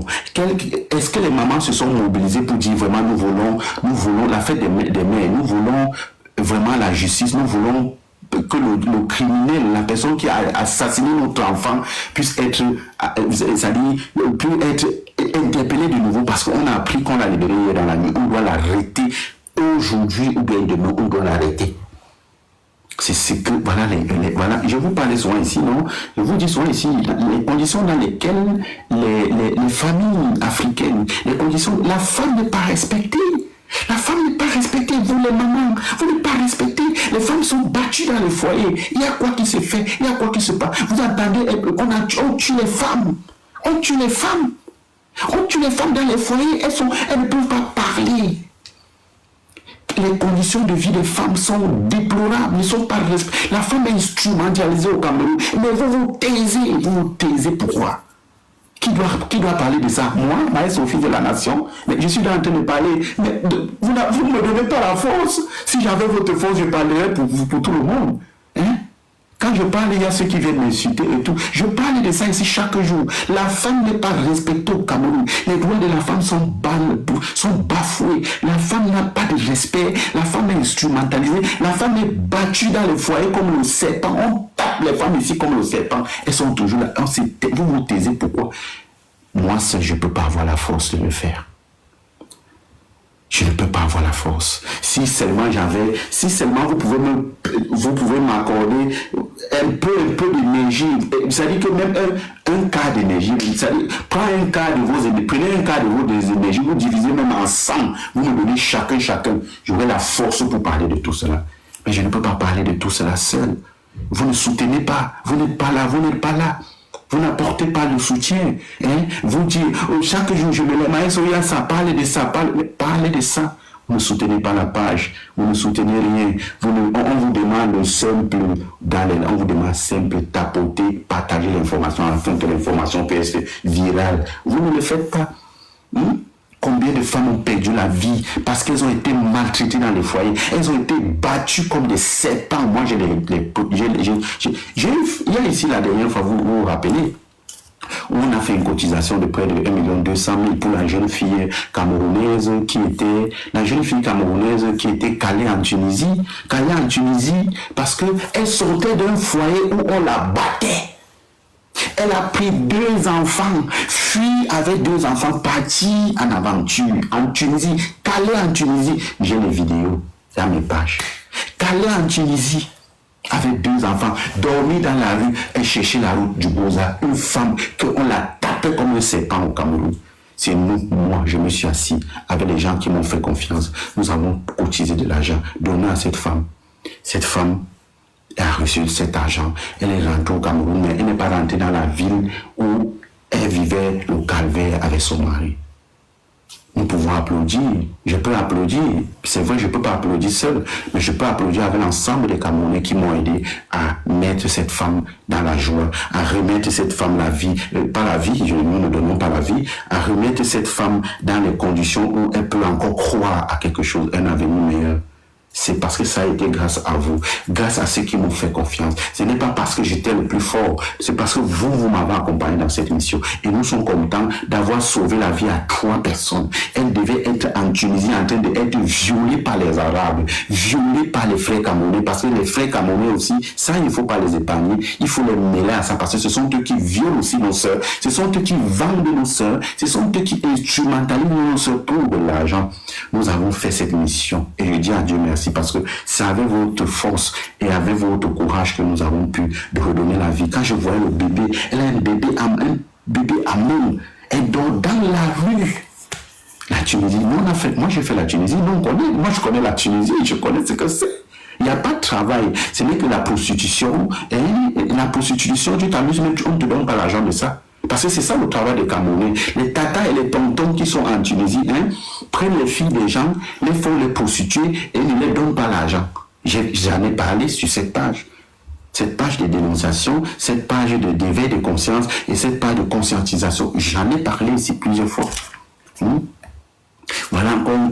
Est-ce que les mamans se sont mobilisées pour dire vraiment nous voulons la fête des mères, nous voulons vraiment la justice, nous voulons que le criminel, la personne qui a assassiné notre enfant puisse être, c'est-à-dire, puisse être interpellé de nouveau parce qu'on a appris qu'on l'a libéré hier dans la nuit. On doit l'arrêter aujourd'hui ou bien demain, on doit l'arrêter. C'est ce que, voilà, voilà, je vous parlais souvent ici, non? Je vous dis souvent ici, les conditions dans lesquelles les familles africaines, les conditions, la femme n'est pas respectée. La femme n'est pas respectée, vous les mamans, vous n'êtes pas respectées. Les femmes sont battues dans les foyers. Il y a quoi qui se fait, il y a quoi qui se passe. Vous entendez, on tue les femmes. On tue les femmes. On tue les femmes dans les foyers, elles ne peuvent pas parler. Les conditions de vie des femmes sont déplorables, ne sont pas respectées. La femme est instrumentalisée au Cameroun. Mais vous vous taisez, pourquoi? Qui doit parler de ça? Moi, Maïs au fils de la nation, mais je suis en train de parler. Mais vous ne me donnez pas la force. Si j'avais votre force, je parlerais pour tout le monde. Hein? Quand je parle, il y a ceux qui viennent m'insulter et tout. Je parle de ça ici chaque jour. La femme n'est pas respectée au Cameroun. Les droits de la femme sont bafoués. La femme n'a pas de respect. La femme est instrumentalisée. La femme est battue dans le foyer comme le serpent. On tape les femmes ici comme le serpent. Elles sont toujours là. Vous vous taisez, pourquoi? Moi seul, je ne peux pas avoir la force de le faire. Je ne peux pas avoir la force. Si seulement vous pouvez m'accorder un peu d'énergie. C'est-à-dire que même un quart d'énergie, prenez un quart de vos énergies, vous divisez même en 100, vous me donnez chacun. J'aurai la force pour parler de tout cela. Mais je ne peux pas parler de tout cela seul. Vous ne soutenez pas, vous n'êtes pas là. Vous n'apportez pas le soutien. Hein? Vous dites, chaque jour, je me lève, ça, parlez de ça. Vous ne soutenez pas la page, vous ne soutenez rien. On vous demande simple tapoter, partager l'information afin que l'information puisse être virale. Vous ne le faites pas. Combien de femmes ont perdu la vie parce qu'elles ont été maltraitées dans les foyers, elles ont été battues comme des serpents. Moi, il y a ici la dernière fois, vous vous rappelez, où on a fait une cotisation de près de 1 200 000 pour la jeune fille camerounaise qui était calée en Tunisie parce qu'elle sortait d'un foyer où on la battait. Elle a pris 2 enfants, fui avec 2 enfants, parti en aventure, en Tunisie, calé en Tunisie. J'ai les vidéos dans mes pages. Calé en Tunisie, avec 2 enfants, dormi dans la rue, et cherchait la route du Boza. Une femme qu'on la tapait comme un serpent au Cameroun. C'est moi, je me suis assis avec les gens qui m'ont fait confiance. Nous avons cotisé de l'argent, donné à cette femme. Cette femme a reçu cet argent, elle est rentrée au Cameroun, mais elle n'est pas rentrée dans la ville où elle vivait le calvaire avec son mari. Nous pouvons applaudir, je peux applaudir, c'est vrai je ne peux pas applaudir seul, mais je peux applaudir avec l'ensemble des Camerounais qui m'ont aidé à mettre cette femme dans la joie, à remettre cette femme la vie, pas la vie, nous ne donnons pas la vie, à remettre cette femme dans les conditions où elle peut encore croire à quelque chose, un avenir meilleur. C'est parce que ça a été grâce à vous, grâce à ceux qui m'ont fait confiance. Ce n'est pas parce que j'étais le plus fort, c'est parce que vous m'avez accompagné dans cette mission. Et nous sommes contents d'avoir sauvé la vie à 3 personnes. Elle devait être en Tunisie en train d'être violée par les Arabes, violée par les frères camerounais, parce que les frères camerounais aussi, ça il ne faut pas les épargner, il faut les mêler à ça, parce que ce sont eux qui violent aussi nos sœurs, ce sont eux qui vendent nos sœurs, ce sont eux qui instrumentalisent nos sœurs pour de l'argent. nous avons fait cette mission. Et je dis à Dieu merci parce que c'est avec votre force et avec votre courage que nous avons pu redonner la vie. Quand je voyais le bébé, elle a un bébé à main, elle dort dans la rue. La Tunisie, moi j'ai fait la Tunisie, moi je connais la Tunisie, je connais ce que c'est. Il n'y a pas de travail, ce n'est que la prostitution. Et la prostitution, tu t'amuses, mais on ne te donne pas l'argent de ça. Parce que c'est ça le travail des Camerounais. Les tatas et les tontons qui sont en Tunisie prennent les filles des gens, les font les prostituer et ne les donnent pas l'argent. J'en ai parlé sur cette page. Cette page de dénonciation, cette page d'éveil de conscience et cette page de conscientisation. J'en ai parlé ici plusieurs fois. Voilà encore un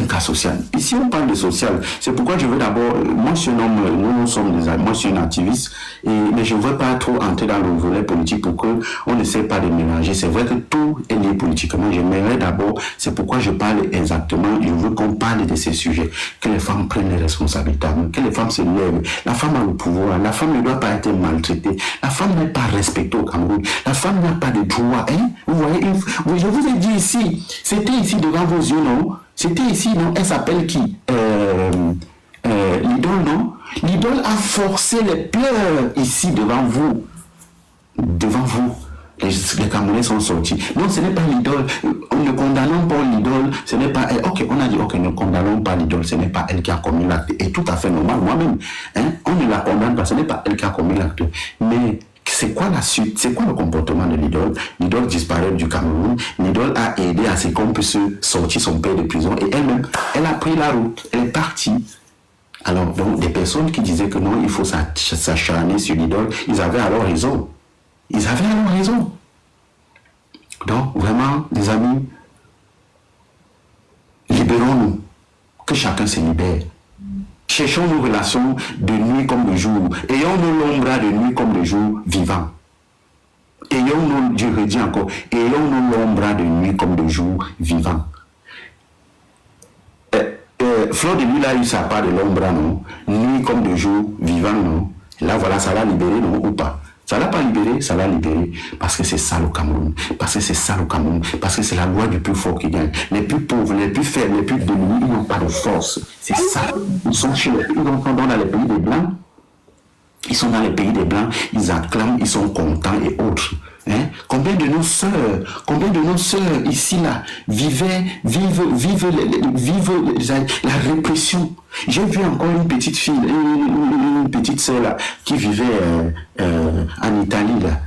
cas social. Ici, on parle de social. C'est pourquoi je veux d'abord, moi je suis un homme, nous sommes des amis, moi je suis un activiste, mais je ne veux pas trop entrer dans le volet politique pour qu'on n'essaie pas de mélanger. C'est vrai que tout est lié politiquement. J'aimerais d'abord, c'est pourquoi je parle exactement, je veux qu'on parle de ces sujets, que les femmes prennent les responsabilités, que les femmes se lèvent. La femme a le pouvoir, la femme ne doit pas être maltraitée, la femme n'est pas respectée au Cameroun, la femme n'a pas de droit. Vous voyez, je vous ai dit ici, c'était ici devant vos yeux, non? C'était ici, non? Elle s'appelle qui? L'idole, non? L'idole a forcé les pleurs ici devant vous. Devant vous. Les Camerounais sont sortis. Non, ce n'est pas l'idole. Ne condamnons pas l'idole. Ce n'est pas elle. Ok, on a dit, ok, ne condamnons pas l'idole. Ce n'est pas elle qui a commis l'acte. Et tout à fait normal, moi-même. On ne la condamne pas. Ce n'est pas elle qui a commis l'acte. Mais c'est quoi la suite? C'est quoi le comportement de l'idole? L'idole disparaît du Cameroun. L'idole a aidé à ce qu'on puisse sortir son père de prison. Et elle-même, elle a pris la route. Elle est partie. Alors, donc, des personnes qui disaient que non, il faut s'acharner sur l'idole, ils avaient alors raison. Ils avaient alors raison. Donc, vraiment, les amis, libérons-nous. Que chacun se libère. Cherchons nos relations de nuit comme de jour. Ayons nos l'ombre de nuit comme de jour vivant. Ayons nos, je redis encore, ayons nos l'ombre de nuit comme de jour vivant. Fleur de nuit, là, il ça part de l'ombre, non? Nuit comme de jour vivant, non? Là, voilà, ça l'a libéré, non? Ou pas? Ça l'a pas libéré, ça l'a libéré. Parce que c'est ça le Cameroun. Parce que c'est ça le Cameroun. Parce que c'est la loi du plus fort qui gagne. Les plus pauvres, les plus faibles, les plus démunis, ils n'ont pas de force. C'est ça. Ils sont chez les pays, dans les pays des Blancs. Ils sont dans les pays des Blancs, ils acclament, ils sont contents et autres. Combien de nos sœurs ici là vivent la répression. J'ai vu encore une petite fille, une petite sœur là qui vivait en Italie là.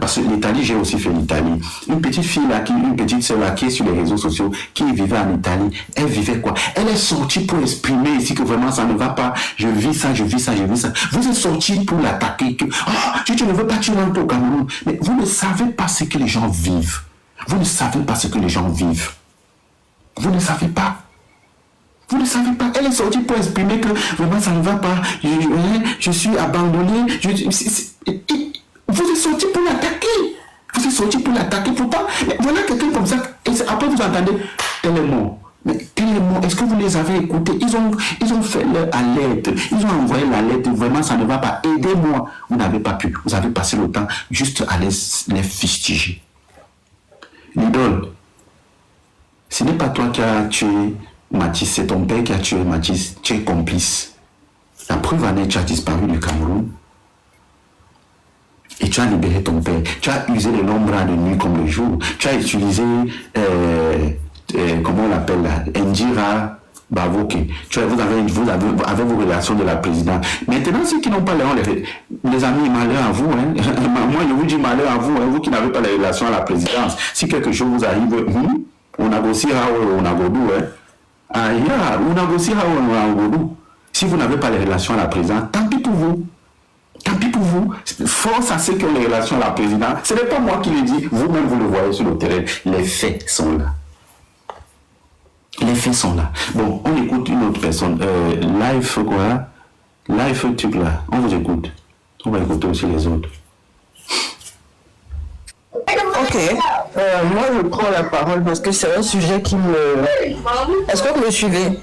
Parce que l'Italie, j'ai aussi fait l'Italie. Une petite fille là, une petite sœur là qui est sur les réseaux sociaux, qui vivait en Italie, elle vivait quoi? Elle est sortie pour exprimer ici que vraiment ça ne va pas. Je vis ça. Vous êtes sortis pour l'attaquer. Tu ne veux pas, tu rentres au Cameroun. Mais vous ne savez pas ce que les gens vivent. Vous ne savez pas ce que les gens vivent. Vous ne savez pas. Vous ne savez pas. Elle est sortie pour exprimer que vraiment ça ne va pas. Je suis abandonnée. Vous êtes sorti pour l'attaquer. Pourtant, mais voilà quelqu'un comme ça. Et après, vous entendez tellement. Mais tellement, est-ce que vous les avez écoutés? Ils ont fait leur alerte. Ils ont envoyé l'alerte. Vraiment, ça ne va pas. Aidez-moi. Vous n'avez pas pu. Vous avez passé le temps juste à les fustiger. L'idole, ce n'est pas toi qui as tué Mathis. C'est ton père qui a tué Mathis. Tu es complice. La preuve en est, tu as disparu du Cameroun. Et tu as libéré ton père. Tu as usé de l'ombre de nuit comme le jour. Tu as utilisé, comment on l'appelle là, Indira Bavoke. Vous avez vos relations de la présidente. Maintenant, ceux qui n'ont pas les amis, malheur à vous. Moi, je vous dis malheur à vous, vous qui n'avez pas les relations à la présidence. Si quelque chose vous arrive, on négociera ou on agodou. On négociera ou on agodou. Si vous n'avez pas les relations à la présidence, tant pis pour vous. Tant pis pour vous. Force à ceux qui ont les relations à la présidence. Ce n'est pas moi qui le dis. Vous-même, vous le voyez sur le terrain. Les faits sont là. Les faits sont là. Bon, on écoute une autre personne. Live quoi? Live truc là. On vous écoute. On va écouter aussi les autres. Ok. Moi, je prends la parole parce que c'est un sujet qui me... Est-ce que vous me suivez?